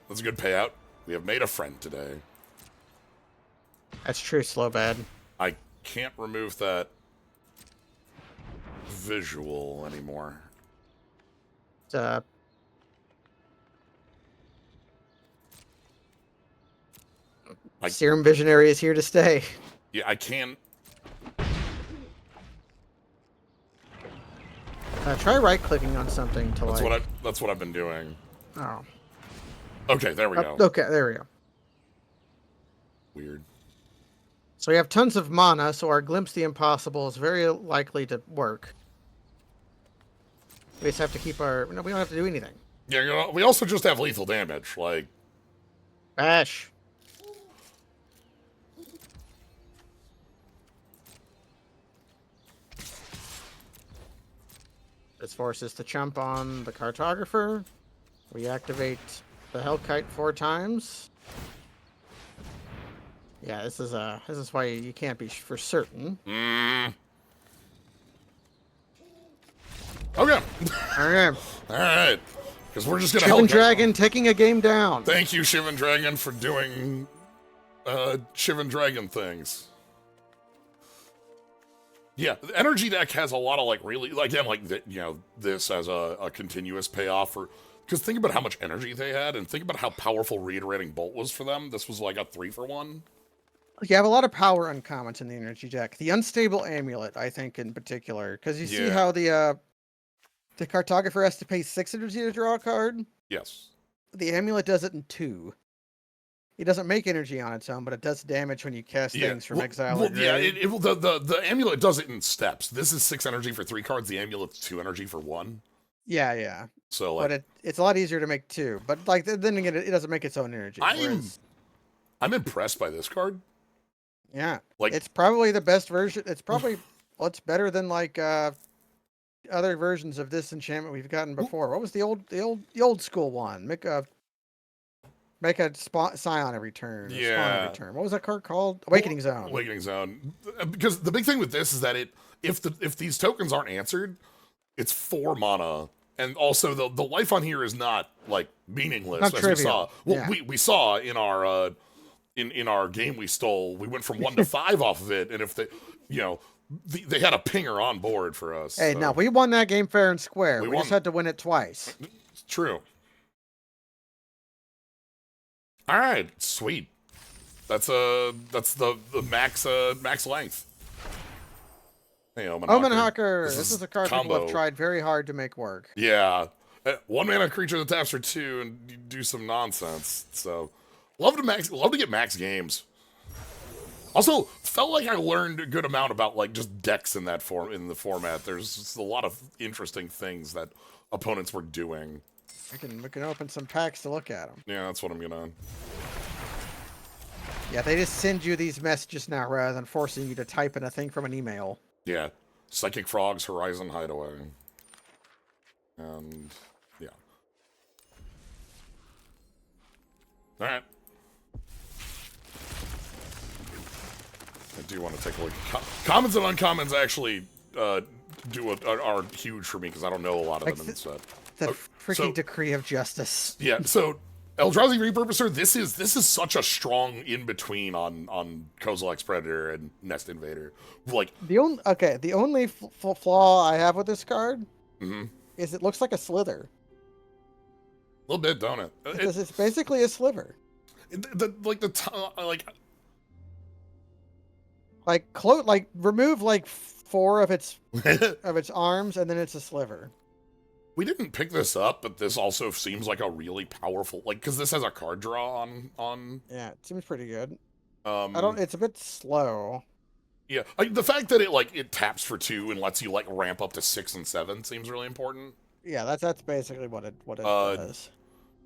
A: That's a good payout. We have made a friend today.
B: That's true, slow bad.
A: I can't remove that visual anymore.
B: Uh, Serum Visionary is here to stay.
A: Yeah, I can't.
B: Try right-clicking on something to
A: That's what I've been doing.
B: Oh.
A: Okay, there we go.
B: Okay, there we go.
A: Weird.
B: So we have tons of mana, so our Glimpse the Impossible is very likely to work. We just have to keep our... No, we don't have to do anything.
A: Yeah, you know, we also just have lethal damage. Like,
B: Bash. This forces to chump on the Cartographer. We activate the Hellkite 4 times. Yeah, this is why you can't be for certain.
A: okay.
B: Okay.
A: All right. Because we're just gonna
B: Shivan Dragon taking a game down.
A: Thank you, Shivan Dragon, for doing Shivan Dragon things. Yeah, the energy deck has a lot of like really, like, again, like this as a continuous payoff for. Because think about how much energy they had, and think about how powerful Reiterating Bolt was for them. This was like a 3-for-1.
B: You have a lot of power uncommons in the energy deck. The unstable amulet, I think, in particular, because you see
A: Yeah.
B: how the cartographer has to pay 6 energy to draw a card.
A: Yes.
B: The amulet does it in 2. It doesn't make energy on its own, but it does damage when you cast
A: Yeah.
B: things from exile or
A: Yeah.
B: grave.
A: The amulet does it in steps. This is 6 energy for 3 cards. The amulet's 2 energy for 1.
B: Yeah.
A: So like,
B: But it's a lot easier to make 2. But like then again, it doesn't make its own energy. Whereas,
A: I'm impressed by this card.
B: yeah,
A: Like,
B: it's probably the best version. It's probably it's better than like other versions of this enchantment we've gotten before. What was the old school one? Make a scion every turn. Or spawn every
A: yeah.
B: turn. What was that card called? Awakening Zone.
A: Awakening Zone. Because the big thing with this is that if these tokens aren't answered, it's 4 mana. And also the life on here is not like meaningless,
B: Not
A: as
B: trivial.
A: we saw. Well,
B: Yeah.
A: we saw in our in our game we stole, we went from 1 to 5 off of it, and if they had a pinger on board for us.
B: Hey,
A: so.
B: no, we won that game fair and square.
A: We
B: We just
A: won.
B: had to win it twice.
A: It's true. All right, sweet. That's the max length. Hey, Omen
B: Omen
A: Hawker.
B: Hawker.
A: This
B: This
A: is
B: is a card people
A: combo.
B: have tried very hard to make work.
A: Yeah. 1 mana creature that taps for 2 and you do some nonsense. So love to get max games. Also, felt like I learned a good amount about like just decks in the format. There's just a lot of interesting things that opponents were doing.
B: We can open some packs to look at them.
A: Yeah, that's what I'm gonna.
B: Yeah, they just send you these messages now rather than forcing you to type in a thing from an email.
A: Yeah, Psychic Frogs Horizon Hideaway. And yeah. All right. I do want to take a look. Commons and uncommons actually are huge for me because I don't know a lot of them in the set.
B: The
A: Oh,
B: freaking
A: so-
B: decree of justice.
A: Yeah, so Eldrazi Repurposer, this is such a strong in between on Kozilek's Predator and Nest Invader. Like,
B: The only flaw I have with this card
A: mhm.
B: is it looks like a slither.
A: A little bit, don't it?
B: Because it's basically a sliver. Like remove like 4 of its arms and then it's a sliver.
A: We didn't pick this up, but this also seems like a really powerful, like, because this has a card draw on.
B: Yeah, it seems pretty good.
A: I
B: It's a bit slow.
A: Yeah, like, the fact that it taps for 2 and lets you like ramp up to 6 and 7 seems really important.
B: Yeah, that's basically what it does.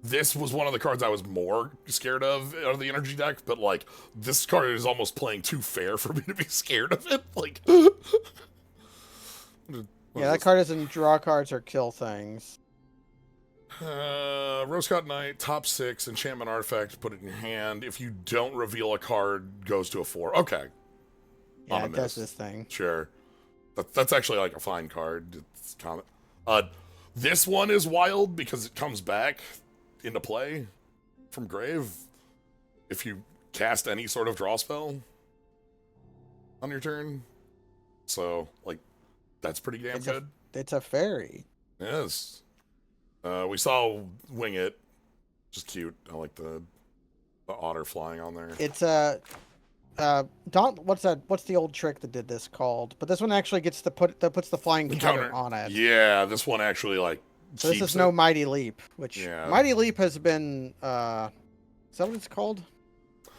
A: This was one of the cards I was more scared of out of the energy deck, but like this card is almost playing too fair for me to be scared of it. Like,
B: Yeah, that card doesn't draw cards or kill things.
A: Rosecott Knight, top 6, enchantment artifact, put it in your hand. If you don't reveal a card, goes to a 4. Okay.
B: Yeah,
A: On a
B: it does
A: miss.
B: this thing.
A: Sure. That's actually like a fine card. It's common. This one is wild because it comes back into play from grave if you cast any sort of draw spell on your turn. So, like, that's pretty damn good.
B: It's a fairy.
A: Yes. We saw Wing It. Just cute. I like the otter flying on there.
B: It's what's the old trick that did this called? But this one actually puts the flying counter on it.
A: Yeah, this one actually like
B: So this
A: keeps
B: is no
A: it.
B: Mighty Leap, which
A: Yeah.
B: Mighty Leap has been is that what it's called?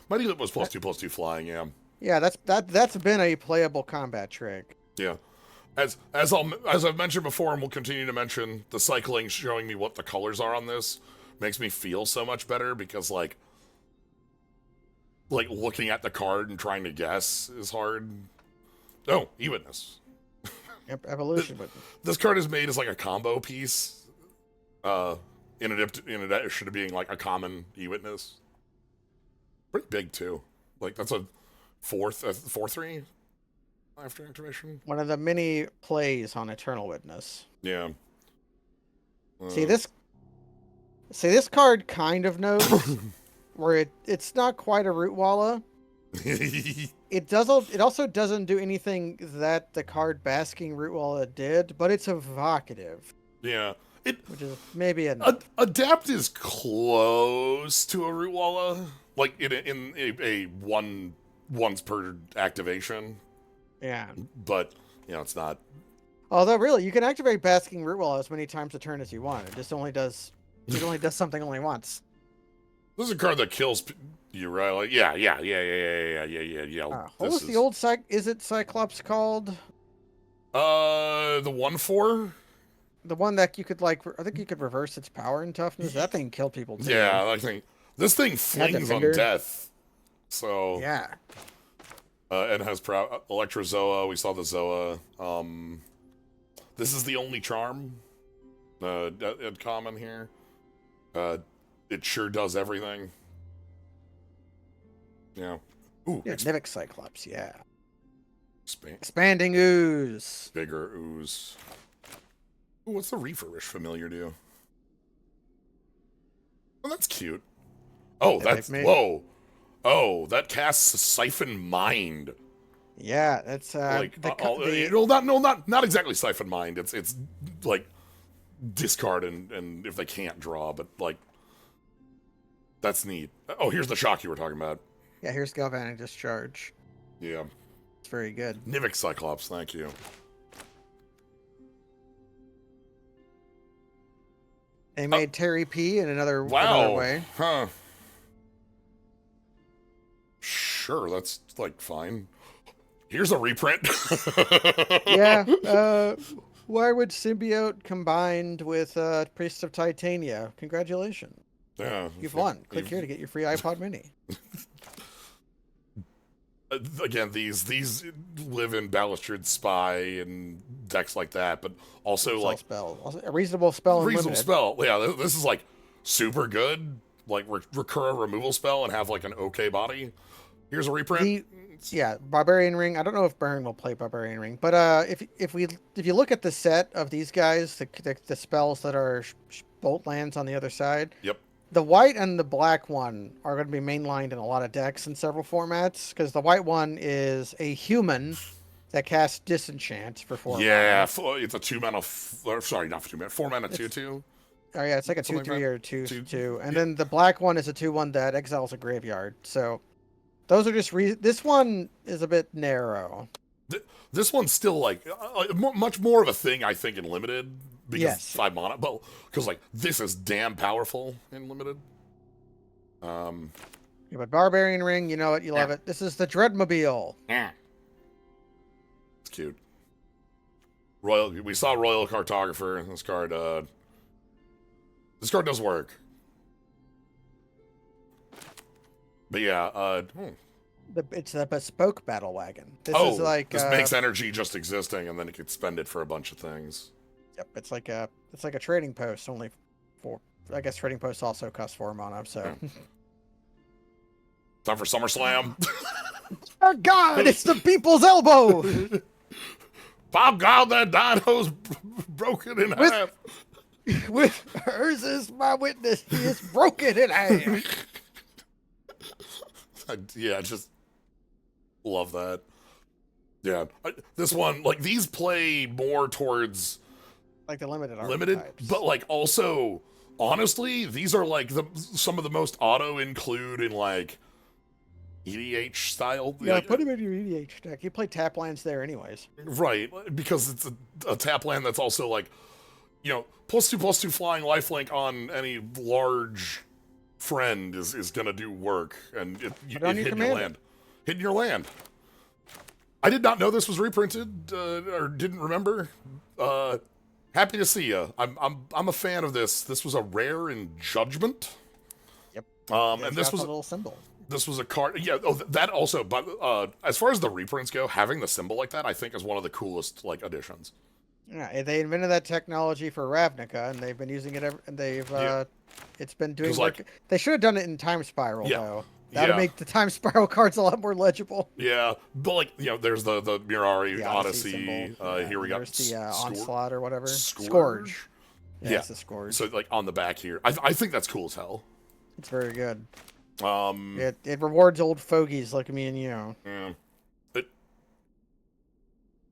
A: Mighty Leap was +2/+2 flying, yeah.
B: Yeah, that's been a playable combat trick.
A: Yeah. As I've mentioned before, and we'll continue to mention, the cycling showing me what the colors are on this makes me feel so much better because like looking at the card and trying to guess is hard. Oh, evenness.
B: Evolution, but
A: This card is made as like a combo piece, in addition to being like a common e-witness. Pretty big too. Like that's a 4/3 after activation.
B: one of the many plays on Eternal Witness.
A: Yeah.
B: See this card kind of knows where it's not quite a Root Walla. It also doesn't do anything that the card Basking Root Walla did, but it's evocative,
A: Yeah.
B: which is maybe enough.
A: Adapt is close to a Root Walla, like in a one once per activation,
B: Yeah.
A: but it's not.
B: Although really, you can activate Basking Root Wall as many times a turn as you want. It only does something only once.
A: This is a card that kills you, right? Like, yeah.
B: What was the old is it Cyclops called?
A: The 1/4.
B: The one that you could I think you could reverse its power and toughness. That thing killed people too.
A: Yeah, I think this thing flings on death. So
B: yeah.
A: And has Electrozoa. We saw the Zoa. This is the only charm at common here. It sure does everything. Yeah. Ooh,
B: Yeah, Nivix Cyclops, yeah.
A: Expanding
B: Ooze.
A: Bigger ooze. Ooh, what's the Refurbish familiar do? Oh, that's cute. Oh, that's... Whoa. Oh, that casts Siphon Mind.
B: Yeah, that's...
A: not exactly Siphon Mind. It's like, discard and if they can't draw, but, like... That's neat. Oh, here's the shock you were talking about.
B: Yeah, here's Galvanic Discharge.
A: Yeah.
B: It's very good.
A: Nivix Cyclops, thank you.
B: They made Terry P in another way.
A: Huh. Sure, that's, like, fine. Here's a reprint.
B: Yeah, why would Symbiote combined with Priest of Titania? Congratulations.
A: Yeah.
B: You've won. Click here to get your free iPod mini.
A: Again, these live in Balustrade Spy and decks like that, but also like
B: a reasonable spell.
A: Reasonable spell. Yeah, this is like super good. Like recur a removal spell and have like an okay body. Here's a reprint.
B: Barbarian Ring. I don't know if Burn will play Barbarian Ring, but if you look at the set of these guys, the spells that are bolt lands on the other side.
A: Yep.
B: The white and the black one are going to be mainlined in a lot of decks in several formats, because the white one is a human that casts Disenchant for 4 mana.
A: Yeah, it's a 2 mana. Sorry, not for 2 mana. 4 mana 2/2.
B: Oh yeah, it's like a 2/3 or 2/2, and then the black one is a 2/1 that exiles a graveyard. So those are just this one is a bit narrow.
A: This one's still like much more of a thing, I think, in limited. Because 5 mana, but because like this is damn powerful in limited.
B: Yeah, but Barbarian Ring, you know it, you love it. This is the Dreadmobile.
A: Yeah, it's cute. We saw Royal Cartographer. This card does work. But yeah,
B: it's a bespoke battle wagon. This
A: makes energy just existing, and then you could spend it for a bunch of things.
B: Yep, it's like a trading post, only for I guess trading posts also cost 4 mana, so
A: time for SummerSlam.
B: Oh God, it's the people's elbow.
A: Bob God, that dino's broken in half.
B: With hers is my witness, he is broken in half.
A: Yeah, just love that. Yeah, this one, like, these play more towards
B: like the limited
A: archetypes. But like also, honestly, these are like some of the most auto include in like EDH style.
B: Yeah, put him in your EDH deck. You play tap lands there anyways.
A: Right, because it's a tap land that's also like, +2/+2 flying lifelink on any large friend is gonna do work, and it hit your land. Hitting your land. I did not know this was reprinted, or didn't remember. Happy to see you. I'm a fan of this. This was a rare in Judgment.
B: Yep.
A: And this was
B: a little symbol.
A: This was a card. Yeah. Oh, that also. But as far as the reprints go, having the symbol like that, I think, is one of the coolest additions.
B: Yeah, they invented that technology for Ravnica, and they've been using it. It's been doing work. They should have done it in Time Spiral though. That would make the Time Spiral cards a lot more legible.
A: Yeah, but there's the Mirari Odyssey. Here we got
B: the Onslaught or whatever.
A: Scourge.
B: Yeah, it's a Scourge.
A: So on the back here, I think that's cool as hell.
B: It's very good. It rewards old fogies like me and you.
A: Yeah.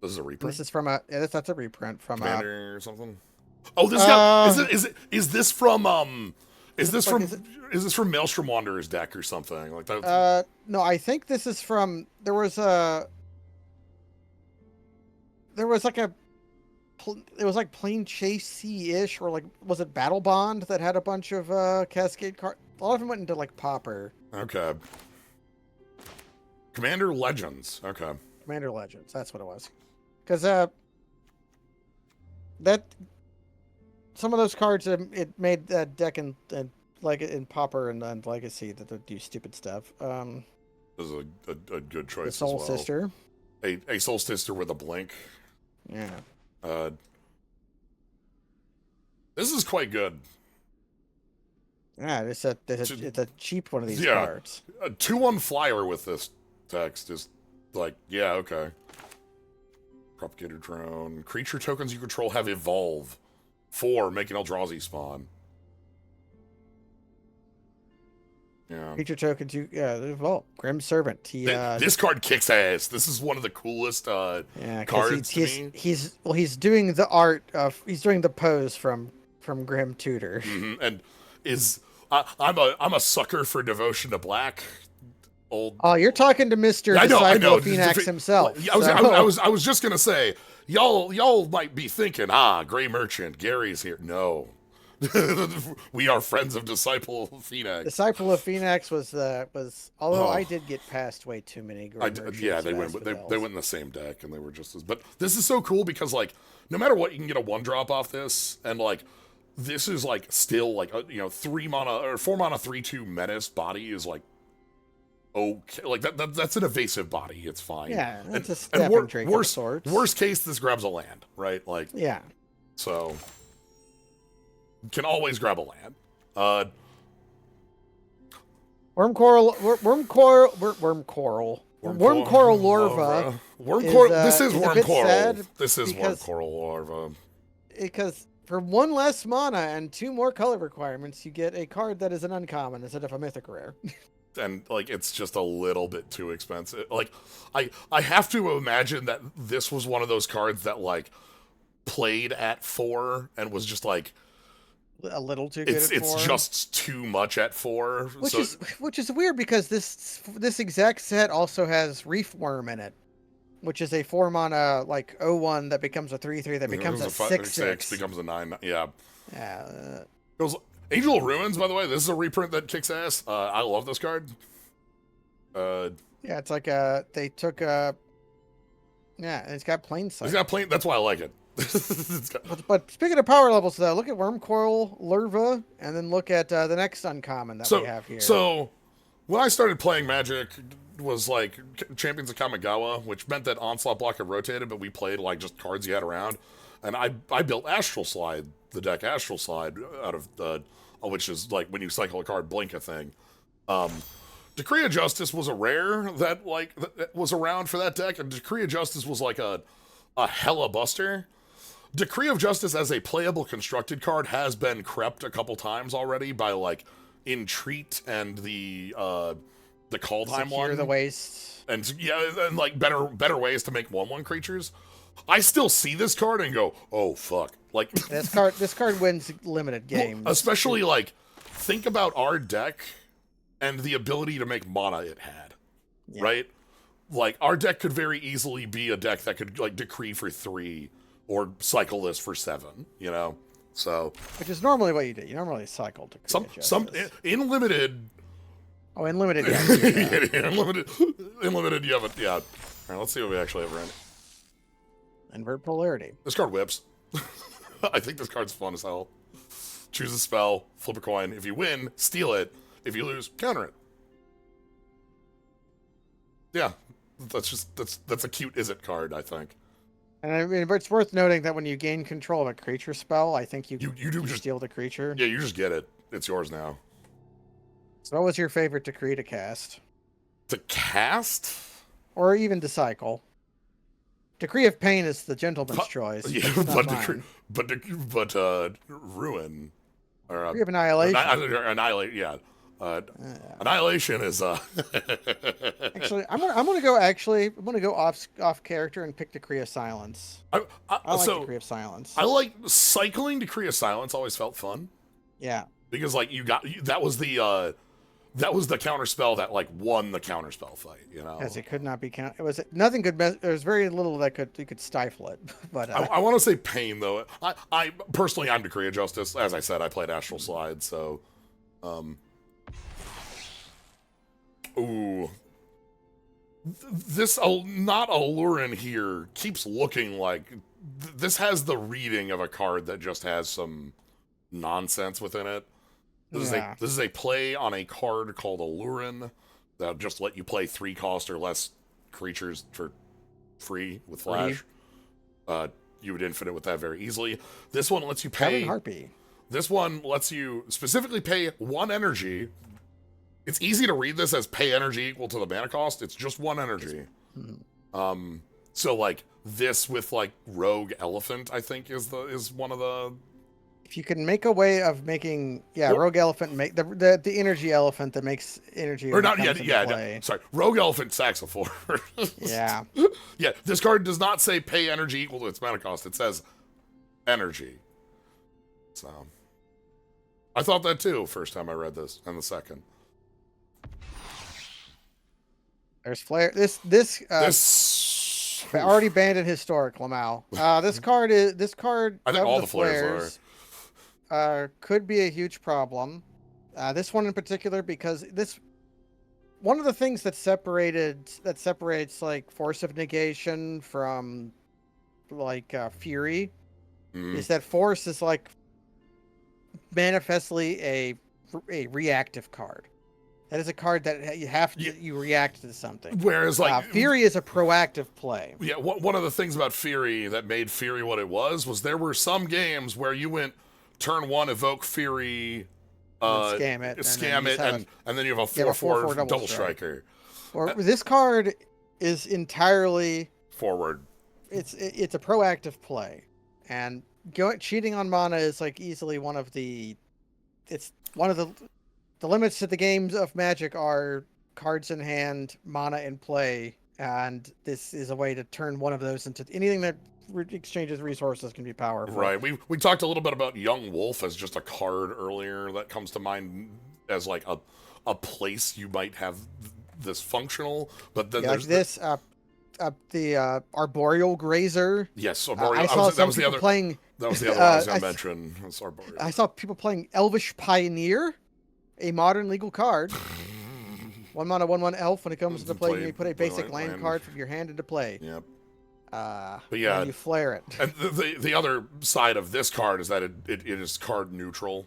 A: This is a reprint.
B: This is from that's a reprint from
A: Commander or something. Oh, this guy is this from Is
B: What the
A: this
B: fuck
A: from
B: is it?
A: is this from Maelstrom Wanderer's deck or something like that?
B: No, I think this is from. There was like a. It was like Plane Chase ish, or like was it Battle Bond that had a bunch of Cascade cards? A lot of them went into like Pauper.
A: Okay. Commander Legends. Okay.
B: Commander Legends. That's what it was. Because that some of those cards it made that deck and like in Pauper and Legacy that would do stupid stuff.
A: This is a good choice
B: The Soul
A: as well.
B: Sister.
A: A Soul Sister with a blink.
B: Yeah.
A: This is quite good.
B: Yeah, it's a cheap one of these
A: Yeah.
B: cards.
A: A 2/1 flyer with this text is like, yeah, okay. Propagator Drone. Creature tokens you control have evolve. 4, make an Eldrazi spawn. Yeah.
B: Creature tokens well, Grim Servant.
A: This card kicks ass. This is one of the coolest
B: yeah,
A: cards to me.
B: he's doing the art of he's doing the pose from Grim Tutor.
A: And I'm a sucker for Devotion to Black. Old.
B: Oh, you're talking to Mr.
A: I
B: Disciple
A: know.
B: of Phoenix himself.
A: I was just gonna say, y'all might be thinking, Gray Merchant, Gary's here. No. We are friends of Disciple of Phoenix.
B: Disciple of Phoenix was although I did get past way too many Gray Merchants.
A: Yeah, they went in the same deck and they were just as. But this is so cool because like no matter what, you can get a 1-drop off this, and like this is like still like 3 mana or 4 mana 3/2 Menace body is like okay, like that's an evasive body. It's fine.
B: Yeah, it's a stepping drink of sorts.
A: Worst case, this grabs a land, right? Like
B: yeah.
A: So can always grab a land.
B: Wormcoral Larva.
A: This is Wormcoral. This is Wormcoral Larva.
B: Because for 1 less mana and 2 more color requirements, you get a card that is an uncommon instead of a mythic rare.
A: And like it's just a little bit too expensive. Like I have to imagine that this was one of those cards that like played at 4 and was just like
B: a little too good.
A: It's just too much at 4.
B: Which is weird because this exact set also has Reefworm in it, which is a 4 mana like 0/1 that becomes a 3/3 that becomes a 6/6
A: becomes a 9. Yeah.
B: Yeah.
A: Angel of Ruins, by the way, this is a reprint that kicks ass. I love this card.
B: Yeah, it's like they took it's got plain sight.
A: It's got plain. That's why I like it.
B: But speaking of power levels, though, look at Wormcoral Larva, and then look at the next uncommon that we have here.
A: So, when I started playing Magic, was like Champions of Kamigawa, which meant that Onslaught Block had rotated, but we played like just cards you had around, and I built Astral Slide, the deck Astral Slide, out of which is like when you cycle a card, blink a thing. Decree of Justice was a rare that was around for that deck, and Decree of Justice was like a hella buster. Decree of Justice as a playable constructed card has been crept a couple times already by like Entreat and the Kaldheim one.
B: The Waste.
A: And and like better ways to make 1/1 creatures. I still see this card and go, oh fuck. Like
B: this card wins limited games.
A: Well, especially like think about our deck and the ability to make mana it had. Yeah. Right? Like our deck could very easily be a deck that could like decree for 3 or cycle this for 7, So
B: which is normally what you do. You normally cycle to
A: some in limited.
B: Oh, in limited, yeah.
A: in limited, you have it. Yeah. All right, let's see what we actually have right.
B: Invert Polarity.
A: This card whips. I think this card's fun as hell. Choose a spell, flip a coin. If you win, steal it. If you lose, counter it. Yeah, that's a cute is it card, I think.
B: And I mean, but it's worth noting that when you gain control of a creature spell, I think you just steal the creature.
A: Yeah, you just get it. It's yours now.
B: So what was your favorite decree to cast?
A: To cast?
B: Or even to cycle. Decree of Pain is the gentleman's choice.
A: Yeah, but Ruin. Or,
B: Decree of Annihilation.
A: Annihilate, yeah. Annihilation is
B: Actually, I'm gonna go off character and pick Decree of Silence. I like Decree of Silence.
A: I like cycling Decree of Silence. Always felt fun.
B: Yeah,
A: because like that was the counterspell that like won the counterspell fight, you know.
B: As it could not be count. It was nothing could. There was very little that you could stifle it. But
A: I want to say pain though. I personally, I'm Decree of Justice. As I said, I played Astral Slide, so ooh, this not Alurin here keeps looking like this has the reading of a card that just has some nonsense within it. This is a play on a card called Alurin that just let you play 3 cost or less creatures for free with flash. You would infinite with that very easily. This one lets you pay.
B: Harpy.
A: This one lets you specifically pay 1 energy. It's easy to read this as pay energy equal to the mana cost. It's just 1 energy. So like this with like Rogue Elephant, I think is one of the.
B: If you can make a way of making, Rogue Elephant make the energy elephant that makes energy.
A: Or not, no, sorry, Rogue Elephant Saxophone.
B: Yeah.
A: Yeah, this card does not say pay energy equal to its mana cost. It says energy. So, I thought that too first time I read this, and the second.
B: There's Flare. This already banned in Historic, Lamau. This card.
A: I think all the flares
B: could be a huge problem. This one in particular, because one of the things that separates like Force of Negation from like Fury is that Force is like manifestly a reactive card. That is a card that you react to something.
A: Whereas like
B: Fury is a proactive play.
A: Yeah, one of the things about Fury that made Fury what it was there were some games where you went turn 1 evoke Fury,
B: scam it,
A: and then you have a 4/4 double striker.
B: Or this card is entirely
A: forward.
B: It's a proactive play, and cheating on mana is like easily one of the limits to the games of Magic are cards in hand, mana in play, and this is a way to turn one of those into anything that exchanges resources can be powerful.
A: Right. We talked a little bit about Young Wolf as just a card earlier that comes to mind as like a place you might have this functional, but then there's
B: this the Arboreal Grazer.
A: Yes, Arboreal.
B: That was the other I was
A: going to mention. Arboreal.
B: I saw people playing Elvish Pioneer, a modern legal card. 1 mana, 1/1 elf. When it comes into play, you put a basic land card from your hand into play.
A: Yep.
B: But and you flare it.
A: And the other side of this card is that it is card neutral.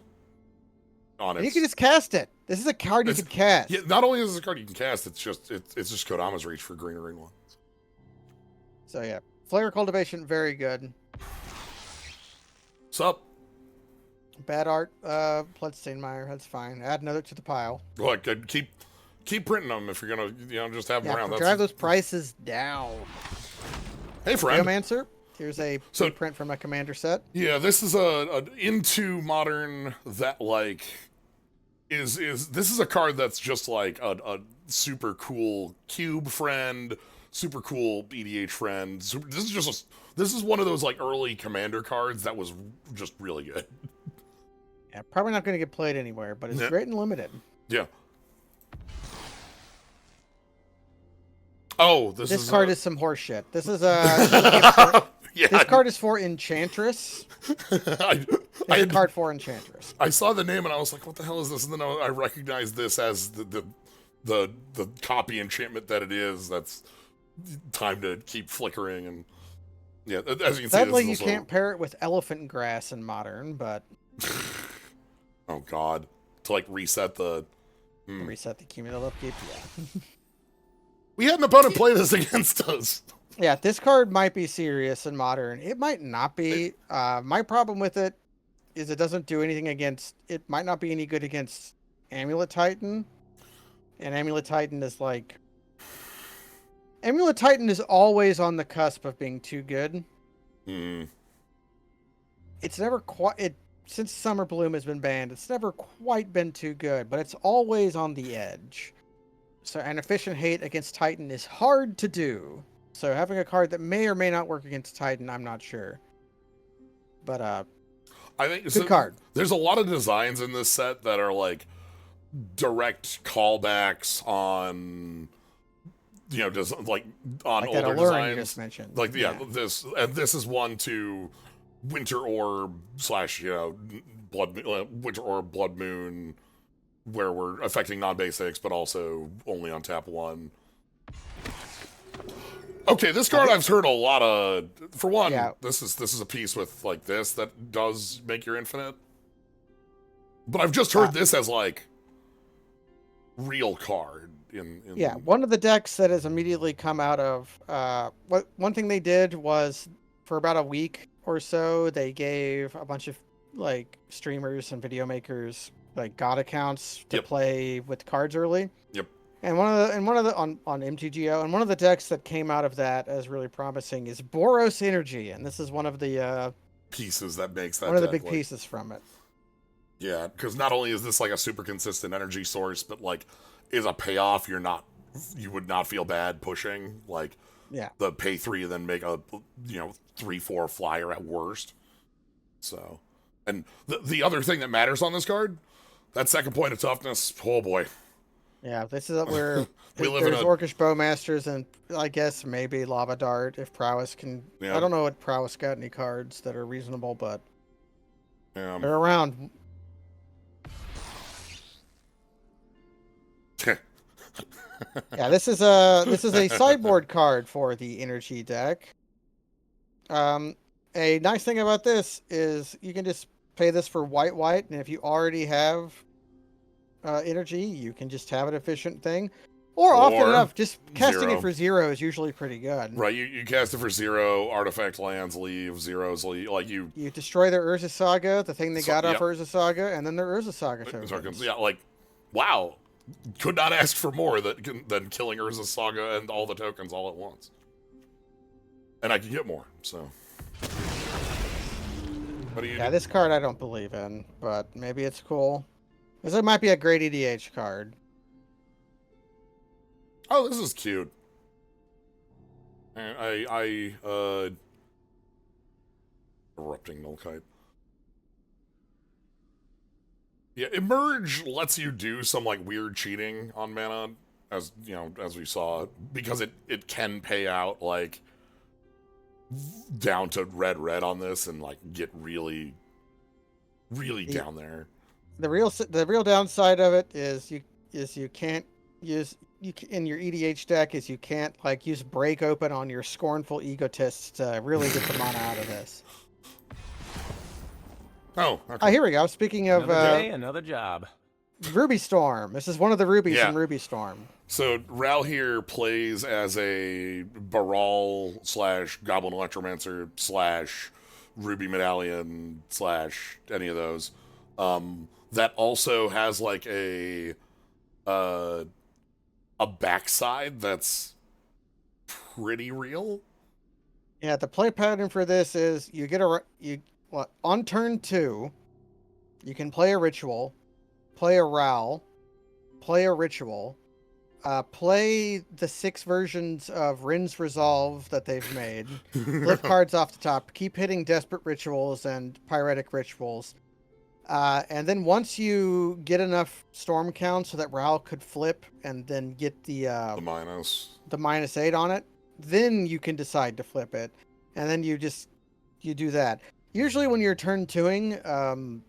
B: You can just cast it. This is a card you can cast.
A: Yeah, not only is this a card you can cast, it's just Kodama's Reach for green ring 1.
B: So yeah, Flare Cultivation, very good.
A: Sup?
B: Bad art, Bloodstainmire, that's fine. Add another to the pile.
A: Look, keep printing them if you're gonna, just have them around.
B: Drive those prices down.
A: Hey, friend.
B: Geomancer. Here's a print from a commander set.
A: Yeah, this is a into modern that like this is a card that's just like a super cool cube friend, super cool EDH friend. This is one of those like early commander cards that was just really good.
B: Yeah, probably not going to get played anywhere, but it's great and limited.
A: Yeah. Oh, this
B: card is some horse shit. This is a this card is for Enchantress. It's a card for Enchantress.
A: I saw the name and I was like, "What the hell is this?" And then I recognized this as the copy enchantment that it is. That's time to keep flickering and as you can see,
B: sadly you can't pair it with Elephant Grass in Modern, but
A: oh god, to like reset the
B: cumulative upkeep. Yeah.
A: We had an opponent play this against us.
B: Yeah, this card might be serious in Modern. It might not be. My problem with it is it doesn't do anything against. It might not be any good against Amulet Titan. And Amulet Titan is like. Amulet Titan is always on the cusp of being too good. It's never quite. Since Summer Bloom has been banned, it's never quite been too good, but it's always on the edge. So an efficient hate against Titan is hard to do. So having a card that may or may not work against Titan, I'm not sure. But
A: I think
B: Good card.
A: there's a lot of designs in this set that are like direct callbacks on, like on
B: Like that
A: older
B: Alluring you
A: designs.
B: just mentioned.
A: Like this is one to Winter Orb slash Winter Orb Blood Moon, where we're affecting non-basics but also only on tap 1. Okay, this card I've heard a lot of. For one, this is a piece with like this that does make your infinite. But I've just heard this as like real card in
B: one of the decks that has immediately come out of one thing they did was for about a week or so they gave a bunch of like streamers and video makers like God accounts to play with cards early.
A: Yep.
B: And one of the on MTGO, and one of the decks that came out of that as really promising is Boros Energy, and this is one of the
A: pieces that makes that
B: one of the big pieces from it.
A: Yeah, because not only is this like a super consistent energy source, but like is a payoff you would not feel bad pushing. Like the pay 3 and then make a 3/4 flyer at worst. So, and the other thing that matters on this card, that second point of toughness. Oh boy.
B: Yeah, this is where
A: there's
B: Orcish Bowmasters and I guess maybe Lava Dart if Prowess can. I don't know what Prowess got any cards that are reasonable, but they're around. Yeah, this is a sideboard card for the energy deck. A nice thing about this is you can just pay this for white, and if you already have energy, you can just have an efficient thing. Or often enough, just casting it for 0 is usually pretty good.
A: Right, you cast it for 0, artifact lands leave, zeros leave, like you
B: destroy their Urza Saga, the thing they got off Urza Saga, and then their Urza Saga tokens.
A: Yeah, like, wow. Could not ask for more than killing Urza Saga and all the tokens all at once. And I can get more, so. What do you do?
B: This card I don't believe in, but maybe it's cool. This might be a great EDH card.
A: Oh, this is cute. Erupting Nullkite. Yeah, Emerge lets you do some like weird cheating on mana, as we saw, because it can pay out like down to red on this and like get really down there.
B: The real downside of it is you can't use in your EDH deck is you can't like use Break Open on your Scornful Egotists to really get the mana out of this.
A: Oh, okay.
B: Here we go. Speaking of
C: another day, another job.
B: Ruby Storm. This is one of the rubies in Ruby Storm.
A: So Ral here plays as a Baral / Goblin Electromancer / Ruby Medallion / any of those. That also has like a backside that's pretty real.
B: Yeah, the play pattern for this is you get on turn 2, you can play a ritual, play a Ral, play a ritual, play the 6 versions of Rin's Resolve that they've made, flip cards off the top, keep hitting Desperate Rituals and Pyretic Rituals, and then once you get enough storm count so that Ral could flip and then get the -8 on it, then you can decide to flip it, and then you do that. Usually when you're turn 2ing,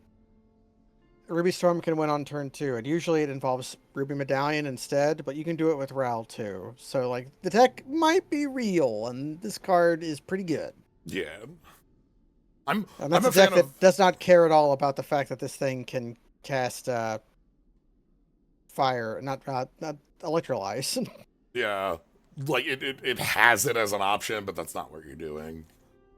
B: Ruby Storm can win on turn 2, and usually it involves Ruby Medallion instead, but you can do it with Ral too. So like the deck might be real, and this card is pretty good.
A: Yeah.
B: And that's a deck that does not care at all about the fact that this thing can cast fire, not electrolyze.
A: Yeah. Like it has it as an option, but that's not what you're doing.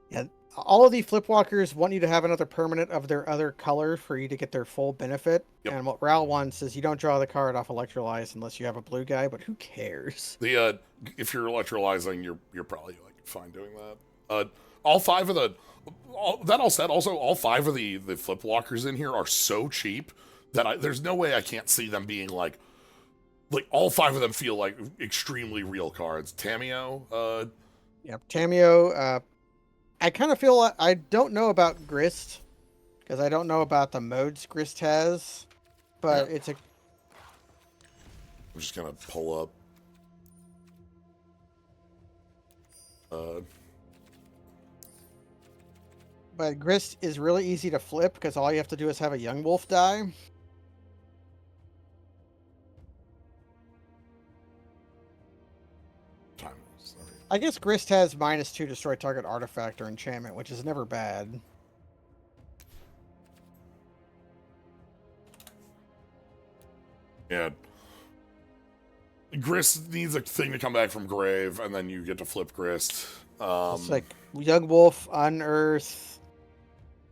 B: Yeah. All of the Flipwalkers want you to have another permanent of their other color for you to get their full benefit. Yep. And what Ral wants is you don't draw the card off Electrolyze unless you have a blue guy, but who cares?
A: If you're electrolyzing, you're probably like fine doing that. All 5 of the that all said, also all 5 of the Flipwalkers in here are so cheap that there's no way I can't see them being like all 5 of them feel like extremely real cards. Tamiyo,
B: Tamiyo, I kind of feel I don't know about Grist, because I don't know about the modes Grist has, but
A: Yeah.
B: it's a
A: I'm just gonna pull up.
B: but Grist is really easy to flip because all you have to do is have a young wolf die.
A: Time.
B: I guess Grist has -2 destroy target artifact or enchantment, which is never bad.
A: Yeah. Grist needs a thing to come back from grave, and then you get to flip Grist.
B: It's like young wolf, unearth,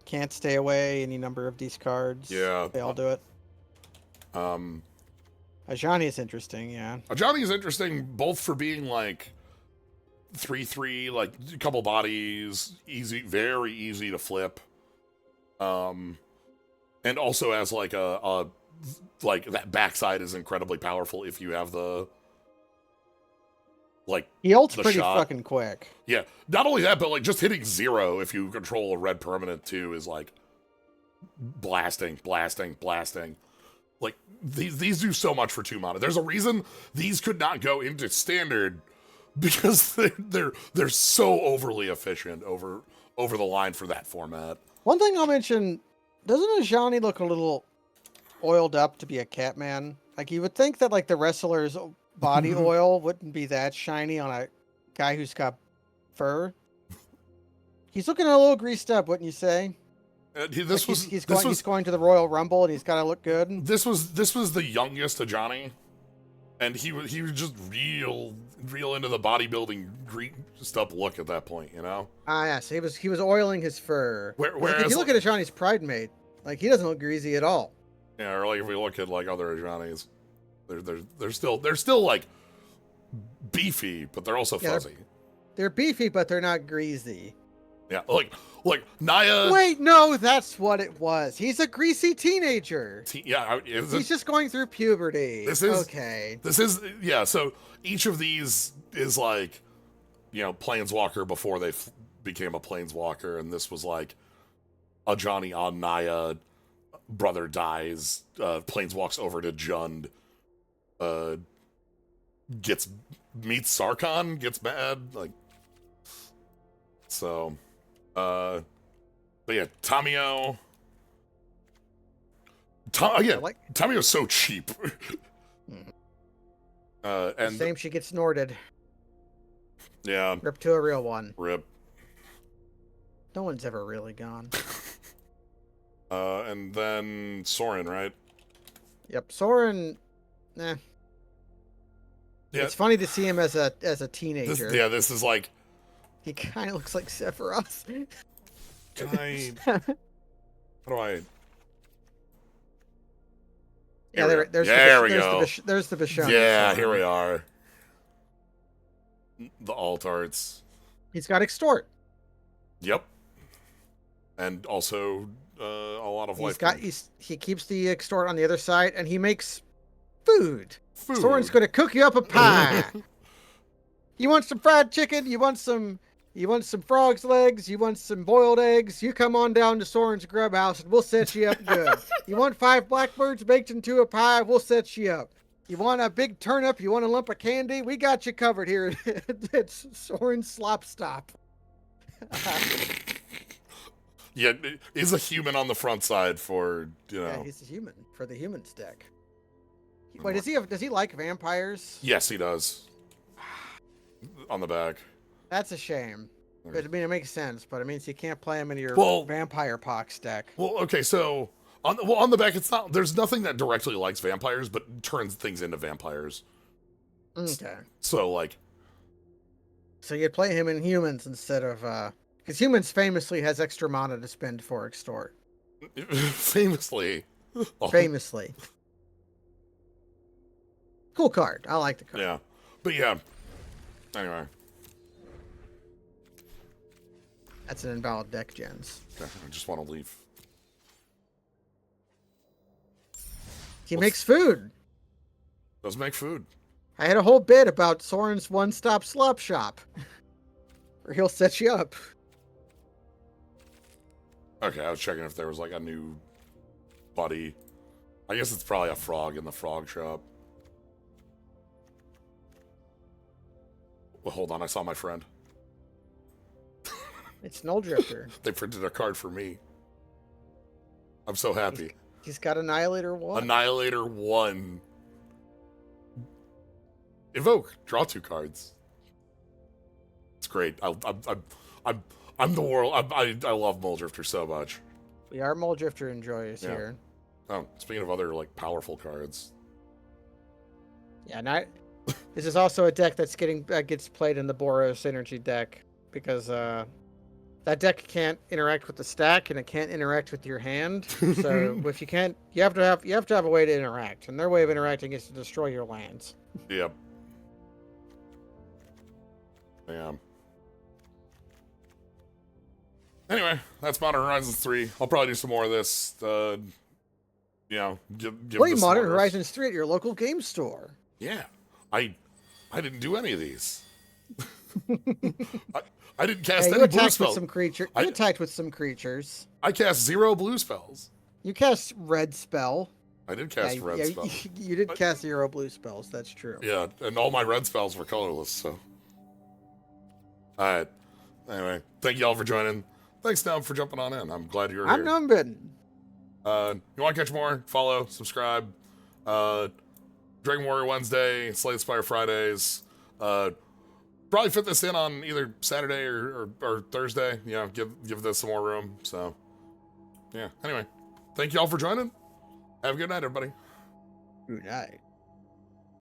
B: can't stay away, any number of these cards.
A: Yeah.
B: They all do it.
A: Um,
B: Ajani is interesting, yeah.
A: Ajani is interesting both for being like 3/3, like a couple bodies, easy, very easy to flip. And also as like a like that backside is incredibly powerful if you have the like
B: He ults
A: the
B: pretty
A: shot.
B: fucking quick.
A: Yeah. Not only that, but like just hitting 0 if you control a red permanent too is like blasting. Like these do so much for 2 mana. There's a reason these could not go into standard because they're so overly efficient over the line for that format.
B: One thing I'll mention, doesn't Ajani look a little oiled up to be a Catman? Like you would think that like the wrestler's body oil wouldn't be that shiny on a guy who's got fur. He's looking a little greased up, wouldn't you say? He's going to the Royal Rumble and he's got to look good.
A: This was the youngest Ajani, and he was just real into the bodybuilding greased up look at that point, you know.
B: Ah, yes, he was oiling his fur.
A: Whereas
B: if you look at Ajani's Pride Mate, like he doesn't look greasy at all.
A: Yeah, or like if we look at like other Ajanis, they're still like beefy, but they're also fuzzy.
B: They're beefy, but they're not greasy.
A: Yeah, like Naya.
B: Wait, no, that's what it was. He's a greasy teenager. He's just going through puberty.
A: This is
B: okay.
A: This is yeah. So each of these is like, you know, Planeswalker before they became a Planeswalker, and this was like Ajani on Naya. Brother dies. Planeswalks over to Jund. Meets Sarkhan. Gets mad. Like so. But yeah, Tamiyo. Tamiyo's so cheap. And
B: same, she gets snorted.
A: Yeah.
B: Rip to a real one.
A: Rip.
B: No one's ever really gone.
A: And then Sorin, right?
B: Yep, Sorin. Yeah. It's funny to see him as a teenager.
A: This is like.
B: He kind of looks like Sephiroth.
A: Can I? How do I?
B: Yeah, there's the Bichon.
A: Yeah, here we are. The alt arts.
B: He's got extort.
A: Yep. And also a lot of life.
B: He keeps the extort on the other side, and he makes food.
A: Food.
B: Soren's gonna cook you up a pie. You want some fried chicken? You want some frog's legs? You want some boiled eggs? You come on down to Soren's Grub House and we'll set you up good. You want 5 blackbirds baked into a pie? We'll set you up. You want a big turnip? You want a lump of candy? We got you covered here. It's Soren's Slop Stop.
A: Yeah, he's a human on the front side for, you know.
B: Yeah, he's a human for the humans deck. Wait, does he like vampires?
A: Yes, he does. On the back.
B: That's a shame. But, I mean, it makes sense, but it means you can't play him in your Vampire Pox deck.
A: Well, okay, so on the back, there's nothing that directly likes vampires, but turns things into vampires.
B: Okay.
A: So like,
B: so you'd play him in humans instead of because humans famously has extra mana to spend for extort.
A: Famously.
B: Cool card. I like the card.
A: Yeah, but yeah. Anyway.
B: That's an invalid deck, Jens.
A: Okay, I just want to leave.
B: He makes food.
A: Does make food.
B: I had a whole bit about Soren's one-stop slop shop. Where he'll set you up.
A: Okay, I was checking if there was like a new buddy. I guess it's probably a frog in the frog shop. Well, hold on, I saw my friend.
B: It's Null Drifter.
A: They printed a card for me. I'm so happy.
B: He's got Annihilator 1.
A: Annihilator 1. Evoke. Draw 2 cards. It's great. I'm the world. I love Muldrifter so much.
B: We are Muldrifter enjoyers
A: Yeah.
B: here.
A: Oh, speaking of other like powerful cards.
B: Yeah, this is also a deck that gets played in the Boros Energy deck because that deck can't interact with the stack and it can't interact with your hand. So if you can't, you have to have a way to interact, and their way of interacting is to destroy your lands.
A: Yep. Yeah. Anyway, that's Modern Horizons 3. I'll probably do some more of this. Give
B: Play
A: this
B: Modern
A: more-
B: Horizons 3 at your local game store.
A: Yeah, I didn't do any of these. I didn't cast
B: Hey, you
A: any blue
B: attacked with
A: spells.
B: some creature. You attacked with some creatures.
A: I cast 0 blue spells.
B: You cast red spell.
A: I did cast red spells.
B: You did cast 0 blue spells. That's true.
A: Yeah, and all my red spells were colorless. So, all right. Anyway, thank you all for joining. Thanks, Nub, for jumping on in. I'm glad you're
B: I'm
A: here.
B: Numbin.
A: You want to catch more? Follow, subscribe. Dragon Warrior Wednesday, Slay the Spire Fridays. Probably fit this in on either Saturday or Thursday. You know, give this some more room. So, yeah. Anyway, thank you all for joining. Have a good night, everybody.
B: Good night.